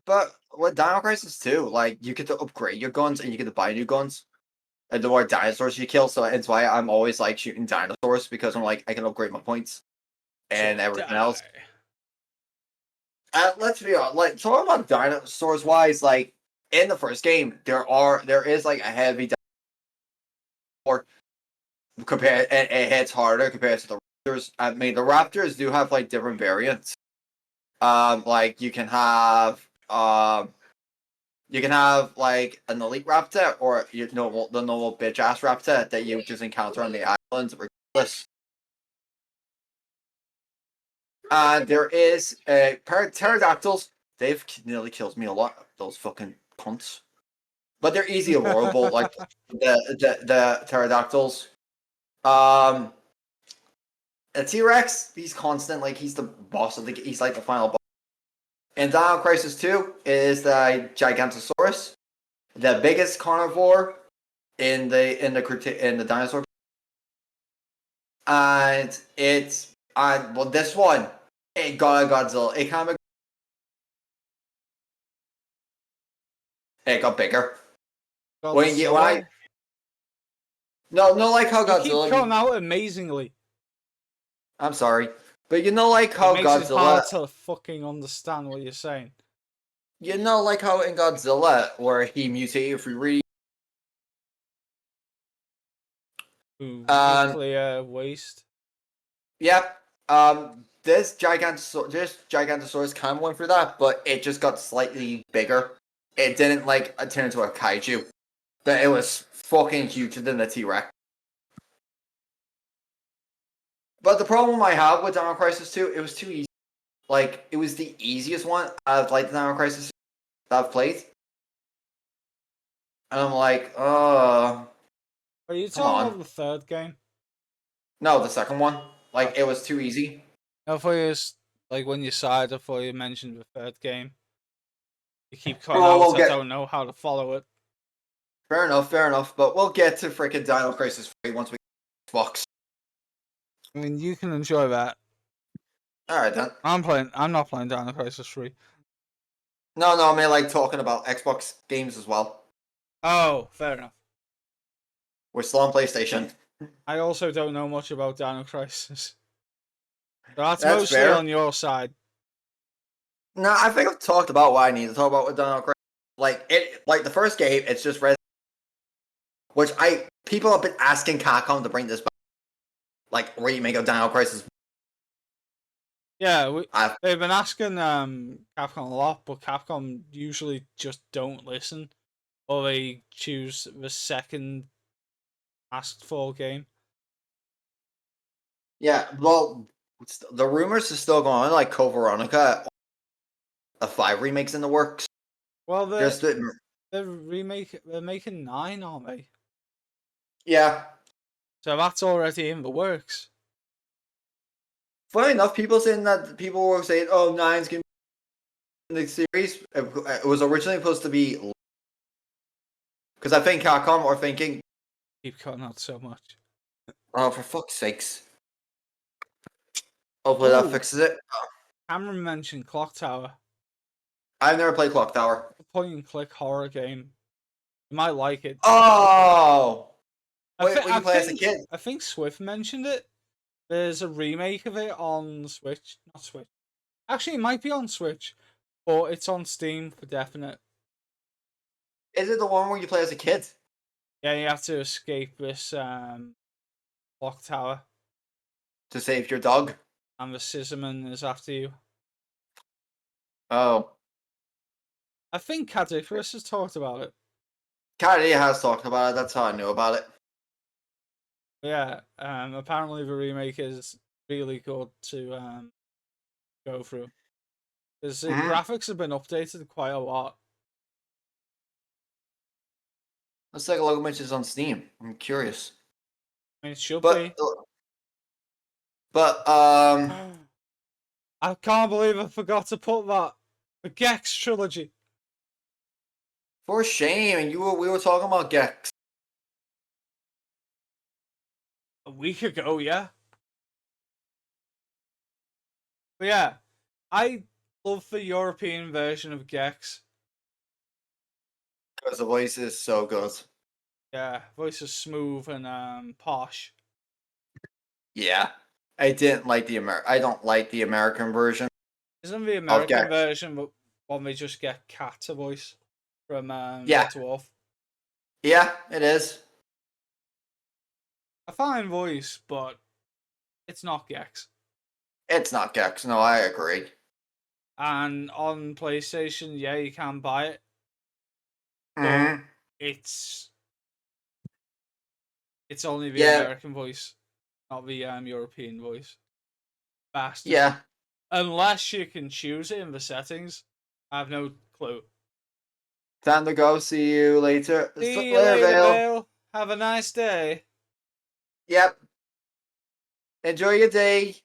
but with Dino Crisis 2, like you get to upgrade your guns and you get to buy new guns. And the more dinosaurs you kill, so it's why I'm always like shooting dinosaurs because I'm like I can upgrade my points and So everything die. else. Let's be honest, like talking about dinosaurs wise, like in the first game, there is like a heavy or compared it hits harder compared to the Raptors. I mean, the Raptors do have like different variants. Like you can have like an elite raptor or the normal bitch ass raptor that you just encounter on the islands, regardless. And there is pterodactyls. They've nearly killed me a lot. Those fucking cunts. But they're easy avoidable, like the pterodactyls. Um, a T-Rex, he's constant. Like he's the boss of the. He's like the final boss. And Dino Crisis 2 is the Gigantosaurus, the biggest carnivore in the dinosaur. And it's well, this one it got a Godzilla. It got bigger. Godzilla? No, like how You keep Godzilla. coming out amazingly. I'm sorry, but like how It makes it Godzilla. hard to fucking understand what you're saying. Like how in Godzilla, where he mutated for Ooh, Um, nuclear waste. Yep. This Gigantosaurus kind of went through that, but it just got slightly bigger. It didn't like turn into a kaiju, but it was fucking huger than the T-Rex. But the problem I have with Dino Crisis 2, it was too easy. Like, it was the easiest one out of like the Dino Crisis that I've played. And I'm like, Are you come talking on. about the third game? No, the second one. Like, it was too easy. I thought you was, like when you sighed, I thought you mentioned the third game. You keep cutting out, I don't know how to follow it. Fair enough. But we'll get to freaking Dino Crisis 3 once we get Xbox. I mean, you can enjoy that. Alright then. I'm not playing Dino Crisis 3. No, I mean like talking about Xbox games as well. Oh, fair enough. We're still on PlayStation. I also don't know much about Dino Crisis. That's mostly fair. on your side. No, I think I've talked about what I need to talk about with Dino Crisis. Like the first game, it's just which people have been asking Capcom to bring this back, like remake of Dino Crisis. Yeah, they've been asking Capcom a lot, but Capcom usually just don't listen, or they choose the second asked for game. Yeah, well, the rumors are still going on. Like Code Veronica, a 5 remakes in the works. Well, they're making 9, aren't they? Yeah. So that's already in the works. Funny enough, people were saying, "Oh, 9's gonna be in the series." It was originally supposed to be because I think Capcom are thinking, Keep cutting out so much. "Oh, for fuck's sakes!" Hopefully that fixes it. Cameron mentioned Clock Tower. I've never played Clock Tower. A point and click horror game. You might like it. Oh, wait, you play as a kid? I think Swift mentioned it. There's a remake of it on Switch. Not Switch. Actually, it might be on Switch, but it's on Steam for definite. Is it the one where you play as a kid? Yeah, you have to escape this clock tower. To save your dog? And the Scissorman is after you. Oh. I think Cadiferous has talked about it. Cardi has talked about it, that's how I knew about it. Yeah, apparently the remake is really good to go through. Because the graphics have been updated quite a lot. Let's take a look at which is on Steam. I'm curious. I mean, it should be. But, I can't believe I forgot to put that. The Gex trilogy. For shame, and we were talking about Gex. A week ago, yeah. But yeah, I love the European version of Gex. Because the voice is so good. Yeah, voice is smooth and posh. Yeah. I don't like the American version. Isn't the American version but when they just get Cat to voice? from Yeah. God Dwarf. Yeah, it is. A fine voice, but it's not Gex. It's not Gex. No, I agree. And on PlayStation, yeah, you can buy it, but Hmm. it's only the Yeah, American voice, not the European voice. Bastard. yeah. Unless you can choose it in the settings, I have no clue. Time to go. See you later. See you Later, later, Vale. Vale. Have a nice day. Yep. Enjoy your day.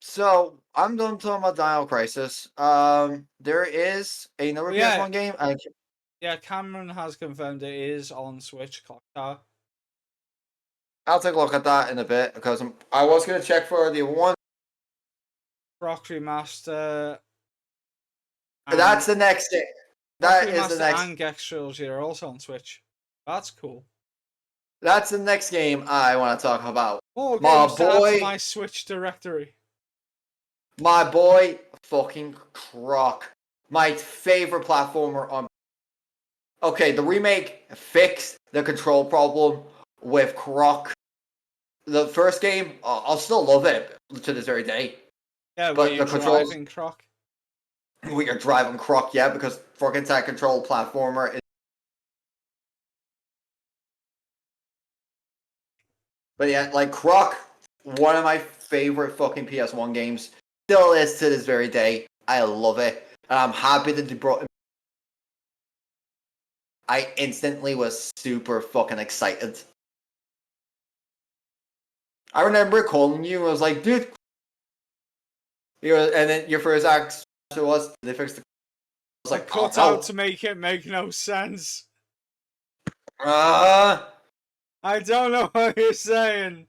So I'm done talking about Dino Crisis. There is another But yeah, PS1 game. yeah, Cameron has confirmed it is on Switch Clock Tower. I'll take a look at that in a bit because I was gonna check for the one. Rock Remaster That's and the next thing. Rock That is the Remaster next. and Gex Trilogy are also on Switch. That's cool. That's the next game I want to talk about. More My games to add to boy, my Switch directory. my boy, fucking Croc. My favorite platformer on. Okay, the remake fixed the control problem with Croc. The first game, I'll still love it to this very day. Yeah, were But you the controls, driving Croc? we are driving Croc, yeah, because fucking that control platformer is. But yeah, like Croc, one of my favorite fucking PS1 games. Still is to this very day. I love it. And I'm happy that they brought. I instantly was super fucking excited. I remember calling you. I was like, dude. And then your first answer was, they fixed the. I was I like, oh cut out no. to make it make no sense. Uh, I don't know what you're saying.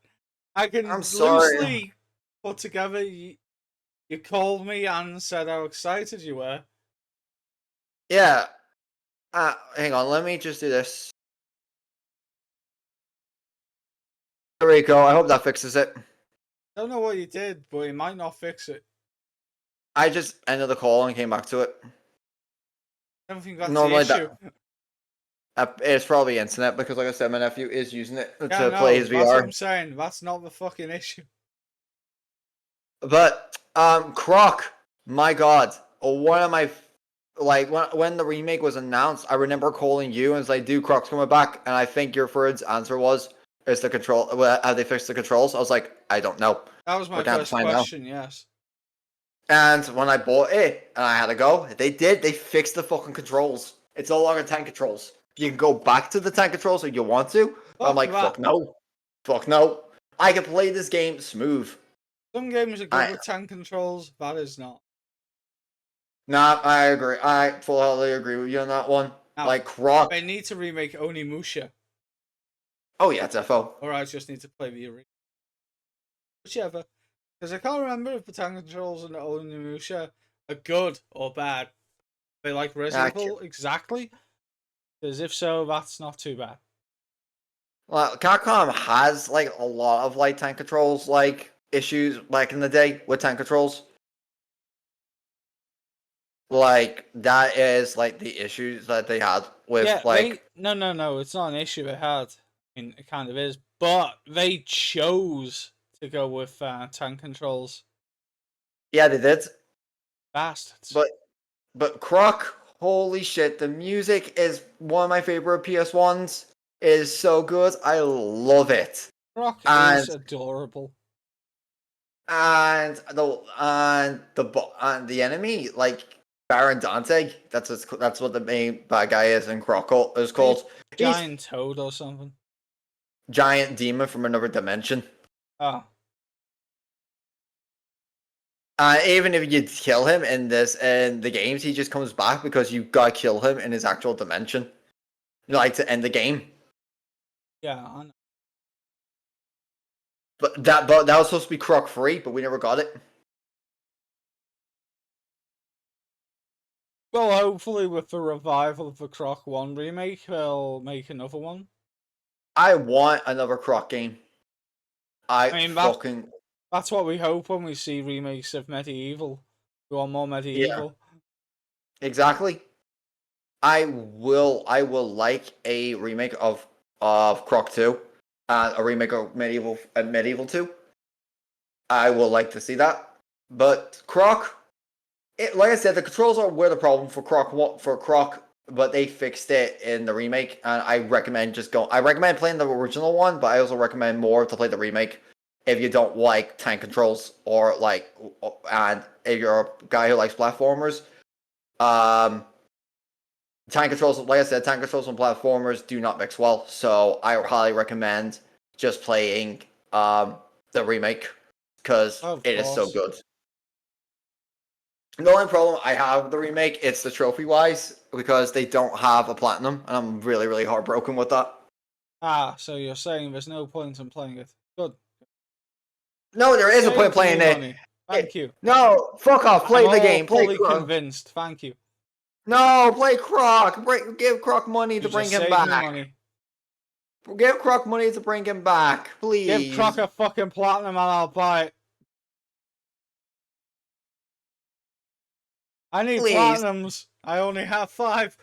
I I'm can sorry. loosely put together. You called me and said how excited you were. Yeah. Hang on. Let me just do this. There we go. I hope that fixes it. Don't know what you did, but it might not fix it. I just ended the call and came back to it. I don't think that's the Normally issue. it's probably internet because, like I said, my nephew is using it Yeah, to play no, his that's what VR. I'm saying. That's not the fucking issue. But Croc, my God, one of my like when the remake was announced, I remember calling you and was like, "Dude, Croc's coming back," and I think your first answer was, "Is the control? Have they fixed the controls?" I was like, "I don't know. That was We're my gonna have to first find out." question, yes. And when I bought it and I had to go, they did. They fixed the fucking controls. It's no longer tank controls. You can go back to the tank controls if you want to. But I'm Fuck like, that. fuck no. Fuck no. I can play this game smooth. Some games are good I with tank controls, that is not. Nah, I agree. I fully agree with you on that one. Now, Like Croc. they need to remake Onimusha, Oh yeah, defo. or I just need to play the original. Whichever. Because I can't remember if the tank controls in Onimusha are good or bad. They like Resident Evil exactly? Because if so, that's not too bad. Well, Capcom has like a lot of like tank controls like issues back in the day with tank controls. Like that is like the issues that they had with Yeah, like no, it's not an issue they had. I mean, it kind of is. But they chose to go with tank controls. yeah they did. Bastards. But Croc, holy shit, the music is one of my favorite PS1s. It is so good. I love it. Rock And is adorable. and the enemy like Baron Dante. That's what the main bad guy is in Croc is A called. He's giant toad or something. giant demon from another dimension. Oh. Even if you kill him in the games, he just comes back because you gotta kill him in his actual dimension. Like to end the game. Yeah, I know. But that was supposed to be Croc free, but we never got it. Well, hopefully with the revival of the Croc 1 remake, they'll make another one. I want another Croc game. I mean, Fucking that's what we hope when we see remakes of Medieval. We want more yeah. Medieval. Exactly. I will like a remake of Croc 2, a remake of Medieval 2. I will like to see that. But Croc, like I said, the controls are where the problem for Croc, but they fixed it in the remake, and I recommend just go. I recommend playing the original one, but I also recommend more to play the remake if you don't like tank controls or and if you're a guy who likes platformers. Um, Tank controls, like I said, tank controls and platformers do not mix well, so I highly recommend just playing the remake because Of it is so course. good. The only problem I have with the remake, it's the trophy wise because they don't have a platinum, and I'm really, really heartbroken with that. Ah, so you're saying there's no point in playing it. Good. No, there is a point Saved me playing it. money. Thank you. No, fuck off. I'm Play the all game. Play fully Croc. convinced. Thank you. No, play Croc. Give Croc money You to bring just him saved me back. money. Give Croc money to bring him back, Give Croc please. a fucking platinum and I'll buy it. I need Please. platinums. I only have 5.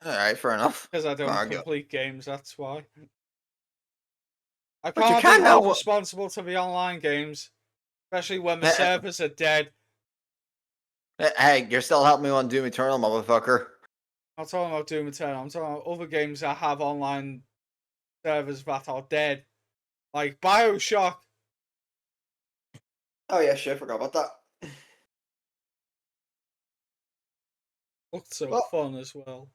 Alright, fair enough. Because I don't Argue. complete games, that's why. I But you can't be can held now. responsible to the online games. Especially when the Eh, servers are dead. Hey, you're still helping me on Doom Eternal, motherfucker. I'm not talking about Doom Eternal. I'm talking about other games that have online servers that are dead. Like Bioshock. Oh yeah, shit, forgot about that. Looked so Well, fun as well.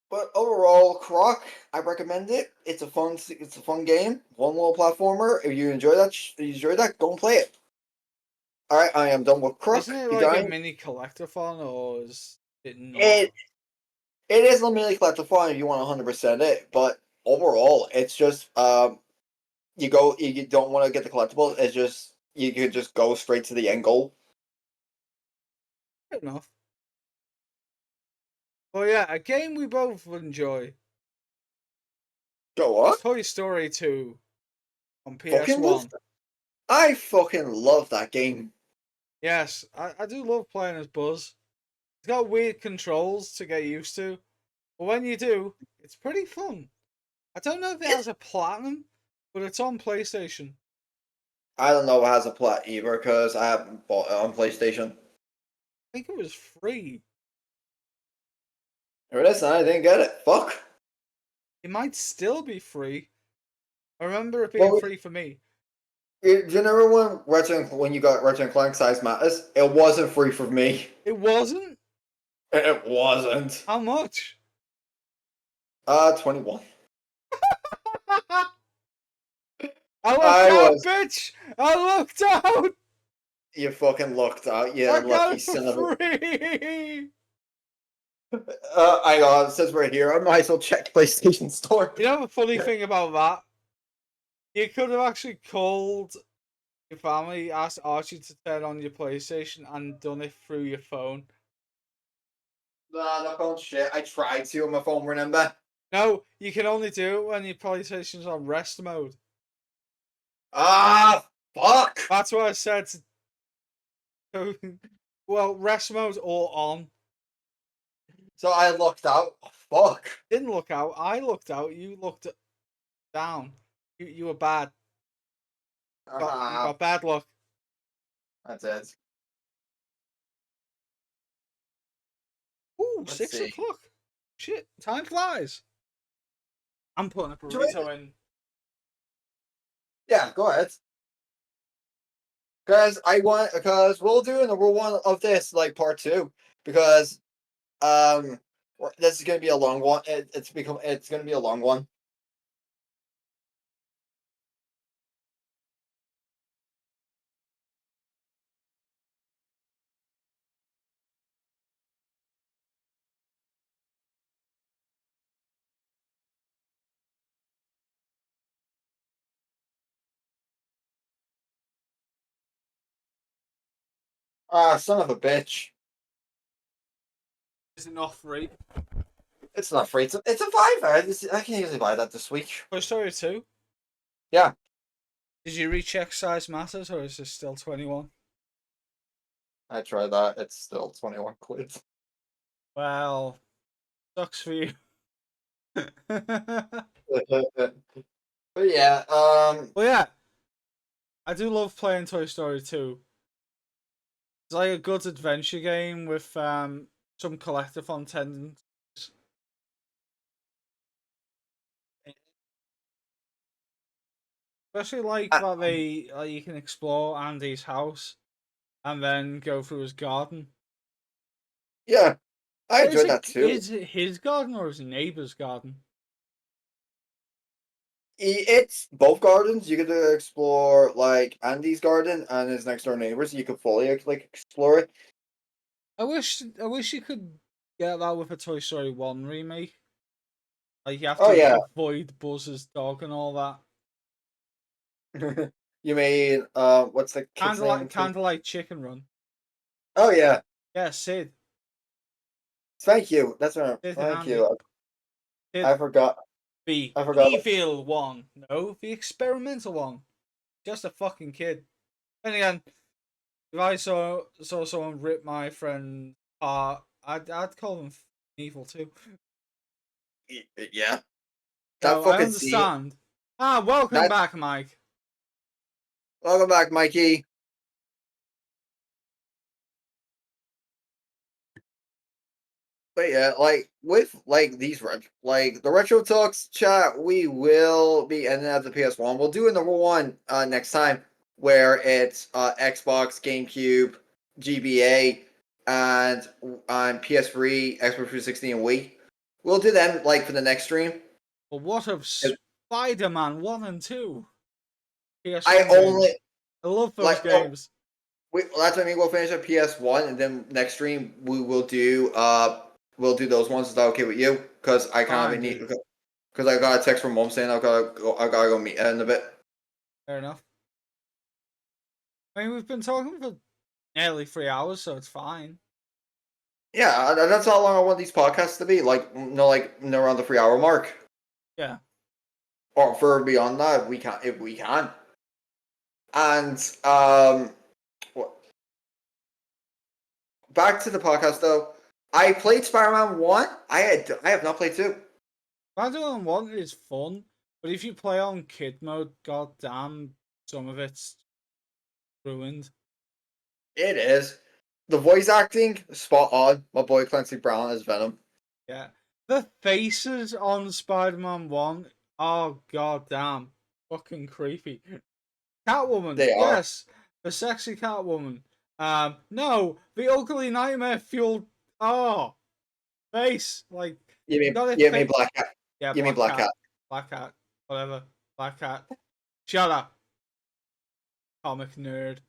but overall, Croc, I recommend it. It's a fun game. One little platformer. If you enjoy that, go and play it. All right, I am done with Croc. Isn't it You like a dying? mini collectathon or is it not? It is literally collectible if you want 100% it, but overall, it's just you don't want to get the collectibles. It's just you could just go straight to the end goal. Fair enough. But yeah, a game we both enjoy Go on. is Toy Story 2 on Fucking love PS1. that. I fucking love that game. Yes, I do love playing as Buzz. It's got weird controls to get used to, but when you do, it's pretty fun. I don't know if it It's has a platinum, but it's on PlayStation. I don't know if it has a plot either because I haven't bought it on PlayStation. I think it was free. There it is, and I didn't get it. Fuck. It might still be free. I remember it being Well, free for me. do you remember when you got Ratchet and Clank Size Matters? It wasn't free for me. It wasn't? It wasn't. How much? 21. I looked I out, was. bitch! I looked out! You fucking looked out. You I got lucky it for son of a. free! I got it says right here. I might as well check PlayStation Store. You know the funny thing about that? You could have actually called your family, asked Archie to turn on your PlayStation, and done it through your phone. Nah, not on shit. I tried to on my phone, remember? No, you can only do it when your PlayStation's on rest mode. Ah, fuck. That's what I said. Well, rest mode or on. So I looked out. Fuck. Didn't look out. I looked out. You looked down. You were bad. You Ah, got bad luck. that's it. Ooh, Let's six see. o'clock. Shit, time flies. I'm putting a Join burrito in. Yeah, go ahead. Because we'll do number one of this like part two because um this is gonna be a long one. It's gonna be a long one. Ah, son of a bitch. Is it not free? It's not free. It's a fiver. I can easily buy that this week. Toy Story 2? Yeah. Did you recheck size matters or is it still 21? I tried that. It's still 21 quid. Well, sucks for you. But yeah, Well, yeah, I do love playing Toy Story 2. It's like a good adventure game with some collectathon tendencies. Especially like I, that you can explore Andy's house and then go through his garden. yeah, I Is enjoyed it that too. is it his garden or his neighbor's garden? It's both gardens. You get to explore like Andy's garden and his next door neighbors. You could fully like explore it. I wish you could get that with a Toy Story 1 remake. Like you have Oh to yeah, avoid Buzz's dog and all that. you made what's the kid's name? Kinda like Chicken Run. Oh yeah, Yeah, Sid. thank you. That's right. Sid and Thank Andy. you. Sid I forgot. the I forgot. evil one. No, the experimental one. Just a fucking kid. And again, if I saw someone rip my friend apart, I'd call them evil too. Yeah, that So I fucking scene. understand. Welcome That back, Mike. welcome back, Mikey. But yeah, like with like these like the retro talks chat, we will be ending at the PS1. We'll do a number one next time where it's Xbox, GameCube, GBA, and on PS3, Xbox 360, and Wii. We'll do them like for the next stream. But what of Spider-Man 1 and 2? I PS1 only games. I love those like no, games. that's what I mean. We'll finish at PS1, and then next stream we will do we'll do those ones. Is that okay with you? Because I kind Fine, of need dude. because I got a text from mom saying I gotta go meet her in a bit. Fair enough. I mean, we've been talking for nearly 3 hours, so it's fine. Yeah, that's how long I want these podcasts to be. Like no around the 3 hour mark, Yeah. or for beyond that, we can if we can. And what- back to the podcast though. I played Spider-Man 1. I have not played 2. Spider-Man 1 is fun, but if you play on kid mode, goddamn, some of it's ruined. It is. The voice acting spot on. My boy Clancy Brown as Venom. Yeah. The faces on Spider-Man 1, oh goddamn, fucking creepy. Catwoman, They are. yes, the sexy Catwoman. No, the ugly nightmare fueled. Oh, face like got it. You mean Black Cat? Yeah, You mean Black Black Cat, Cat? Black Cat, whatever, Black Cat. Shut up, comic nerd,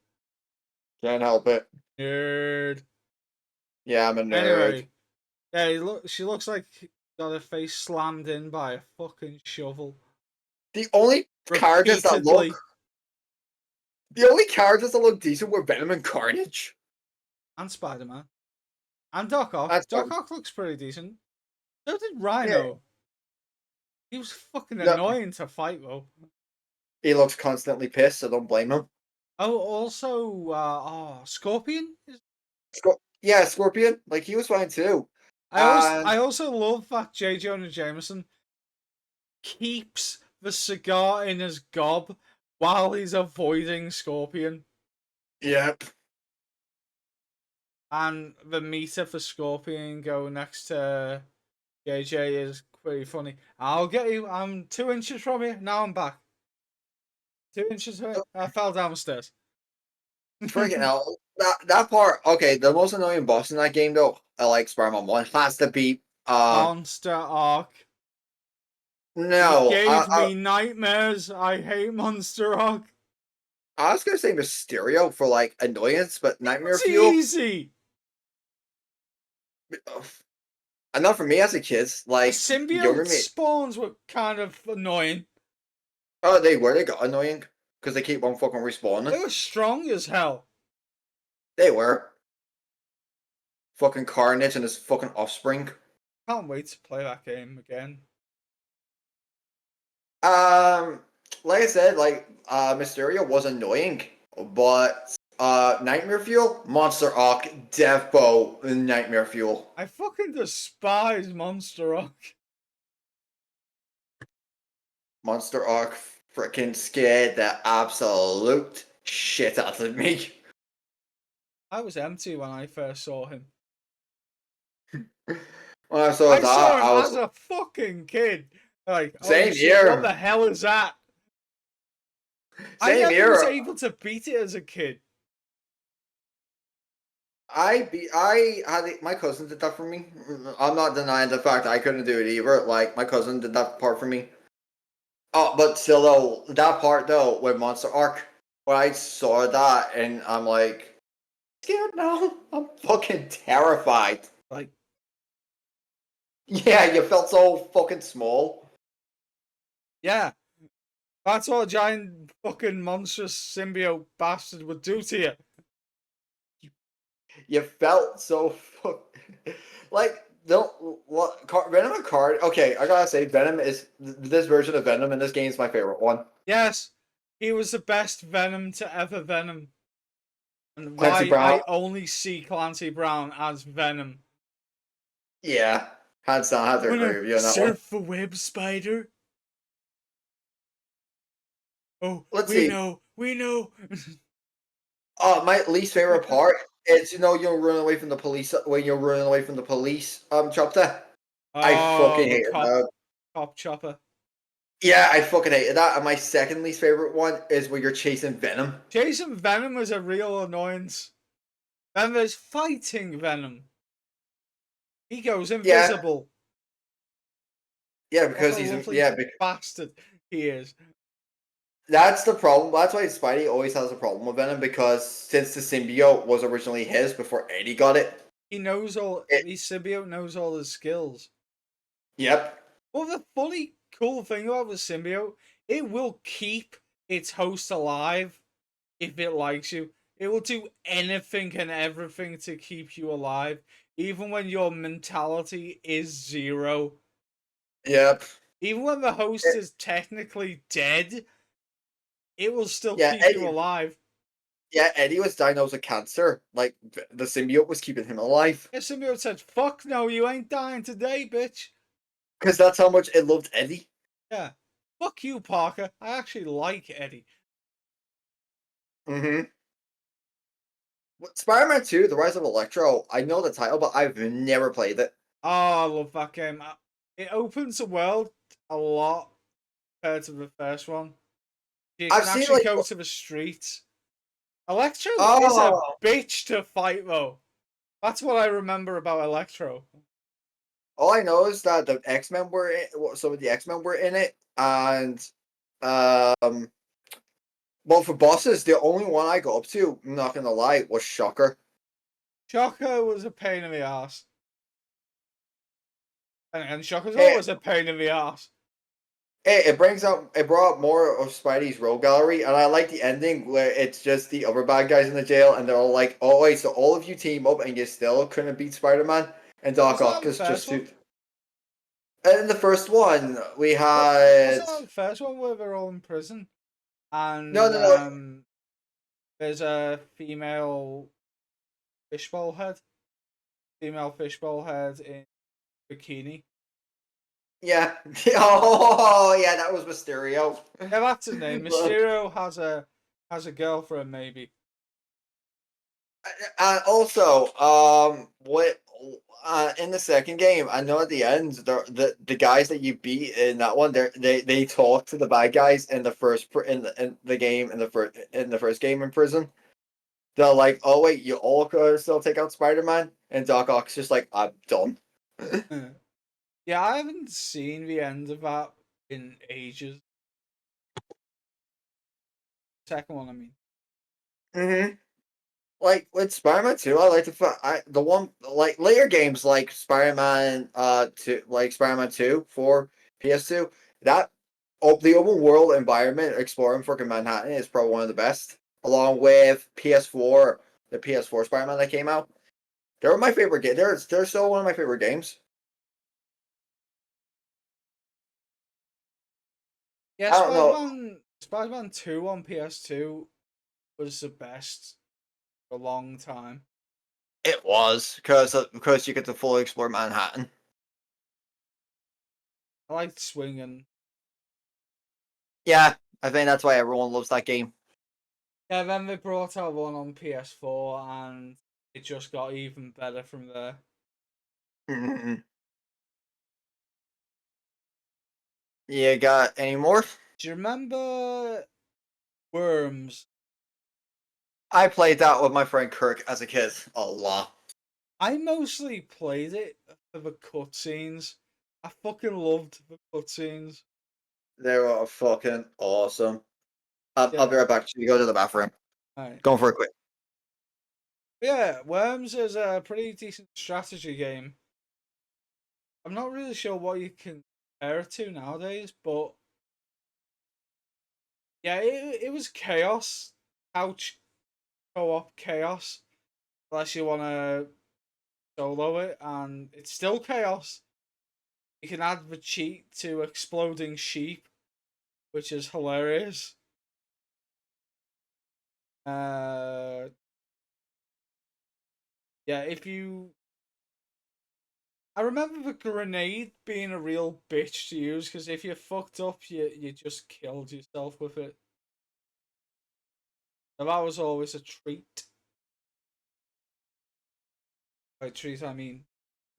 Can't help it. nerd. Yeah, I'm a nerd. Anyway, yeah, she looks like got her face slammed in by a fucking shovel The only characters that look repeatedly. the only characters that look decent were Venom and Carnage. And Spider-Man and Doc Ock. That's Doc Ock looks pretty decent. So did yeah. Rhino. He was fucking No, annoying to fight though. he looks constantly pissed, so don't blame him. Oh, also, Scorpion. Yeah, Scorpion, like he was fine too. And I also love that J. Jonah Jameson keeps the cigar in his gob while he's avoiding Scorpion, yep. and the meter for Scorpion go next to JJ is pretty funny. I'll get you. I'm 2 inches from you. Now I'm back. 2 inches from you. I fell down the stairs. Freaking hell. That part, okay, the most annoying boss in that game though, I like Spider-Man 1, has to be Monster Arc. He no, gave me nightmares. I hate Monster Arc. I was gonna say Mysterio for like annoyance, but Nightmare It's Fuel. easy. And not for me as a kid, The like younger symbiote me. spawns were kind of annoying. Oh, they got annoying because they keep on fucking respawning. They were strong as hell. They were fucking Carnage and his fucking offspring. Can't wait to play that game again. Um, like I said, like Mysterio was annoying, but Nightmare Fuel, Monster Arc, Death Bow, Nightmare Fuel. I fucking despise Monster Rock. Monster Arc freaking scared the absolute shit out of me. I was empty when I first saw him. When I saw I that, saw him I as was a fucking kid. Like, oh same shit, what the here. hell is that? I Same never was here. able to beat it as a kid. I had my cousin did that for me. I'm not denying the fact I couldn't do it either. Like my cousin did that part for me. Oh, but still though, that part though with Monster Arc, when I saw that and I'm like, scared now. I'm fucking terrified. Like, Yeah, you felt so fucking small. yeah, that's what a giant fucking monstrous symbiote bastard would do to you. You felt so like don't what Venom and Card. Okay, I gotta say Venom is this version of Venom in this game is my favorite one. Yes, he was the best Venom to ever Venom. And Clancy why Brown. I only see Clancy Brown as Venom. Yeah, hands down, I have to Wanna agree with you on that one. surf a web spider? Oh, Let's we see. know, we know. My least favorite part is you're running away from the police when you're running away from the police. Chapter. I Oh, fucking the hated that. cop chopper. Yeah, I fucking hated that. And my second least favorite one is when you're chasing Venom. Chasing Venom was a real annoyance. Then there's fighting Venom. He goes Yeah, invisible. yeah, What because a he's lovely yeah. bastard he is. That's the problem. That's why Spidey always has a problem with Venom because since the symbiote was originally his before Eddie got it. He knows all. it His symbiote knows all his skills. yep. Well, the funny, cool thing about the symbiote, it will keep its host alive if it likes you. It will do anything and everything to keep you alive, even when your mentality is zero. Yep. Even when the host It- is technically dead, it will still yeah, keep you Eddie. alive. Yeah, Eddie was diagnosed with cancer. Like the symbiote was keeping him alive The symbiote said, "Fuck no, you ain't dying today, bitch." because that's how much it loved Eddie. Yeah. Fuck you, Parker. I actually like Eddie. Mm-hmm. Spider-Man 2: The Rise of Electro. I know the title, but I've never played it. Oh, I love that game. It opens the world a lot compared to the first one. You I've can seen actually like go to the streets. Electro is a oh, bitch to fight, though. That's what I remember about Electro. all I know is that the X-Men were some of the X-Men were in it, and um, well, for bosses, the only one I got up to, I'm not gonna lie, was Shocker. Shocker was a pain in the ass. And Shocker's Hey, always a pain in the ass. hey, it brought up more of Spidey's rogue gallery, and I like the ending where it's just the other bad guys in the jail, and they're all like, "Oh wait, so all of you team up, and you still couldn't beat Spider-Man?" And Doc Wasn't that Ock the is just first one? too. And in the first one, we had Wasn't that the first one where they're all in prison? no, And no, no. there's a fishbowl head. Female fishbowl head in bikini. Yeah. Oh, yeah, that was Mysterio. Yeah, that's his name. Look, Mysterio has a girlfriend, maybe. also, what in the second game? I know at the end, the guys that you beat in that one, they talk to the bad guys in the in the game in the first game in prison. They're like, "Oh wait, you all could still take out Spider-Man," and Doc Ock's just like, "I'm done." Yeah, I haven't seen the end of that in ages. Second one, I mean. hmm Like with Spider-Man 2, I like the one like later games like Spider-Man 2 like Spider-Man 2 for PS2, that the open world environment exploring fucking Manhattan is probably one of the best. Along with PS4, the PS4 Spider-Man that came out. They're my favorite game. They're still one of my favorite games. Yeah, I don't know. Spider-Man 2 on PS2 was the best. for a long time. It was because you get to fully explore Manhattan. I liked swinging. Yeah, I think that's why everyone loves that game. Yeah, then they brought out one on PS4, and it just got even better from there. You got any more? Do you remember Worms? I played that with my friend Kirk as a kid a lot. I mostly played it for the cutscenes. I fucking loved the cutscenes. They were fucking awesome. I'll be Yeah. right back. You go to the bathroom. Right. Going for a quick. Yeah, Worms is a pretty decent strategy game. I'm not really sure what you can compare it to nowadays, but yeah, it was chaos. Couch co-op chaos. Unless you want to solo it, and it's still chaos. You can add the cheat to exploding sheep, which is hilarious. Uh, yeah, if you, I remember the grenade being a real bitch to use because if you fucked up, you just killed yourself with it. So that was always a treat. By treat, I mean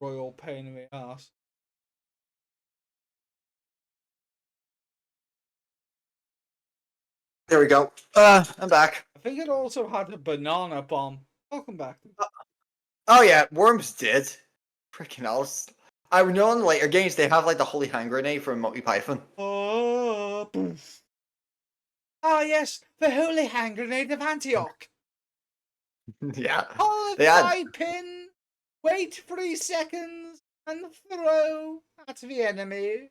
royal pain in the ass. There we go. I'm back. I think it also had a banana bomb. Welcome back. Oh yeah, Worms did. Freaking else. I know in later games they have like the holy hand grenade from Monty Python. Oh, poof. Ah, yes, the holy hand grenade of Antioch. Yeah. Hold They had my pin. Wait 3 seconds and throw at the enemy.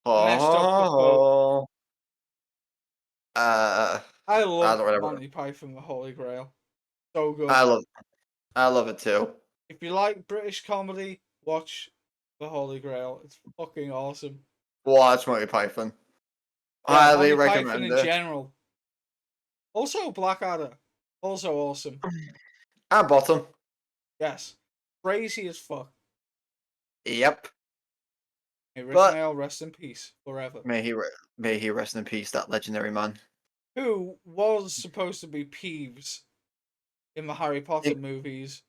I messed up the quote. oh I I love don't whatever. Monty Python, the Holy Grail. So good. I love I love it too. If you like British comedy, watch the Holy Grail. It's fucking awesome. Watch Monty Python. Yeah, Highly Monty Python recommend in it. general. Also Blackadder. Also awesome. And bottom. Yes. Crazy as fuck. Yep. May But Rithnail rest in peace forever. may he rest in peace, that legendary man. Who was supposed to be Peeves in the Harry Potter movies,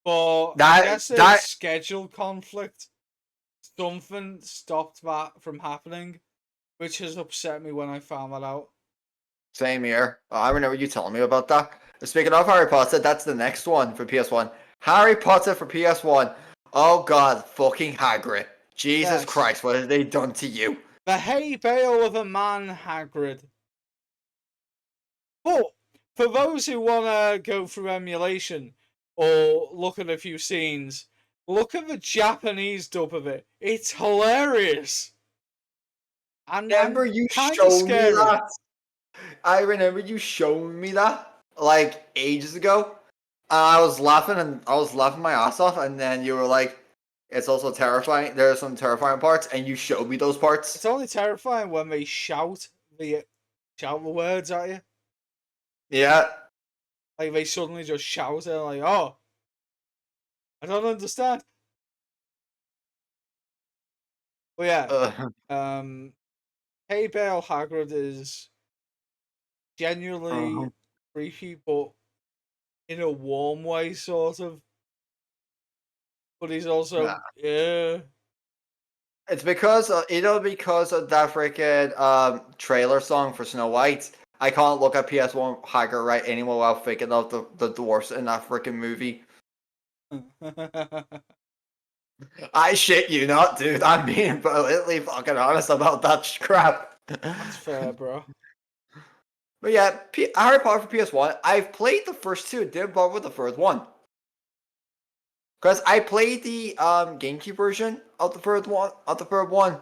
but I That guess a that schedule conflict, something stopped that from happening, which has upset me when I found that out. Same here. Oh, I remember you telling me about that. Speaking of Harry Potter, that's the next one for PS1. Harry Potter for PS1. Oh god, fucking Hagrid. Jesus Yes, Christ, what have they done to you? the hay bale of a man, Hagrid. But for those who want to go through emulation or look at a few scenes, look at the Japanese dub of it. It's hilarious Remember and you kind of showed me scary. that? I remember you showing me that like ages ago. I was laughing my ass off, and then you were like, "It's also terrifying. There are some terrifying parts," and you showed me those It's parts. only terrifying when they shout the words at you. Yeah. Like they suddenly just shout it like, "Oh, I don't understand." But yeah, Uh, um, Hey Bale Hagrid is uh-huh. genuinely creepy, but in a warm way, sort of. But he's Nah. also yeah. It's because of that freaking trailer song for Snow White. I can't look at PS1 Hacker right anymore without thinking of the dwarfs in that freaking movie. That's I shit you not, dude. I'm being completely fucking honest about that crap. fair, bro. But yeah, Harry Potter for PS1. I've played the first two, didn't bother with the third one. Because I played the GameCube version of the third one.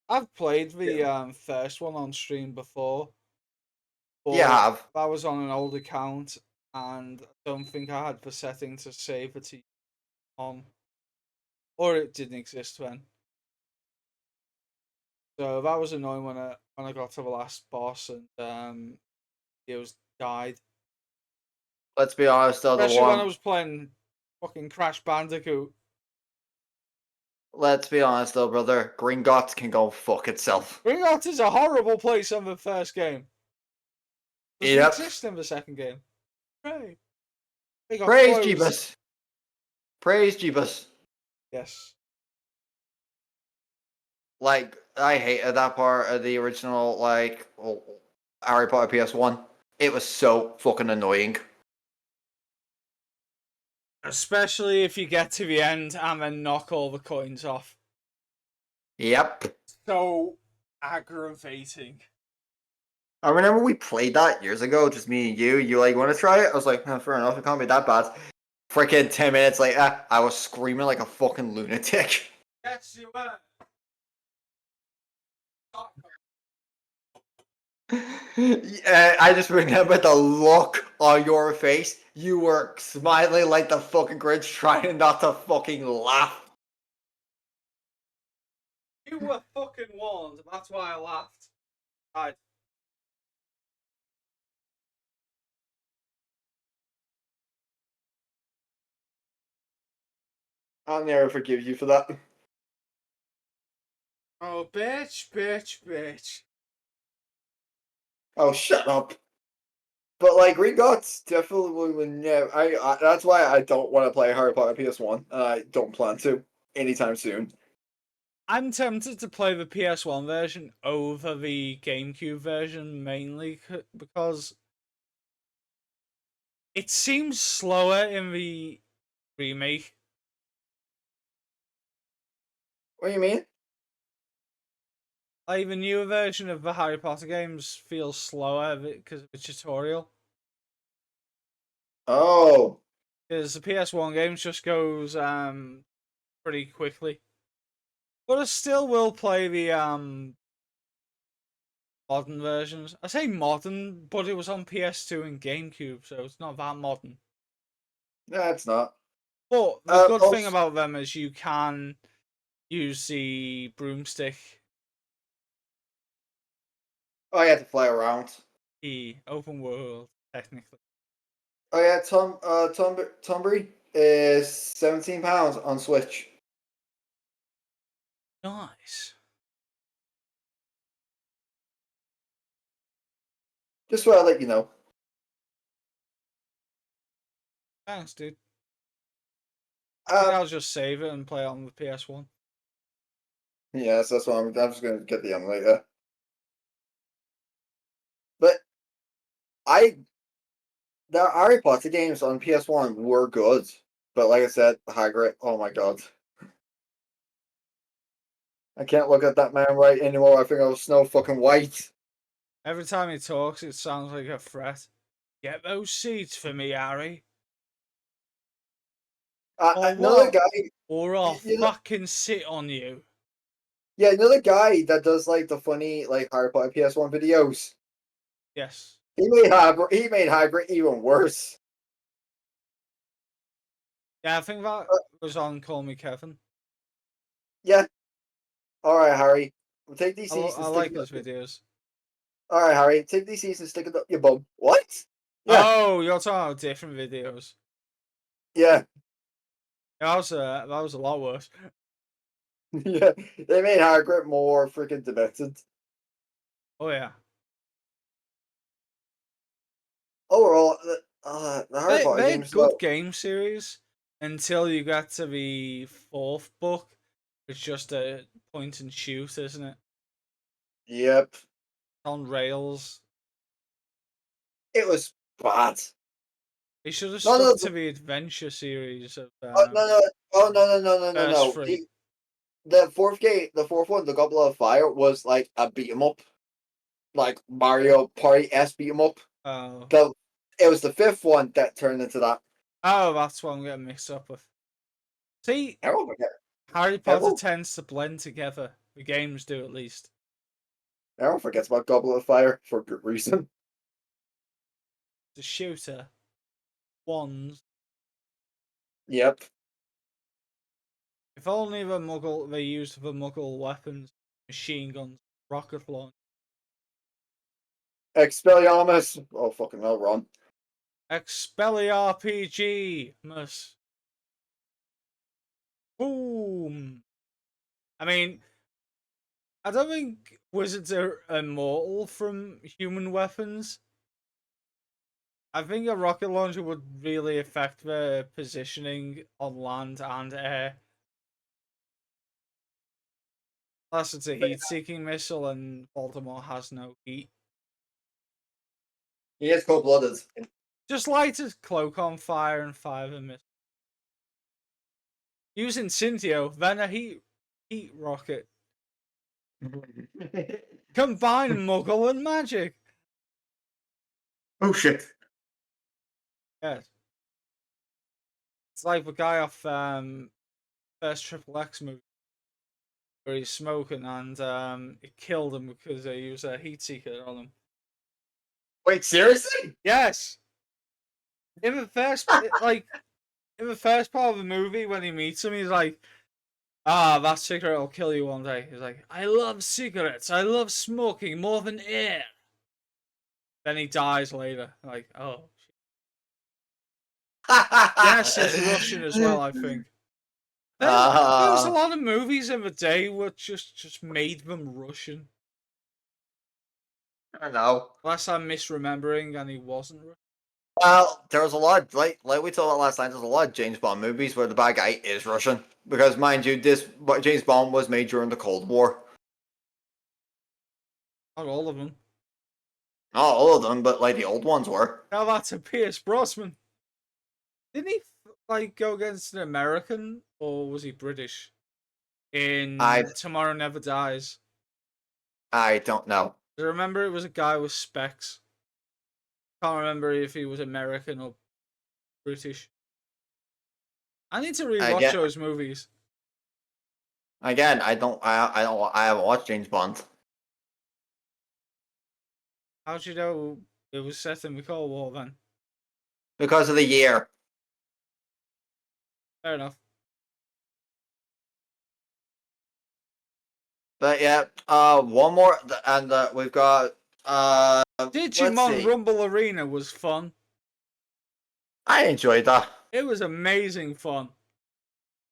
I've played the first one on stream before, Yeah, but I have. that was on an old account, and I don't think I had the setting to save it to on, or it didn't exist then. So that was annoying when I got to the last boss and he was died. Let's be honest though, the Especially when I one. was playing fucking Crash Bandicoot. Let's be honest though, brother. Gringotts can go fuck itself. Gringotts is a horrible place in the first game. Doesn't Yep. exist in the second game. Right. They got Praise closed. Jeebus. Praise Jeebus. Yes. Like, I hated that part of the original, like, Harry Potter PS1. It was so fucking annoying. Especially if you get to the end and then knock all the coins off. Yep. So aggravating. I remember we played that years ago, just me and you. You like, want to try it? I was like, fair enough, it can't be that bad. Freaking 10 minutes later, I was screaming like a fucking lunatic. Yes, you were. I just remember the look on your face. You were smiling like the fucking Grinch, trying not to fucking laugh. You were fucking warned. That's why I laughed. Right. I'll never forgive you for that. Oh, bitch, bitch, bitch. Oh, shut up. But like Regots definitely would never. That's why I don't want to play Harry Potter PS1, and I don't plan to anytime soon. I'm tempted to play the PS1 version over the GameCube version mainly because it seems slower in the remake. What do you mean? Like the newer version of the Harry Potter games feels slower because of the tutorial. Oh, Because the PS1 games just goes pretty quickly. But I still will play the modern versions. I say modern, but it was on PS2 and GameCube, so it's not that modern. no, it's not. But the good thing Also, about them is you can use the broomstick, I had to fly around. the open world, technically. Oh yeah, Tombury is £17 on Switch. Nice. Just so I let you know. Thanks, dude. I think Uh, I'll just save it and play it on the PS1. yes, that's what I'm just gonna get the later. But I the Harry Potter games on PS1 were good, but like I said, Hagrid. Oh my god, I can't look at that man right anymore. I think I was Snow fucking White. Every time he talks, it sounds like a threat. Get those seats for me, Harry. Or Another what? guy, Or I'll you know, fucking sit on you. yeah, another guy that does like the funny like Harry Potter PS1 videos. Yes. He made Hagrid even worse. Yeah, I think that Uh, was on Call Me Kevin. yeah, all right, Harry, we'll take these seats and I stick like it his up. videos. All right, Harry, take these seats and stick it up your bum. What? Yeah, Oh, you're talking about different videos. yeah, That was a lot worse. yeah. They made Hagrid more freaking demented. Oh yeah. Overall, the Harry Potter They games good though. game series until you get to the fourth book. It's just a point and shoot, isn't it? Yep, On rails. it was bad. They should have No, stuck no, to the adventure series of no, no. Oh no, no, no, no, no, first no. three. The fourth game, the fourth one, the Goblet of Fire, was like a beat 'em up, like Mario Party s beat 'em up. Oh. The It was the fifth one that turned into that. Oh, that's what I'm getting mixed up with. See, Everyone forget. Harry Potter Everyone, tends to blend together. The games do at least. everyone forgets about Goblet of Fire for good reason. The shooter, wands. Yep. If only they used the Muggle weapons, machine guns, rocket launch. Expelliarmus. Oh fucking hell, Ron. Expelliarpg. Boom. I mean, I don't think wizards are immortal from human weapons. I think a rocket launcher would really affect their positioning on land and air. Unless it's a heat-seeking missile and Baltimore has no heat. He is cold-blooded. Just light his cloak on fire and fire the missile. Using Cynthio, then a heat rocket. Combine Muggle and magic. Oh shit. Yes. It's like the guy off first Triple X movie where he's smoking and it killed him because they used a heat seeker on him. Wait, seriously? Yes. In the first in the first part of the movie when he meets him, he's like, "Ah, that cigarette will kill you one day." He's like, "I love cigarettes. I love smoking more than air." Then he dies later. Like, oh. Yes, it's Russian as well, I think. There was a lot of movies in the day which just made them Russian. I don't know. Unless I'm misremembering and he wasn't Russian. Well, there was a lot, like we talked about last night, there's a lot of James Bond movies where the bad guy is Russian. Because, mind you, James Bond was made during the Cold War. Not all of them. Not all of them, but, like, the old ones were. Now that's a Pierce Brosnan. Didn't he, like, go against an American? Or was he British? I In Tomorrow Never Dies. I don't know. I remember it was a guy with specs. Can't remember if he was American or British. I need to rewatch Again, those movies. again, I haven't watched James Bond. How'd you know it was set in the Cold War then? Because of the year. Fair enough. But yeah, one more, and we've got, let's Digimon see. Rumble Arena was fun. I enjoyed that. It was amazing fun.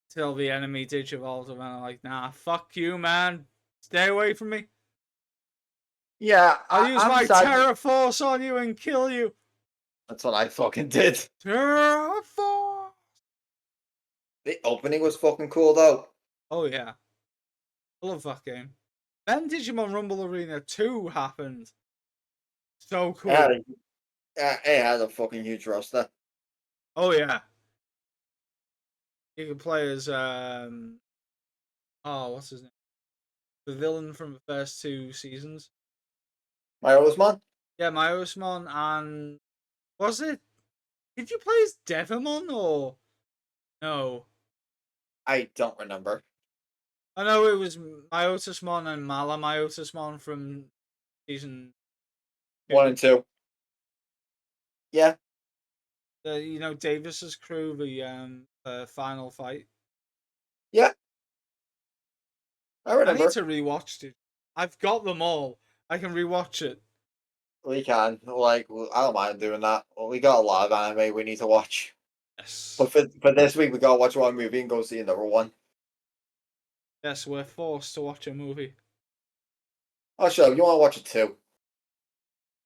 Till the enemy Digivolved and I'm like, nah, fuck you, man. Stay away from me. Yeah, I'll use I'm my sad. Terra Force on you and kill you. That's what I fucking did. Terra Force. The opening was fucking cool, though. Oh, yeah. I love that game. Then Digimon Rumble Arena 2 happened. So cool. It had a fucking huge roster. Oh, yeah. You can play as, what's his name? The villain from the first 2 seasons. My Osman? Yeah, my Osmon and was it? Did you play as Devimon or no? I don't remember. I know it was Myotismon and Malamyotismon from season 1 2. and 2. Yeah. You know Davis's crew, the final fight. Yeah. I I need remember. to rewatch it. I've got them all. I can rewatch it. We can. Like, I don't mind doing that. We got a lot of anime we need to watch. Yes. But for this week, we gotta watch one movie and go see another one. Yes, we're forced to watch a movie. Oh, sure. You want to watch it too.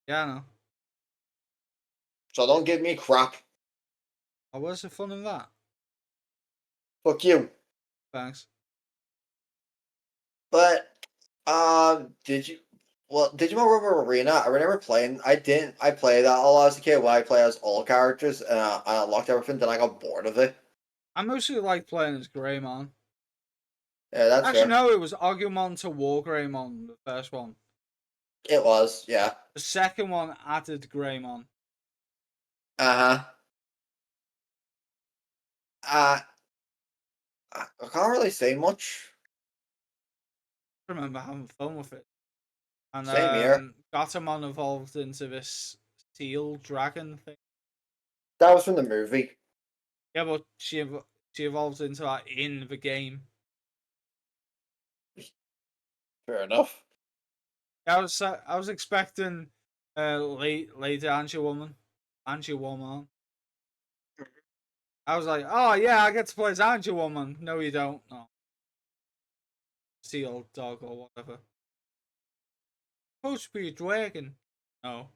Yeah, I know. So don't give me crap. Oh, where's the fun in that? Fuck you. Thanks. But, did you? Well, Digimon River Arena, I remember playing. I didn't. I played that a lot as a kid when I play as all characters and I unlocked everything. Then I got bored of it. I mostly like playing as Greymon. Yeah, that's Actually, fair. no, it was Agumon to War Greymon, the first one. It was, yeah. The second one added Greymon. Uh huh. Uh, I can't really say much. I remember having fun with it. And Same here. Gatomon evolved into this steel dragon thing. That was from the movie. Yeah, but she evolved into that in the game. Fair enough. I was expecting late Angel Woman. Angie Woman. I was like, oh yeah, I get to play as Angie Woman. No, you don't. No. Seal dog or whatever. Supposed to be a dragon. No.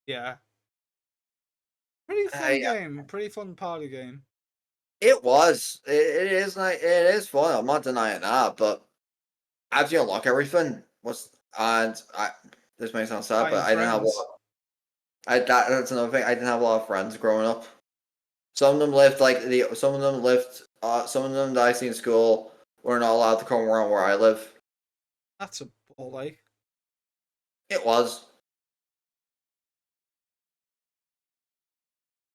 Yeah. Pretty fun I, game. Pretty fun party game. it was. It is like it is fun. I'm not denying that, but after you unlock everything, this may sound sad, but Fighting I didn't have a friends. lot. That's another thing. I didn't have a lot of friends growing up. Some of them lived some of them lived. Some of them that I see in school were not allowed to come around where I live. That's a ball like. It was.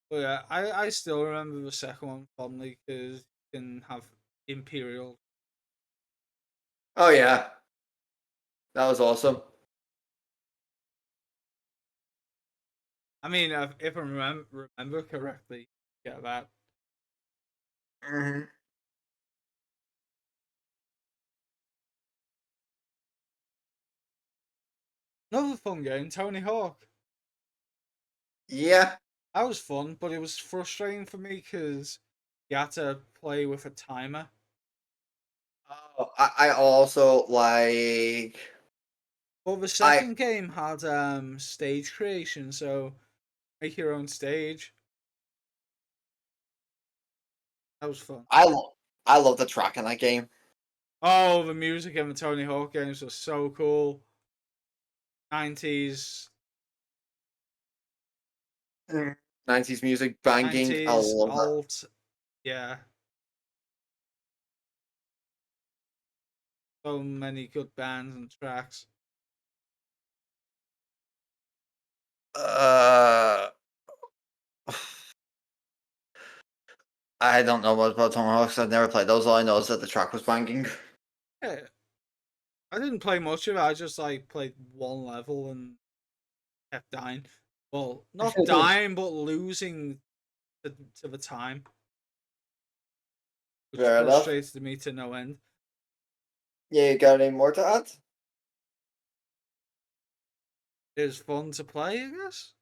But yeah, I still remember the second one fondly because you can have Imperial. Oh yeah, that was awesome. I mean, if I remember correctly, yeah, that. Hmm. Another fun game, Tony Hawk. Yeah. That was fun, but it was frustrating for me because you had to play with a timer. Oh, I also like. But the I second game had stage creation, so make your own stage. That was fun. I lo- I love the track in that game. Oh, the music in the Tony Hawk games was so cool. 90s, Mm. 90s music banging. I 90s love that. alt, yeah. So many good bands and tracks. Uh, I don't know much about Tony Hawk's. I've never played those. All I know is that the track was banging. Yeah, I didn't play much of it. I just like played one level and kept dying. Well, not dying, but losing to the time, which Fair enough. frustrated me to no end. Yeah, you got any more to add? It was fun to play, I guess.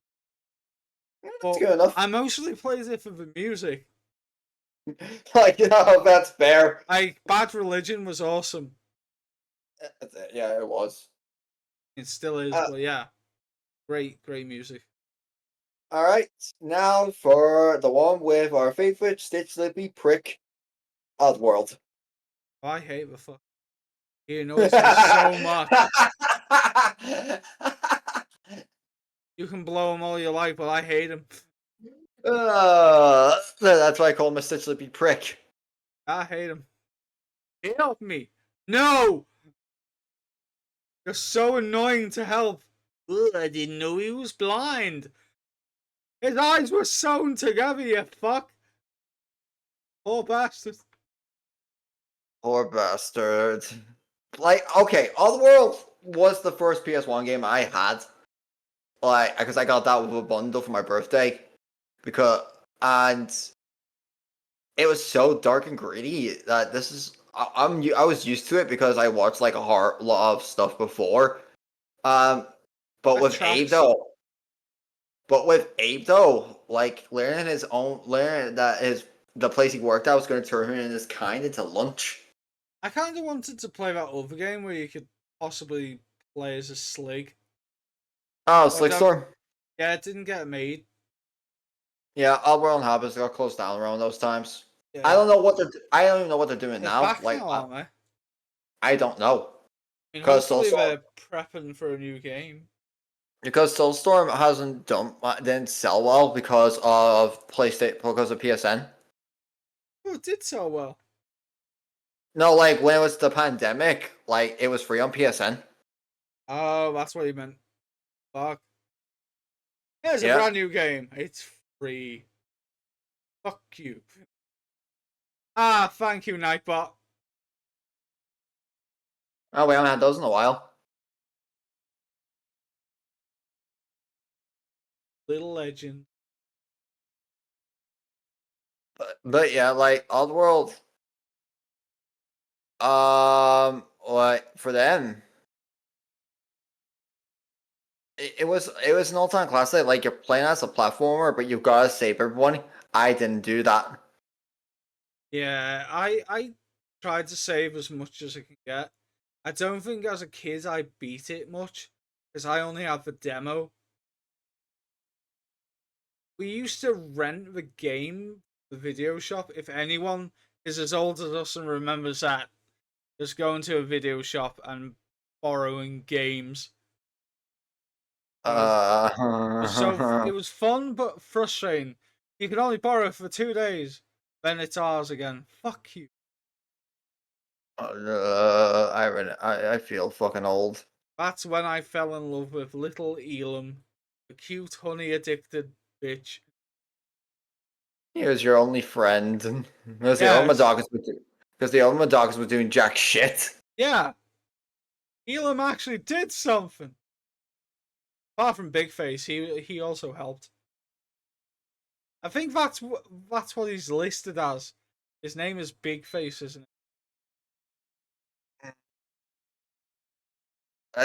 Yeah, that's But good enough. I mostly played it for the music. Like, that's fair. Like Bad Religion was awesome. That's it. Yeah, it was. It still is, Uh, but yeah, great music. all right. Now for the one with our favorite Stitch Lippy prick, Oddworld. Oh, I hate the fuck. He annoys me so much. You can blow him all you like, but I hate him. That's why I call him a Stitch Lippy prick. I hate him. Help me! No! You're so annoying to help. Ugh, I didn't know he was blind. His eyes were sewn together, you fuck. Poor bastard. Poor bastard. Like, okay, Oddworld was the first PS1 game I had. Like, because I got that with a bundle for my birthday. Because, and it was so dark and gritty that this is. I was used to it because I watched like a lot of stuff before. Um, but That with Abe tracks. though, like learning that the place he worked at was going to turn him and his kind into lunch. I kind of wanted to play that other game where you could possibly play as a Slig. Oh, But that, Slickstorm. yeah, it didn't get made. Yeah, Oddworld and Habits got closed down around those times. Yeah. I don't even know what they're doing They're now. back Like, now, aren't they? I don't know I mean, because hopefully they're prepping for a new game. Soulstorm hasn't didn't sell well because of PlayStation because of PSN. Oh, it did so well. No, like when it was the pandemic, like it was free on PSN. Oh, that's what you meant. Fuck. Here's a Yeah. brand new game. It's free. Fuck you. Ah, thank you, Nightbot. Oh, we haven't had those in a while. Little legend. But yeah, like Oddworld. Like for them, it was an all-time classic. Like you're playing as a platformer, but you've got to save everyone. I didn't do that. Yeah, I tried to save as much as I can get. I don't think as a kid I beat it much because I only have the demo. We used to rent the game, the video shop. If anyone is as old as us and remembers that, just going to a video shop and borrowing games. It Uh, was fun but frustrating. You could only borrow it for 2 days, then it's ours again. Fuck you. I feel fucking old. That's when I fell in love with little Elam, the cute honey addicted bitch. He was your only friend, and because the other Yes, dogs were because the other dogs were doing jack shit. yeah, Elam actually did something. Apart from Big Face, he also helped. I think that's what he's listed as. His name is Big Face, isn't it?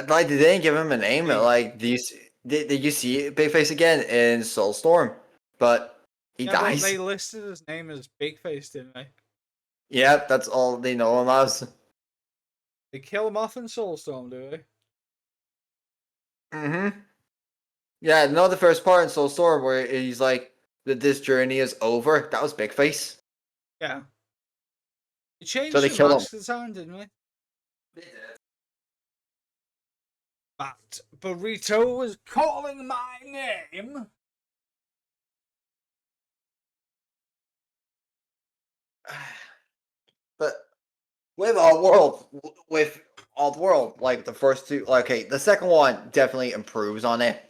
Like they didn't give him a name. Big. Like did you see Big Face again in Soulstorm? But he Yeah, but dies. they listed his name as Big Face, didn't they? Yeah, that's all they know him as. They kill him off in Soulstorm, do they? Mm-hmm. Yeah, no, the first part in Soulstorm where he's like that this journey is over. That was Big Face. Yeah. They So changed they the killed him. mask design, didn't we? That burrito was calling my name. But with Odd World, like the first two, like, okay, the second one definitely improves on it,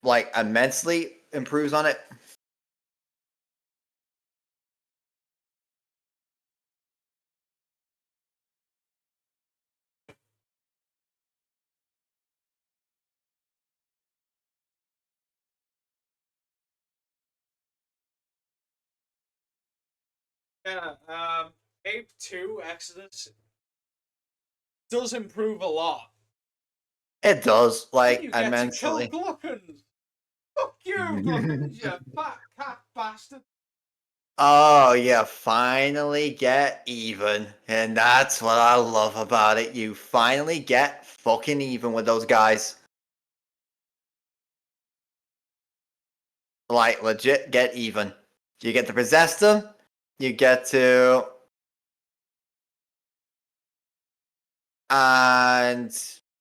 like immensely improves on it. Yeah, Ape 2 Exodus does improve a lot. It does, And like you get to kill immensely. Gluckons. Fuck you, Gluckons, you fat cat bastard. Oh, you finally get even, and that's what I love about it. You finally get fucking even with those guys. Like legit get even. You get to possess them. You get to and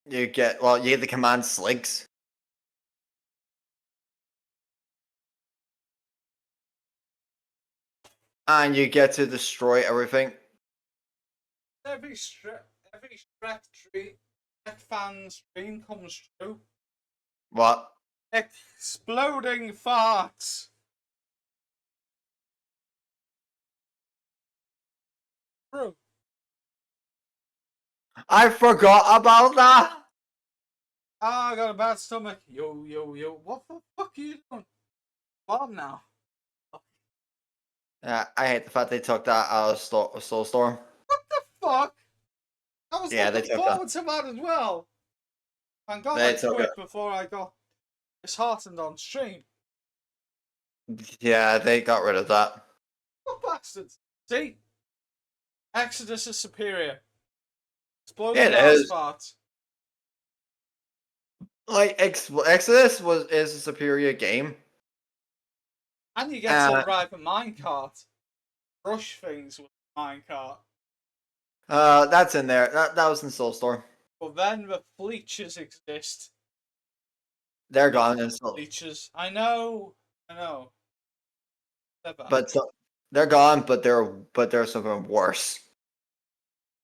you get the command sligs. And you get to destroy everything. Every Shrek tree, Shrek fan stream comes true. What? Exploding farts. True. I forgot about that. Ah, I got a bad stomach. Yo, yo, yo. What the fuck are you doing? Mom now. I hate the fact they took that out of Soulstorm. What the fuck? I was Yeah, they looking took it. forward to that as well. Thank God I They took it. quit before I got disheartened on stream. Yeah, they got rid of that. What bastards? See? Exodus is superior. Exploding It ass is. farts. Like Exodus is a superior game. And you get to Uh, drive a minecart. Rush things with a minecart. that's in there. That was in Soulstorm. But then the fleeches exist. They're gone in Soul, Fleeches. I know. I know. They're bad. but they're gone. But they're something worse.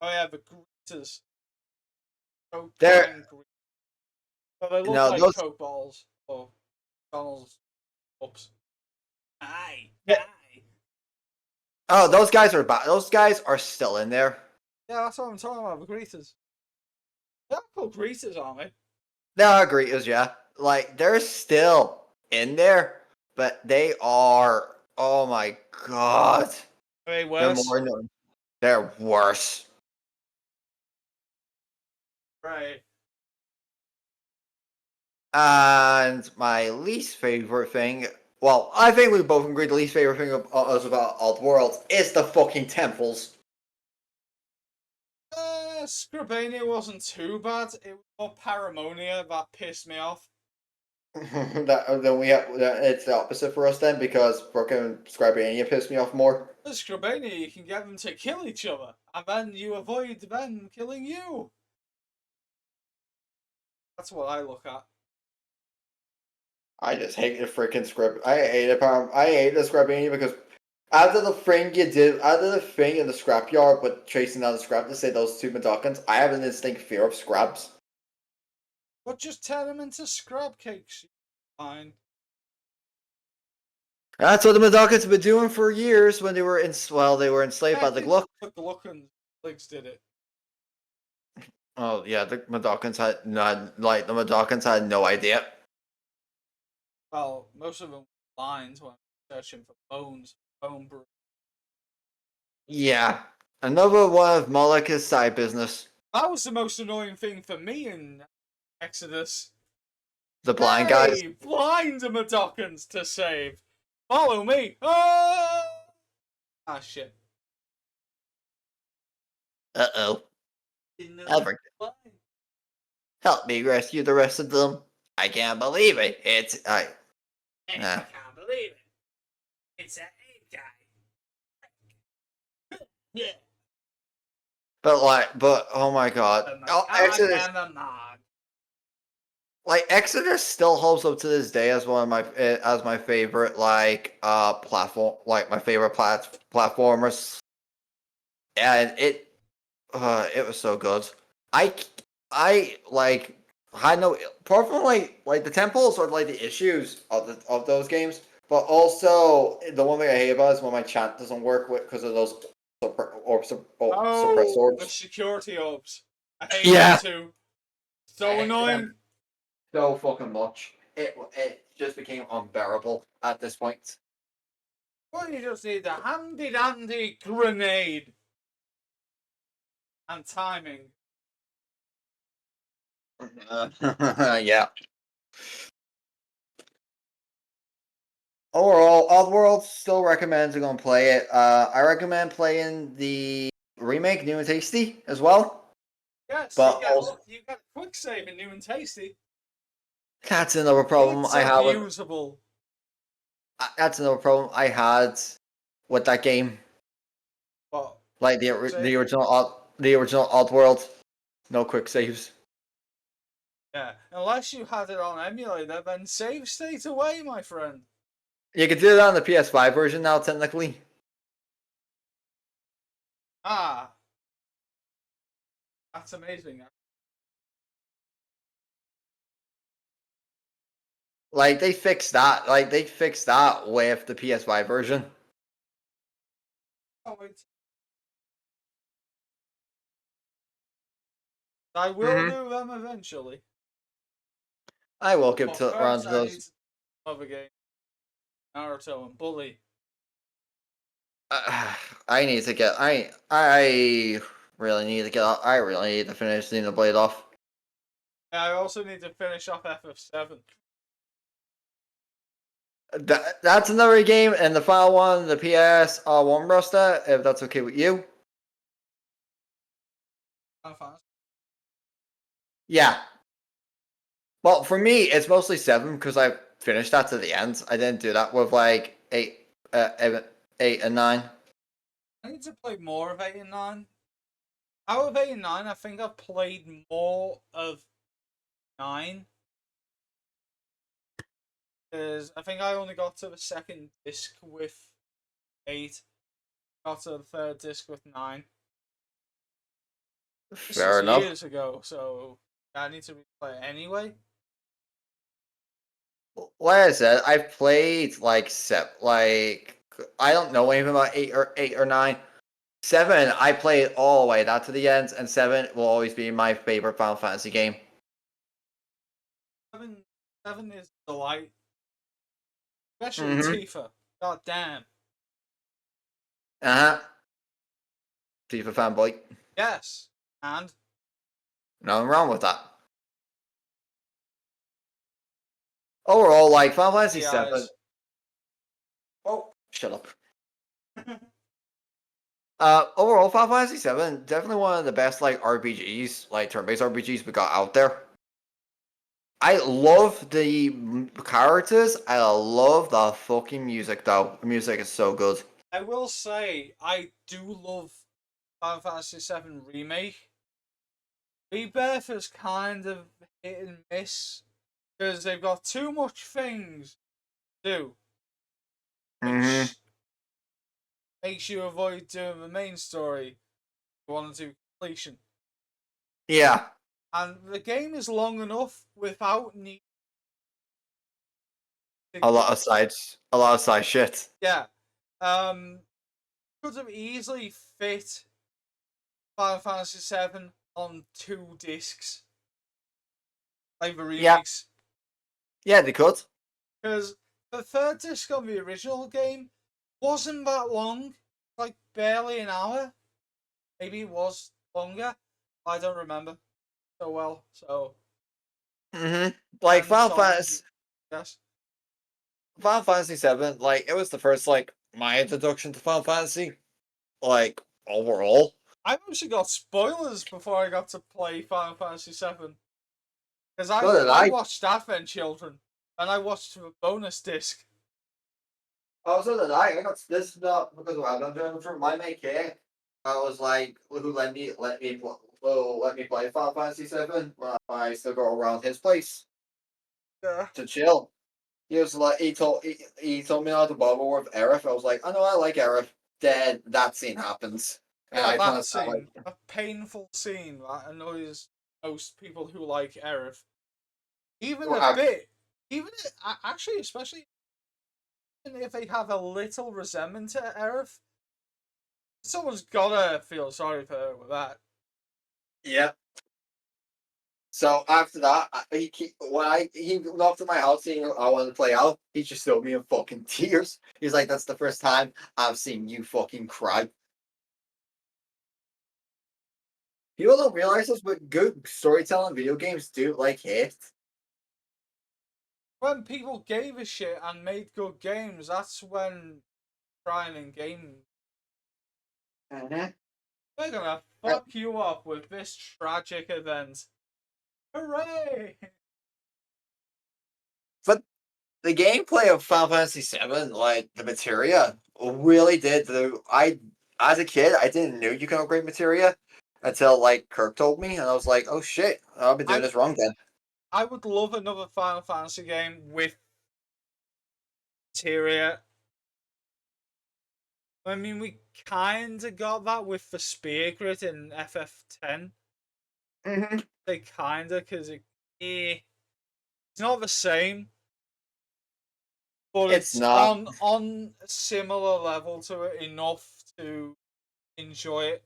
Oh yeah, the greeters. Coke They're can greet. But they look no like those. Coke balls. Or McDonald's ups. Aye. Yeah. Aye. Oh, those guys are bad. Those guys are still in there. Yeah, that's what I'm talking about, the greeters. They're called greeters, aren't they? No, I agree. Is yeah. Like they're still in there, but they are. Oh my god. Way They're worse. more known. They're worse. Right. And my least favorite thing, well, I think we both agree the least favorite thing of us about Oddworld is the fucking temples. Scribania wasn't too bad. It was more Paramonia that pissed me off. Then it's the opposite for us then because fucking Scribania pissed me off more. With Scribania, you can get them to kill each other, and then you avoid them killing you. That's what I look at. I just hate the freaking script. I hate it. I hate the Scribania because after the thing you did, after the thing in the scrapyard with chasing down the scrap to say those two Madokans, I have an instinct fear of scraps. But just turn them into scrap cakes. Fine. That's what the Madokans have been doing for years when they were they were enslaved by the Gluck. The Gluckans did it. Oh yeah, the Madokans had no idea. Well, most of them were blind when searching for bones, bone brew. Yeah, another one of Moloch's side business. That was the most annoying thing for me in Exodus. The blind guys. Hey, blind Madokans to save. Follow me. Oh! Ah, shit. Uh-oh. Help me rescue the rest of them. I can't believe it. I can't believe it. It's an ape guy. Yeah. But oh my god. Exodus, Exodus still holds up to this day as one of my favorite platform, like my favorite platformers. And it was so good. I had no apart from like the temples are like the issues of those games, but also the one thing I hate about is when my chat doesn't work because of those suppressed orbs. The security orbs. I hate Yeah. them too. So annoying. So fucking much. It just became unbearable at this point. Well, you just need a handy dandy grenade. And timing. Yeah. Overall, Oddworld still recommends to go and play it. I recommend playing the remake, New and Tasty, as well. Yes, But you get quick save in New and Tasty. that's another problem It's I have with. abusable. That's another problem I had with that game. What? Like the original Oddworld, no quick saves. Yeah, unless you had it on emulator, then save state away, my friend. You can do that on the PS5 version now, technically. Ah, that's amazing. Like they fixed that. Like they fixed that with the PS5 version. Oh, wait. I will do them eventually. I will get But around first, to I need those. another game. Naruto and Bully. I need to get. I really need to get. I really need to finish Xenoblade off. I also need to finish off FF7. That's another game, and the final one, the PS1 roster, if that's okay with you. Yeah. Well, for me, it's mostly 7 because I finished that to the end. I didn't do that with like 8, 8 and 9. I need to play more of 8 and 9. Out of 8 and 9, I think I've played more of 9. Because I think I only got to the second disc with 8. Got to the third disc with 9. This Fair was enough. years ago, so I need to replay it anyway. Like I said, I've played like I don't know anything about 8 or 9. 7, I played all the way that to the end, and 7 will always be my favorite Final Fantasy game. 7 is delight. Especially Tifa. God damn. FIFA fanboy. Yes. And Nothing wrong with that. overall, like Final Fantasy The VII. eyes. Oh, shut up. Overall, Final Fantasy VII definitely one of the best like RPGs, like turn-based RPGs we got out there. I love the characters. I love the fucking music, though. The music is so good. I will say, I do love Final Fantasy VII Remake. Rebirth is kind of hit and miss because they've got too much things to do, Hmm. which makes you avoid doing the main story. You want to do completion, Yeah, and the game is long enough without need. a lot of side shit. Yeah, um, could have easily fit Final Fantasy VII on 2 discs, like the Yeah, remakes, yeah, they could. because the third disc on the original game wasn't that long, like barely an hour. Maybe it was longer. I don't remember so well. So Hmm. Like depends on yes. Final Fantasy VII, like it was the first like my introduction to Final Fantasy, like overall. I actually got spoilers before I got to play Final Fantasy VII because So did I I. watched Advent Children and I watched the bonus disc. Oh, so did I. I got this not because of I've doing for my mate Kate. I was like, who let me play Final Fantasy VII when I used to go around his place Yeah. to chill. He was like, he told me how to bubble with Aerith. I was like, I know I like Aerith. Then that scene happens, and Yeah, I kind that of sound scene, like, a painful scene that annoys most people who like Aerith. Even well, a bit, actually, especially if they have a little resentment to Aerith, someone's gotta feel sorry for her with that. yeah. So after that, he knocked at my house saying I wanted to play out, he just showed me in fucking tears. He's like, "That's the first time I've seen you fucking cry." People don't realize this, but good storytelling video games do like hit. When people gave a shit and made good games, that's when crying in game. Mm-hmm. We're gonna fuck you up with this tragic event. Hooray! But the gameplay of Final Fantasy VII, like the materia, really did. I as a kid, I didn't know you can upgrade materia until like Kirk told me, and I was like, "Oh shit, I've been doing I this wrong then." I would love another Final Fantasy game with Tyria. I mean, we kinda got that with the Spear Grid in FF10. Hmm. They kinda, because it's not the same, but It's it's not. on a similar level to it enough to enjoy it.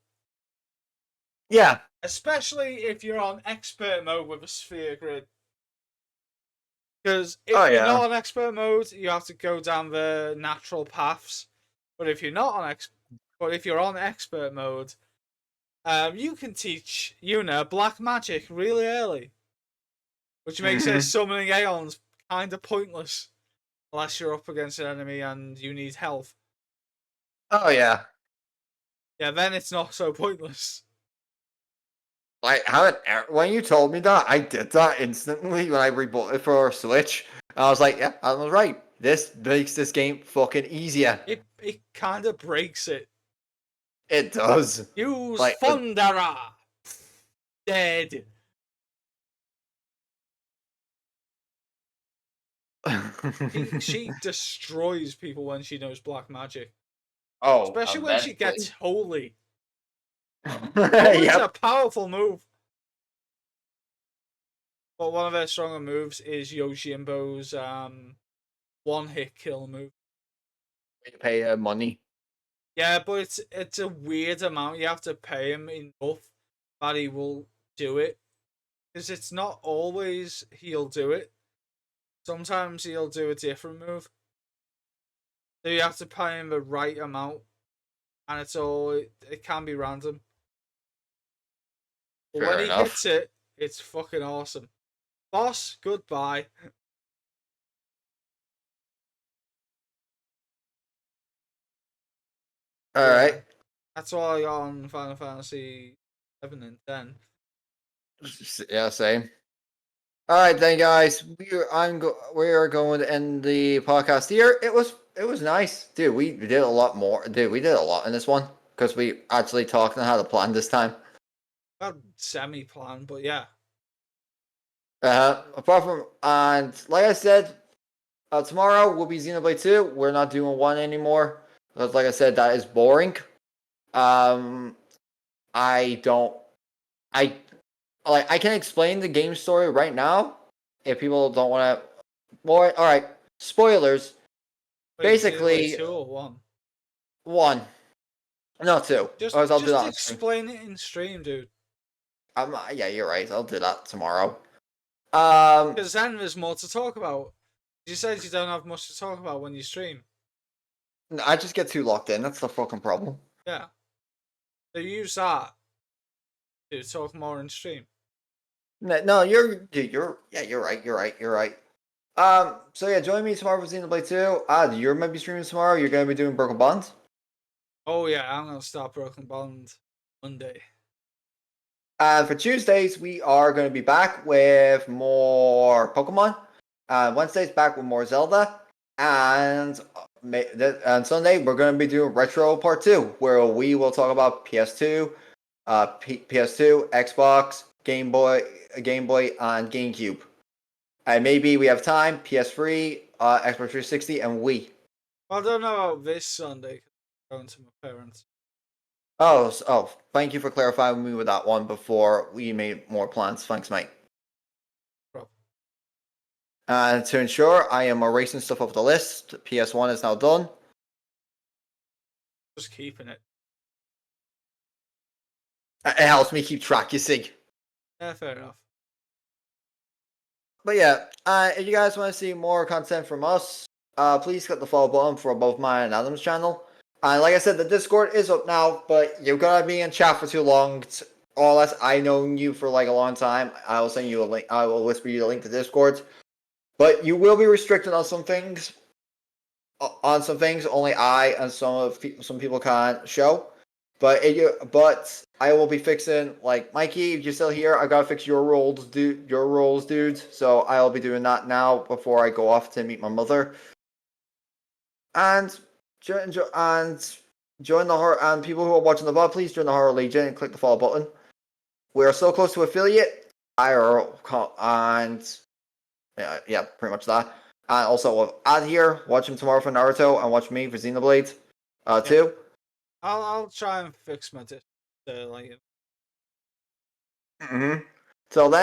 Yeah. Especially if you're on expert mode with a sphere grid. Because Oh if you're yeah. not on expert mode, you have to go down the natural paths. But if you're not on but if you're on expert mode, you can teach Yuna black magic really early, which makes her Hmm. summoning Aeons kind of pointless unless you're up against an enemy and you need health. Oh yeah. Yeah, then it's not so pointless. Like how when you told me that, I did that instantly when I rebooted for Switch. I was like, yeah, I was right. This makes this game fucking easier. It kind of breaks it. It does. Use Like, Thundera. Dead. She destroys people when she knows black magic, oh, especially when she gets immensely. holy. Holy's a Yep. powerful move. But one of her stronger moves is Yojimbo's one hit kill move. You pay money. Yeah, but it's a weird amount. You have to pay him enough that he will do it. Because it's not always he'll do it. Sometimes he'll do a different move. So you have to pay him the right amount. And it can be random. But when Fair he enough. hits it, it's fucking awesome. Boss, goodbye. All Yeah. right. That's all I got on Final Fantasy 7 and 10. Yeah, same. All right, then, guys. We are going to end the podcast here. It was nice, dude. We did a lot more, dude. We did a lot in this one because we actually talked on how to plan this time. Not semi-plan, but yeah. Apart from and like I said, tomorrow will be Xenoblade 2. We're not doing 1 anymore because, like I said, that is boring. Um, I don't. I like. I can explain the game story right now if people don't want to. More. All right. Spoilers. Wait, Xenoblade Basically, 2 or 1? 1, no 2. Or else I'll do that Just on stream. explain it in stream, dude. Yeah, you're right. I'll do that tomorrow. Because then there's more to talk about. You said you don't have much to talk about when you stream. I just get too locked in. That's the fucking problem. Yeah. So use that to talk more in stream. No, you're right. You're right. So yeah, join me tomorrow for Xenoblade 2. You're gonna be streaming tomorrow. You're gonna be doing Broken Bond. Oh yeah, I'm gonna start Broken Bond Monday. And for Tuesdays, we are going to be back with more Pokemon. Wednesdays, back with more Zelda. And on Sunday, we're going to be doing Retro Part 2, where we will talk about PS2, PS2, Xbox, Game Boy, and GameCube. And maybe we have time, PS3, Xbox 360, and Wii. I don't know about this Sunday. I'm going to my parents. Oh, thank you for clarifying me with that one before we made more plans. Thanks, mate. Problem. And to ensure I am erasing stuff off the list, PS1 is now done. Just keeping it. It helps me keep track, you see. Yeah, fair enough. But yeah, if you guys want to see more content from us, please click the follow button for both mine and Adam's channel. And like I said, the Discord is up now, but you're gonna be in chat for too long. Unless I know you for like a long time, I will send you a link. I will whisper you the link to Discord. But you will be restricted on some things. Only I and some people can't show. But I will be fixing, like, Mikey, if you're still here, I gotta fix your roles, dude. So I'll be doing that now before I go off to meet my mother. And join the horror, and people who are watching the VOD, please join the Horror Legion and click the follow button. We are so close to affiliate. And yeah, pretty much that. And also add here, watch him tomorrow for Naruto, and watch me for Xenoblade 2. I'll try and fix my like. Till then.